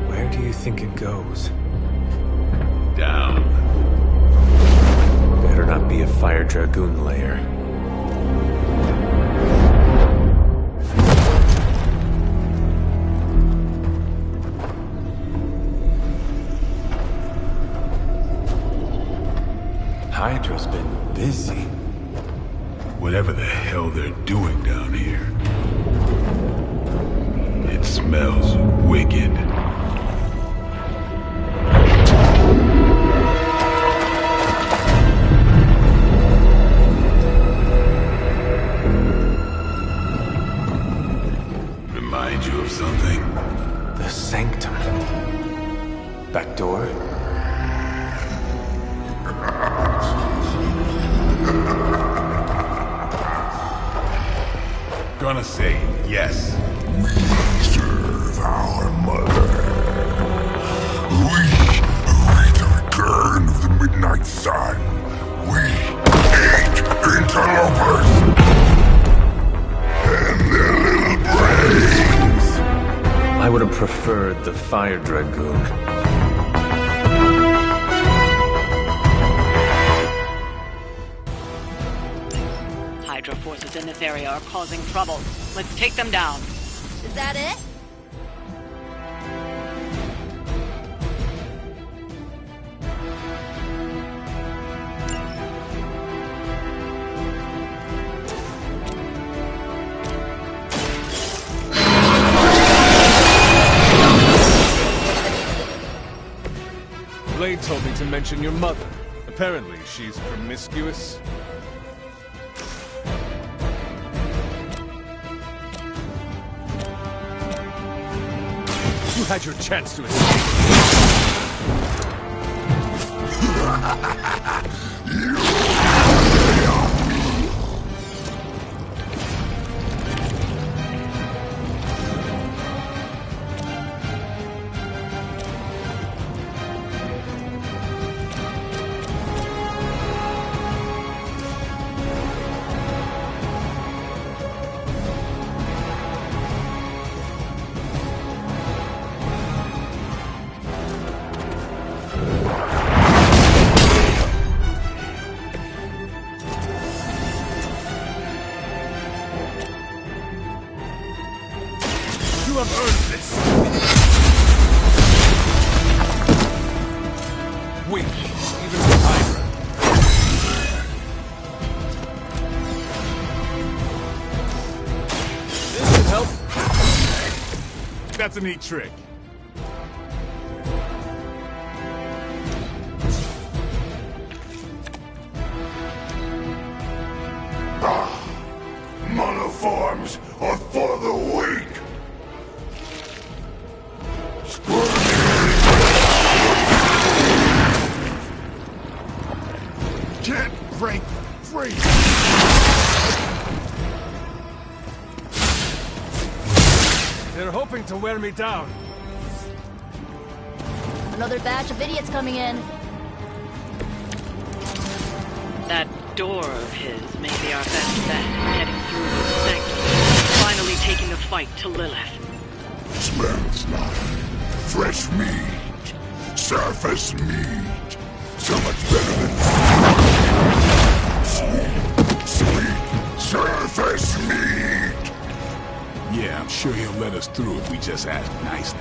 Where do you think it goes? Down. Better not be a Fire Dragoon lair. Hydra's been busy. Whatever the hell they're doing down here. It smells wicked. Remind you of something? The Sanctum. Back door? gonna say yes. We serve our mother. We await the return of the Midnight Sun. We hate interlopers and their little brains. I would have preferred the Fire Dragoon. Hydra forces in this area are causing trouble. Let's take them down. Is that it? Blade told me to mention your mother. Apparently, she's promiscuous. You had your chance to You have earned this! Weak, even with Hydra. This should help. That's a neat trick. Monoforms are for the weak. Can't break free. They're hoping to wear me down. Another batch of idiots coming in. That door of his may be our best bet, heading through the sanctum. Finally taking the fight to Lilith. Smells like fresh meat, surface meat. So much better than sweet surface meat. Yeah, I'm sure he'll let us through if we just ask nicely.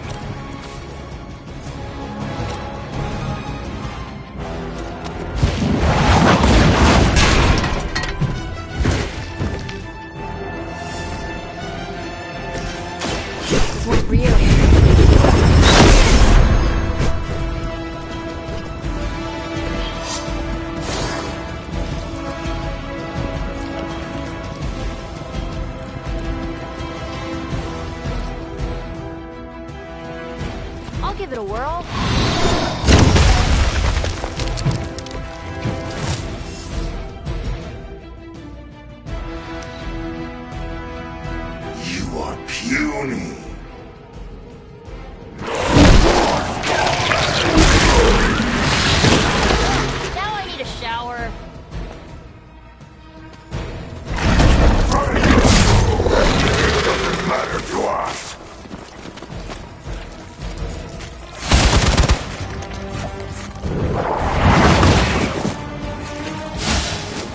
This one's for you. I'll give it a whirl. You are puny. Now I need a shower. Doesn't matter to us.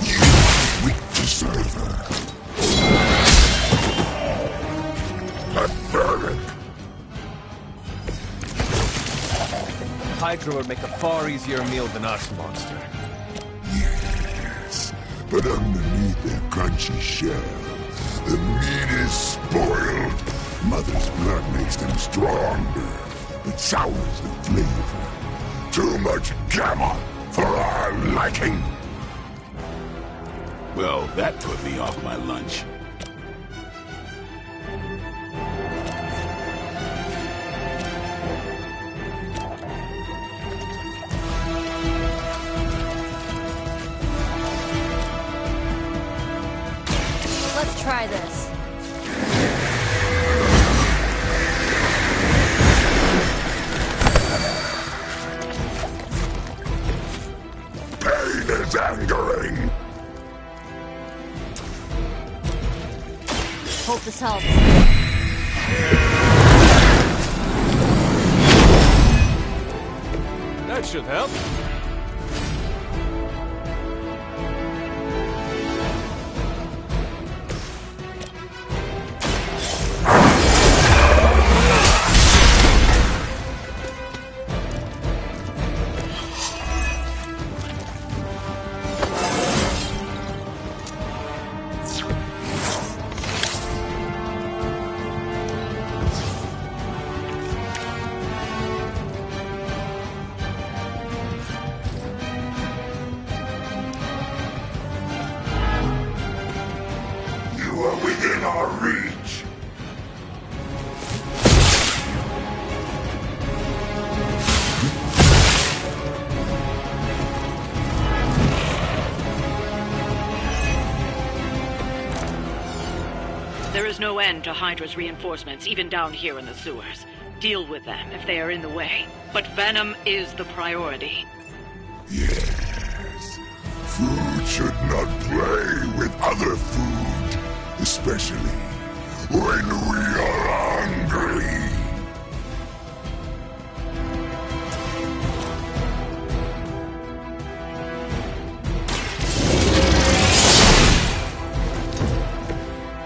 You weak deserver. Pathetic. Hydra would make a far easier meal than us, monster. Yes, but underneath their crunchy shell, the meat is spoiled. Mother's blood makes them stronger, but sours the flavor. Too much gamma for our liking. Well, that put me off my lunch. Let's try this. angering! Hope this helps. That should help. You are within our reach! There is no end to Hydra's reinforcements, even down here in the sewers. Deal with them if they are in the way. But Venom is the priority. Yes. Food should not play with other food, especially when we are hungry.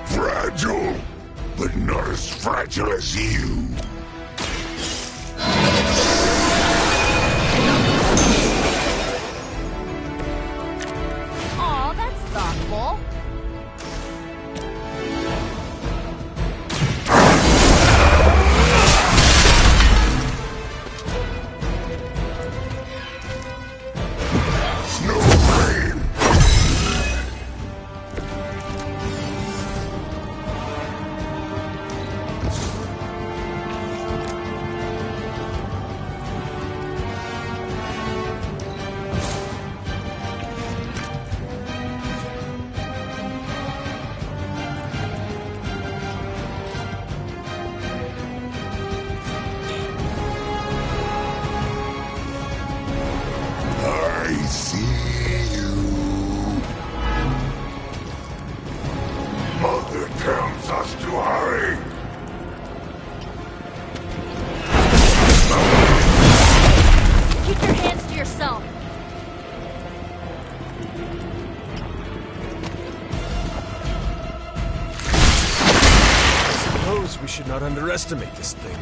Fragile, but not as fragile as you. Aw, that's thoughtful. I see you. Mother tells us to hurry. Keep your hands to yourself. I suppose we should not underestimate this thing.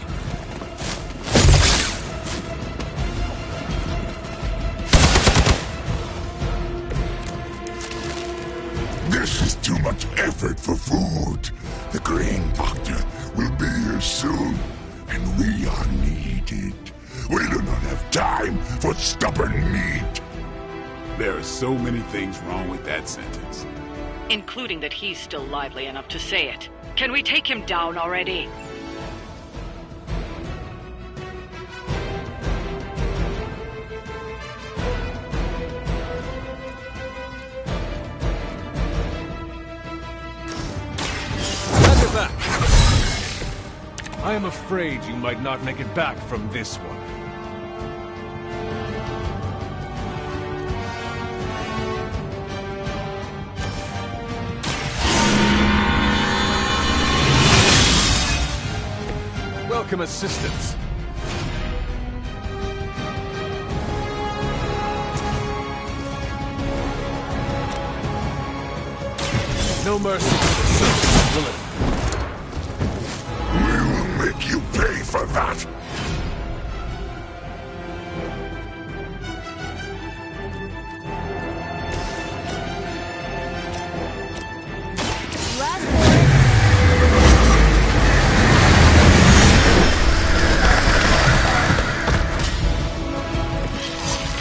This is too much effort for food. The Green Doctor will be here soon, and we are needed. We do not have time for stubborn meat. There are so many things wrong with that sentence. Including that he's still lively enough to say it. Can we take him down already? Hand it back. I am afraid you might not make it back from this one. Welcome assistance. No mercy for the servants, will it? We will make you pay for that.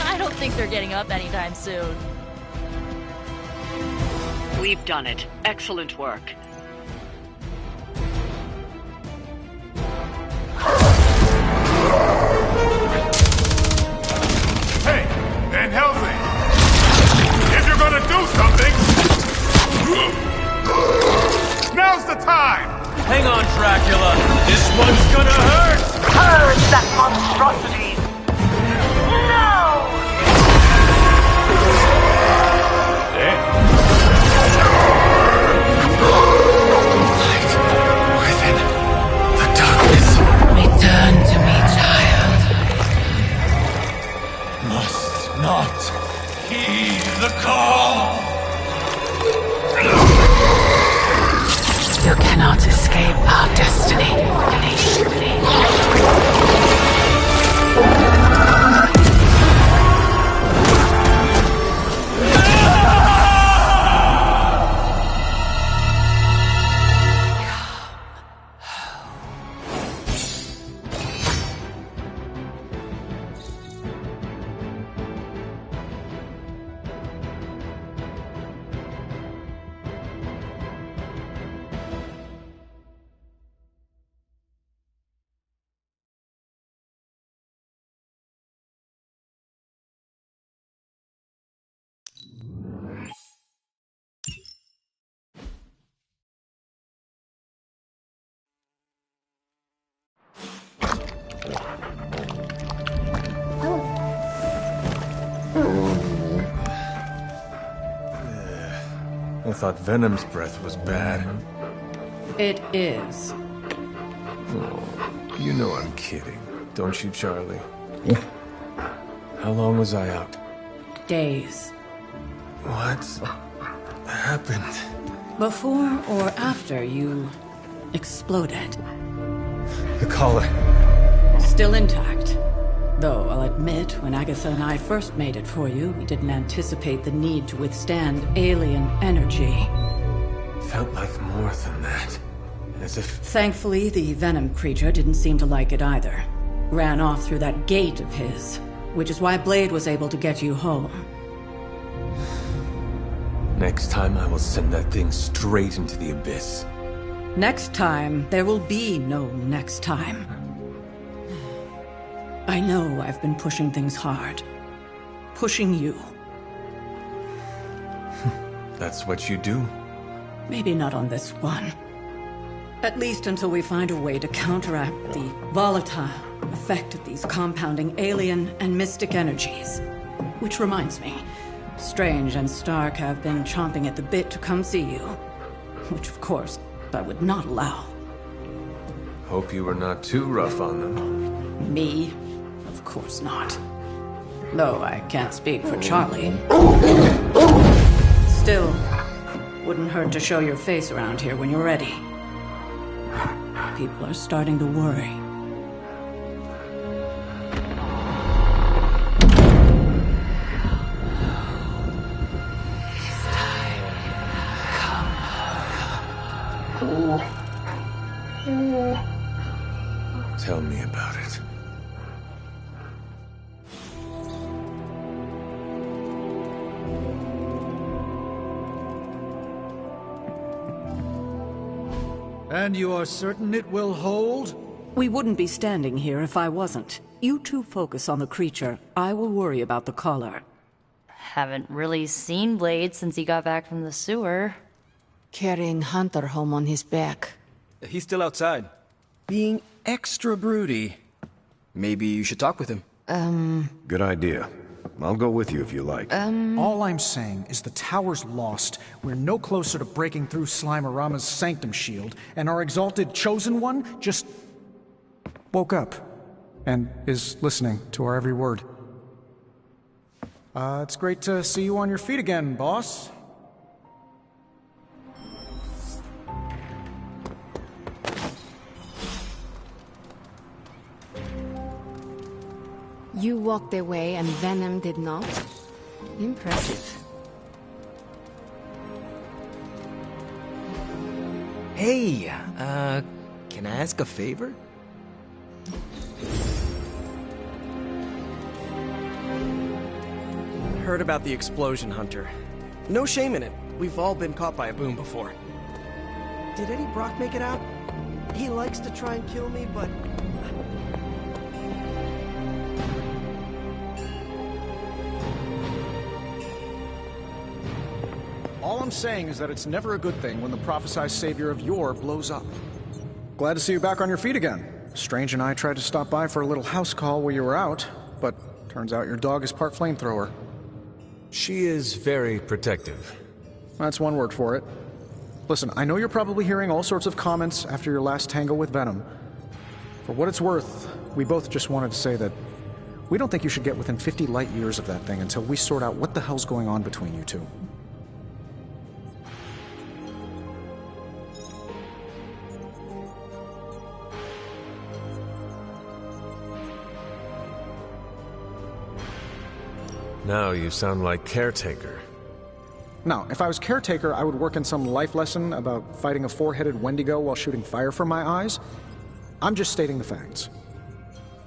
I don't think they're getting up anytime soon. We've done it. Excellent work. Hey, Van Helsing! If you're gonna do something, now's the time! Hang on, Dracula. This one's gonna hurt! Purge that monstrosity! No! not heed the call. You cannot escape our destiny. I thought Venom's breath was bad. It is. Oh, you know I'm kidding. Don't you, Charlie? How long was I out? Days. What happened? Before or after you exploded. The collar. Still intact. Though, I'll admit, when Agatha and I first made it for you, we didn't anticipate the need to withstand alien energy. Felt like more than that. As if... Thankfully, the Venom creature didn't seem to like it either. Ran off through that gate of his, which is why Blade was able to get you home. Next time I will send that thing straight into the abyss. Next time, there will be no next time. I know I've been pushing things hard. Pushing you. That's what you do? Maybe not on this one. At least until we find a way to counteract the volatile effect of these compounding alien and mystic energies. Which reminds me, Strange and Stark have been chomping at the bit to come see you. Which, of course, I would not allow. Hope you were not too rough on them. Me? Of course not. Though I can't speak for Charlie. Still, wouldn't hurt to show your face around here when you're ready. People are starting to worry. Tell me about it. And you are certain it will hold? We wouldn't be standing here if I wasn't. You two focus on the creature. I will worry about the collar. Haven't really seen Blade since he got back from the sewer. Carrying Hunter home on his back. He's still outside. Being extra broody. Maybe you should talk with him. Good idea. I'll go with you if you like. All I'm saying is the tower's lost. We're no closer to breaking through Slimerama's sanctum shield, and our exalted chosen one just woke up and is listening to our every word. It's great to see you on your feet again, boss. You walked away and Venom did not? Impressive. Hey, can I ask a favor? Heard about the explosion, Hunter. No shame in it. We've all been caught by a boom before. Did Eddie Brock make it out? He likes to try and kill me, but... All I'm saying is that it's never a good thing when the prophesized savior of yore blows up. Glad to see you back on your feet again. Strange and I tried to stop by for a little house call while you were out, but turns out your dog is part flamethrower. She is very protective. That's one word for it. Listen, I know you're probably hearing all sorts of comments after your last tango with Venom. For what it's worth, we both just wanted to say that We don't think you should get within 50 light years of that thing until we sort out what the hell's going on between you two. Now you sound like Caretaker. Now, if I was Caretaker, I would work in some life lesson about fighting a four-headed Wendigo while shooting fire from my eyes. I'm just stating the facts.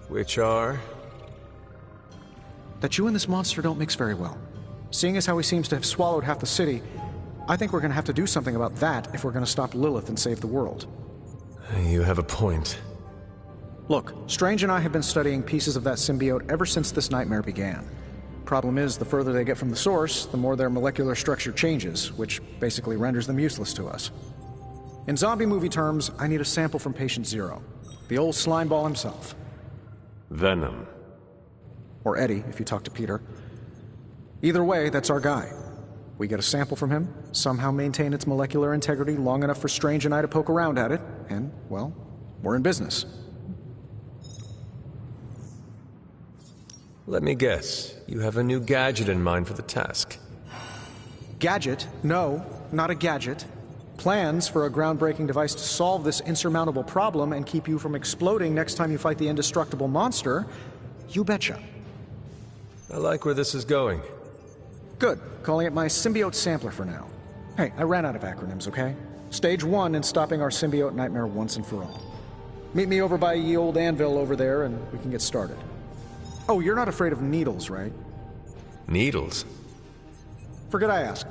Which are? That you and this monster don't mix very well. Seeing as how he seems to have swallowed half the city, I think we're going to have to do something about that if we're going to stop Lilith and save the world. You have a point. Look, Strange and I have been studying pieces of that symbiote ever since this nightmare began. Problem is, the further they get from the source, the more their molecular structure changes, which basically renders them useless to us. In zombie movie terms, I need a sample from Patient Zero. The old slimeball himself. Venom. Or Eddie, if you talk to Peter. Either way, that's our guy. We get a sample from him, somehow maintain its molecular integrity long enough for Strange and I to poke around at it, and, well, we're in business. Let me guess. You have a new gadget in mind for the task. Gadget? No, not a gadget. Plans for a groundbreaking device to solve this insurmountable problem and keep you from exploding next time you fight the indestructible monster? You betcha. I like where this is going. Good. Calling it my symbiote sampler for now. Hey, I ran out of acronyms, okay? Stage 1 in stopping our symbiote nightmare once and for all. Meet me over by ye old anvil over there and we can get started. Oh, you're not afraid of needles, right? Needles? Forget I asked.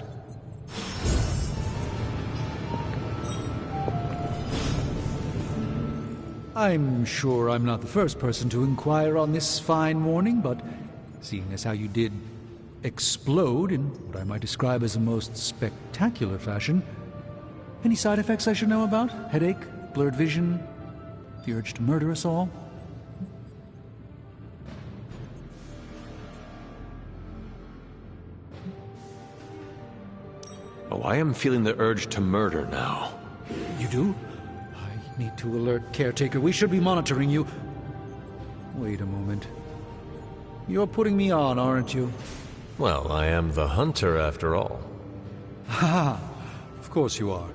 I'm sure I'm not the first person to inquire on this fine morning, but seeing as how you did explode in what I might describe as a most spectacular fashion, any side effects I should know about? Headache? Blurred vision? The urge to murder us all? Oh, I am feeling the urge to murder now. You do? I need to alert Caretaker. We should be monitoring you. Wait a moment. You're putting me on, aren't you? Well, I am the hunter after all. Ha! Of course you are.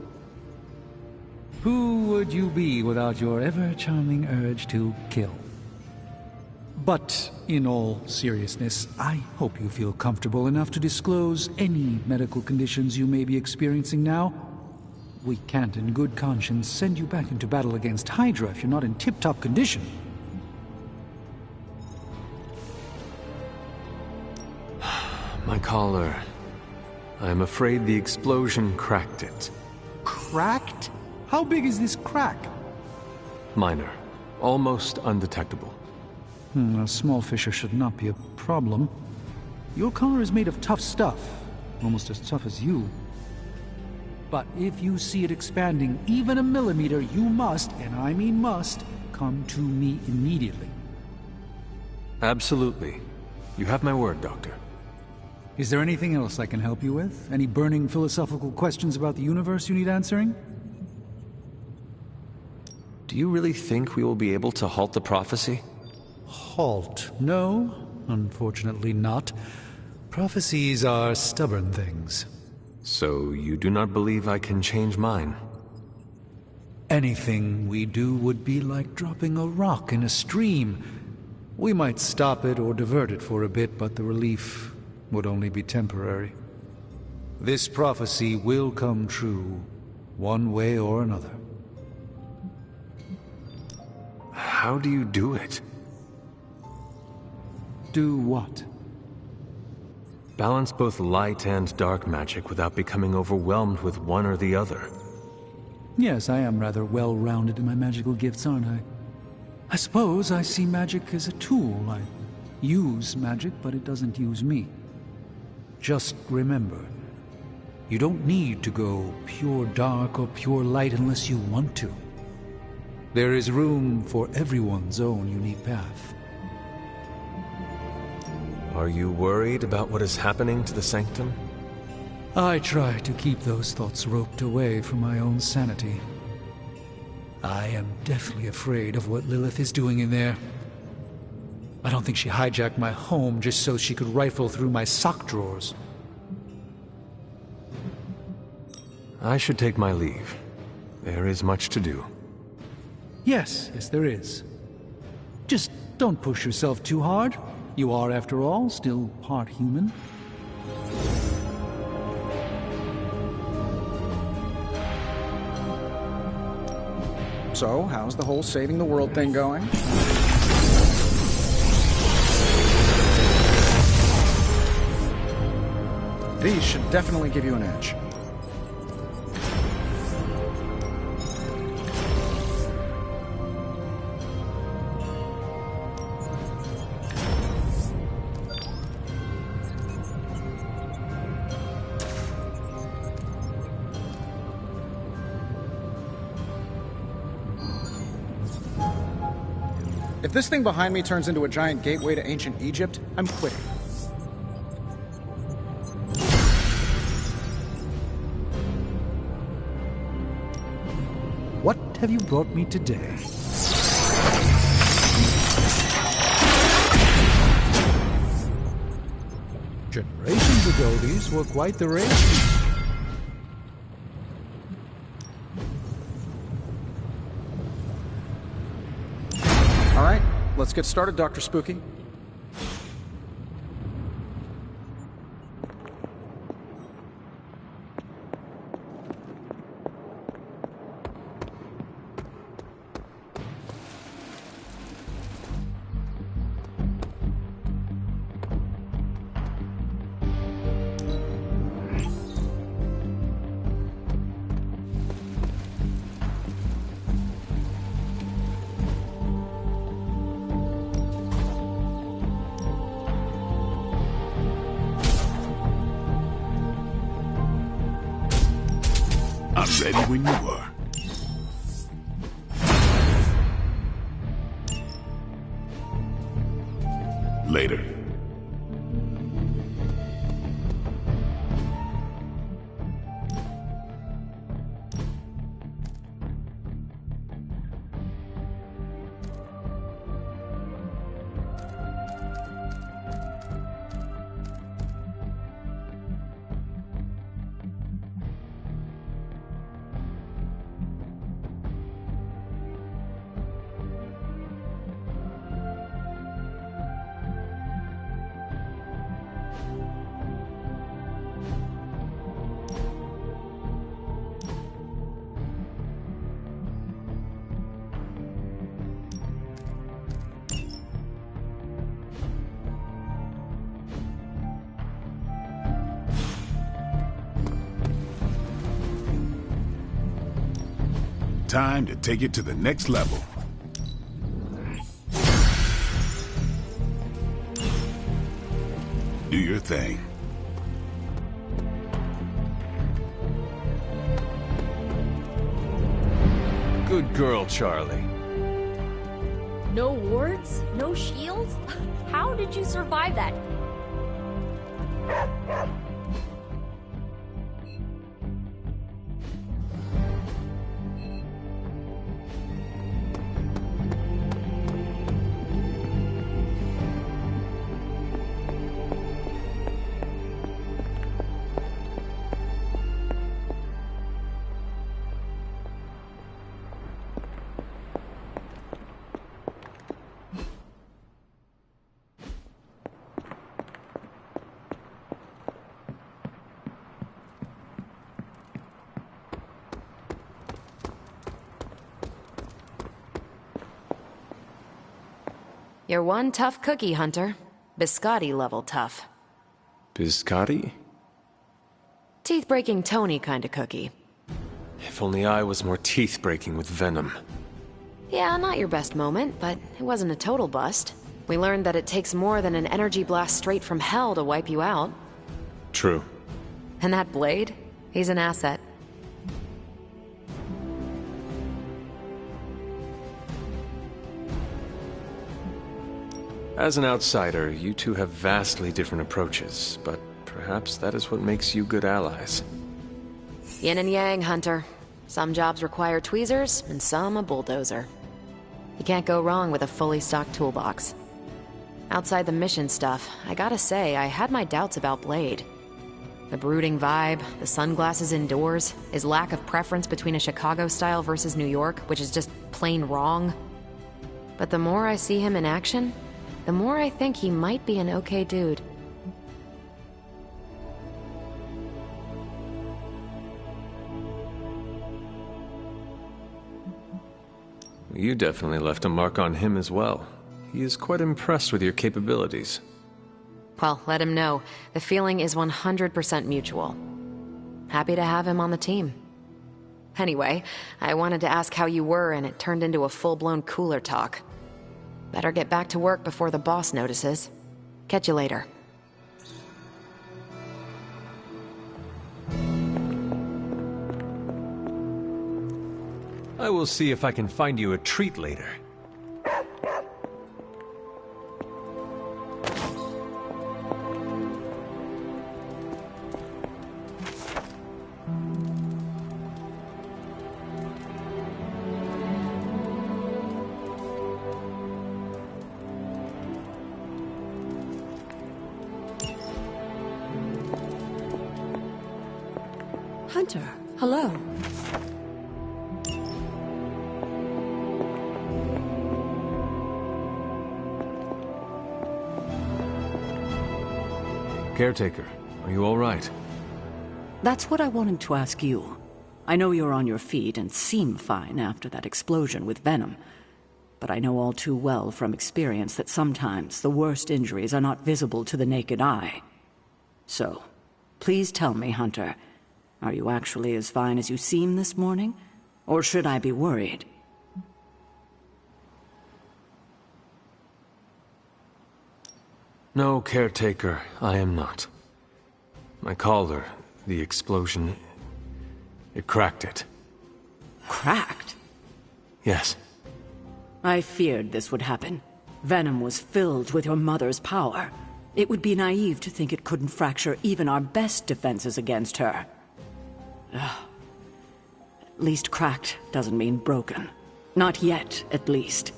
Who would you be without your ever-charming urge to kill? But, in all seriousness, I hope you feel comfortable enough to disclose any medical conditions you may be experiencing now. We can't in good conscience send you back into battle against Hydra if you're not in tip-top condition. My collar. I am afraid the explosion cracked it. Cracked? How big is this crack? Minor. Almost undetectable. A small fissure should not be a problem. Your collar is made of tough stuff, almost as tough as you. But if you see it expanding even a millimeter, you must, and I mean must, come to me immediately. Absolutely. You have my word, Doctor. Is there anything else I can help you with? Any burning philosophical questions about the universe you need answering? Do you really think we will be able to halt the prophecy? Halt? No, unfortunately not. Prophecies are stubborn things. So you do not believe I can change mine? Anything we do would be like dropping a rock in a stream. We might stop it or divert it for a bit, but the relief would only be temporary. This prophecy will come true, one way or another. How do you do it? Do what? Balance both light and dark magic without becoming overwhelmed with one or the other. Yes, I am rather well-rounded in my magical gifts, aren't I? I suppose I see magic as a tool. I use magic, but it doesn't use me. Just remember, you don't need to go pure dark or pure light unless you want to. There is room for everyone's own unique path. Are you worried about what is happening to the Sanctum? I try to keep those thoughts roped away for my own sanity. I am deathly afraid of what Lilith is doing in there. I don't think she hijacked my home just so she could rifle through my sock drawers. I should take my leave. There is much to do. Yes, there is. Just don't push yourself too hard. You are, after all, still part human. So, how's the whole saving the world thing going? These should definitely give you an edge. If this thing behind me turns into a giant gateway to ancient Egypt, I'm quitting. What have you brought me today? Generations ago, these were quite the rage. All right, let's get started, Dr. Spooky. I'm ready when you are. Later. Time to take it to the next level. Do your thing. Good girl, Charlie. No wards? No shields? How did you survive that? You're one tough cookie, Hunter. Biscotti level tough. Biscotti? Teeth-breaking Tony kind of cookie. If only I was more teeth-breaking with venom. Yeah, not your best moment, but it wasn't a total bust. We learned that it takes more than an energy blast straight from hell to wipe you out. True. And that blade? He's an asset. As an outsider, you two have vastly different approaches, but perhaps that is what makes you good allies. Yin and yang, Hunter. Some jobs require tweezers, and some a bulldozer. You can't go wrong with a fully stocked toolbox. Outside the mission stuff, I gotta say, I had my doubts about Blade. The brooding vibe, the sunglasses indoors, his lack of preference between a Chicago style versus New York, which is just plain wrong. But the more I see him in action, the more I think he might be an okay dude. You definitely left a mark on him as well. He is quite impressed with your capabilities. Well, let him know. The feeling is 100% mutual. Happy to have him on the team. Anyway, I wanted to ask how you were, and it turned into a full-blown cooler talk. Better get back to work before the boss notices. Catch you later. I will see if I can find you a treat later. Hunter, hello. Caretaker, are you all right? That's what I wanted to ask you. I know you're on your feet and seem fine after that explosion with Venom. But I know all too well from experience that sometimes the worst injuries are not visible to the naked eye. So, please tell me, Hunter, are you actually as fine as you seem this morning? Or should I be worried? No, Caretaker, I am not. My collar, the explosion, it cracked it. Cracked? Yes. I feared this would happen. Venom was filled with your mother's power. It would be naive to think it couldn't fracture even our best defenses against her. At least cracked doesn't mean broken. Not yet, at least.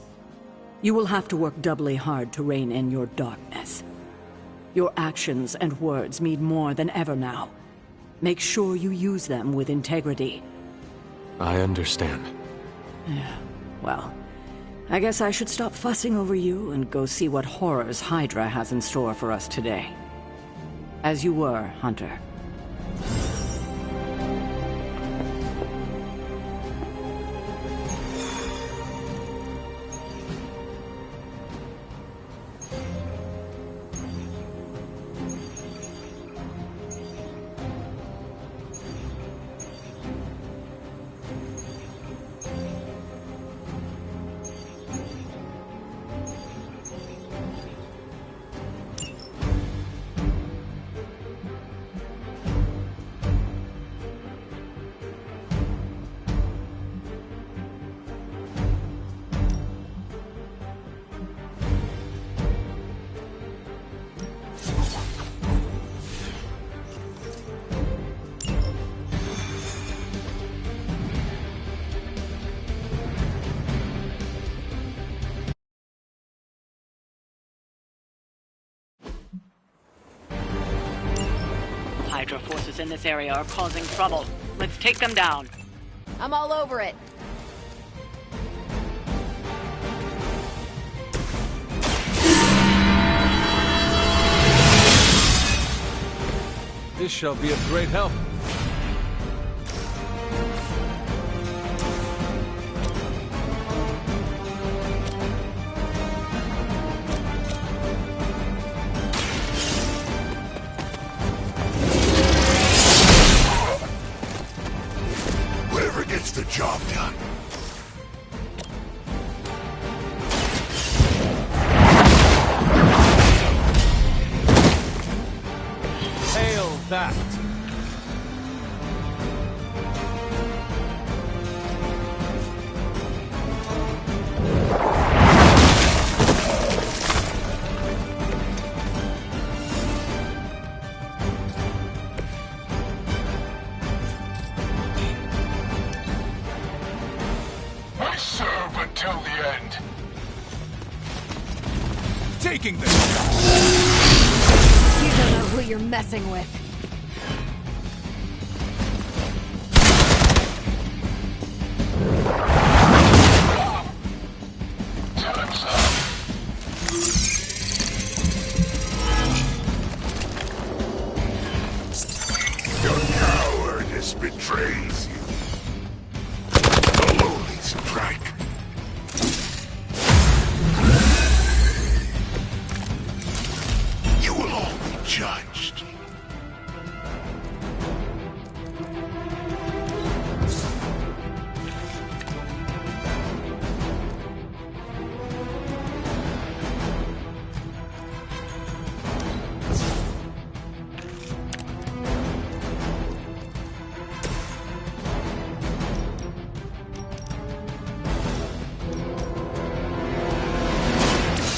You will have to work doubly hard to rein in your darkness. Your actions and words mean more than ever now. Make sure you use them with integrity. I understand. Yeah, well, I guess I should stop fussing over you and go see what horrors Hydra has in store for us today. As you were, Hunter. Hydra forces in this area are causing trouble. Let's take them down. I'm all over it. This shall be of great help. Whoever gets the job done. Hail that! I serve until the end. taking this! You don't know who you're messing with. Your cowardice betrays you. The lowly strike. You will all be judged.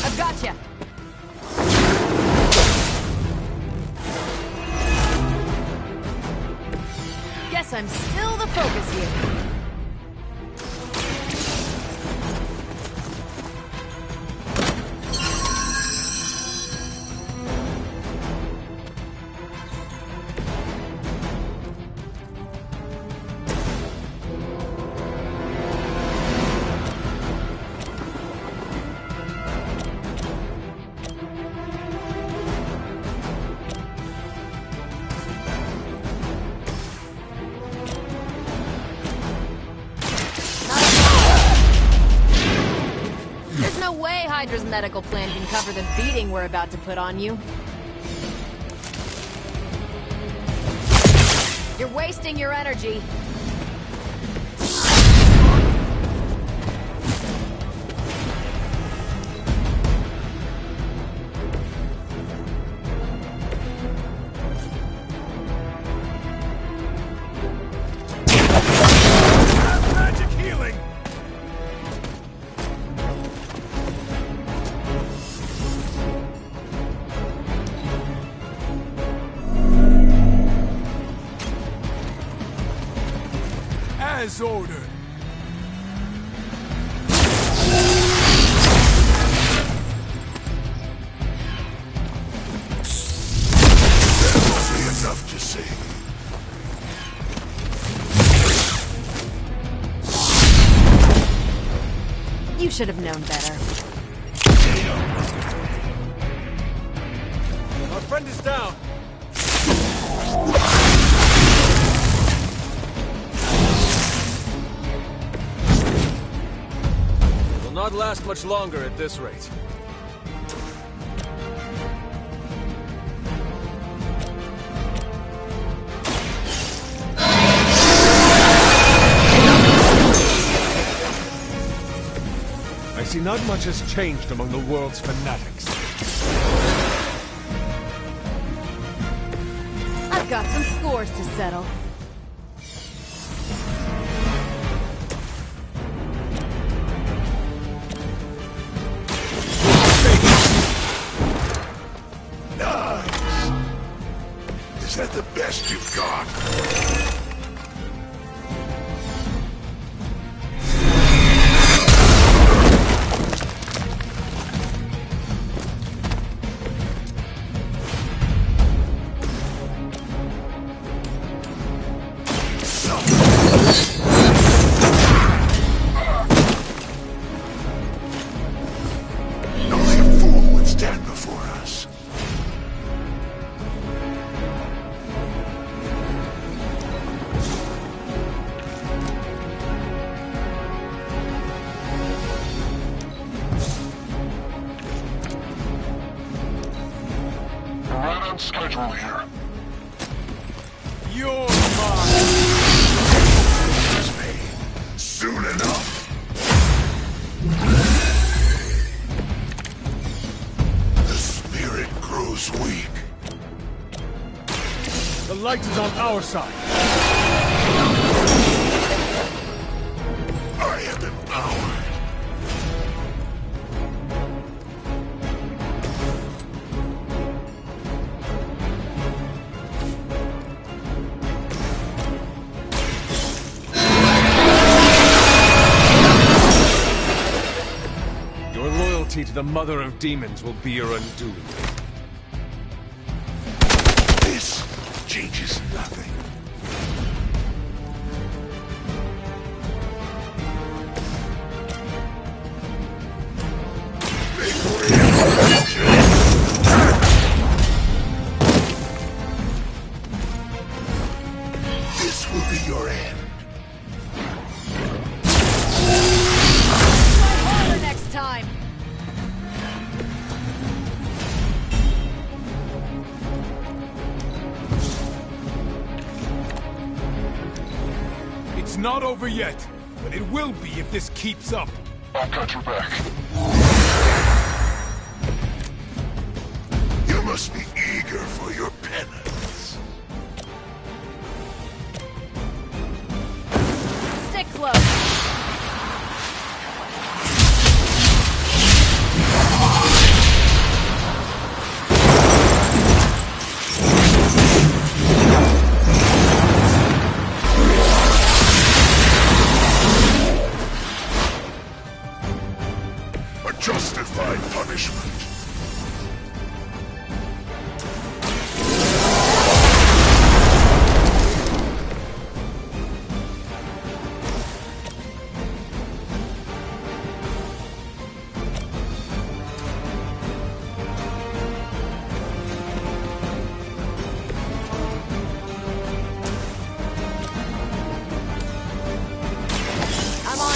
I've got you. Guess I'm still the focus here. There's no way Hydra's medical plan can cover the beating we're about to put on you. You're wasting your energy. Magic healing! As ordered. There must be enough to see. You should have known better. Our friend is down. Will not last much longer at this rate. I see not much has changed among the world's fanatics. I've got some scores to settle. Nice. Is that the best you've got? Only a fool would stand before us. We're right on schedule here. You're mine! Excuse me. Soon enough. The spirit grows weak. The light is on our side. I am empowered. Your loyalty to the Mother of Demons will be your undoing. This changes nothing. This will be your end. Harder next time. It's not over yet, but it will be if this keeps up. I've got your back. You must be eager for your penance. Stick close. A justified punishment. I'm on.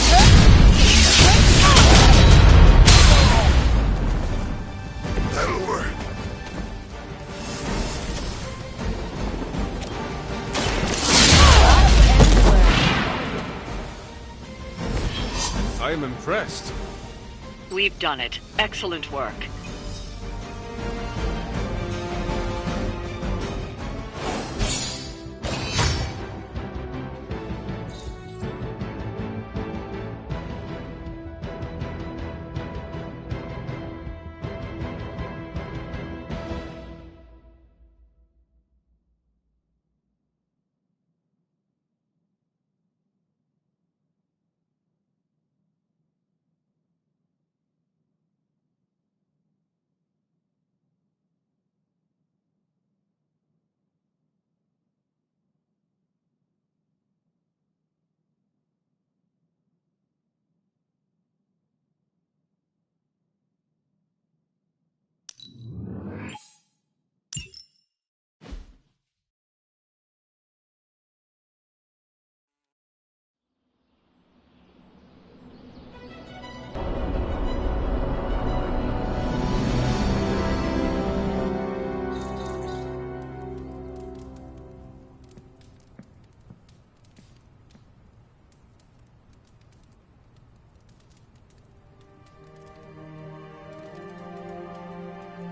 That'll work. I am impressed. We've done it. Excellent work.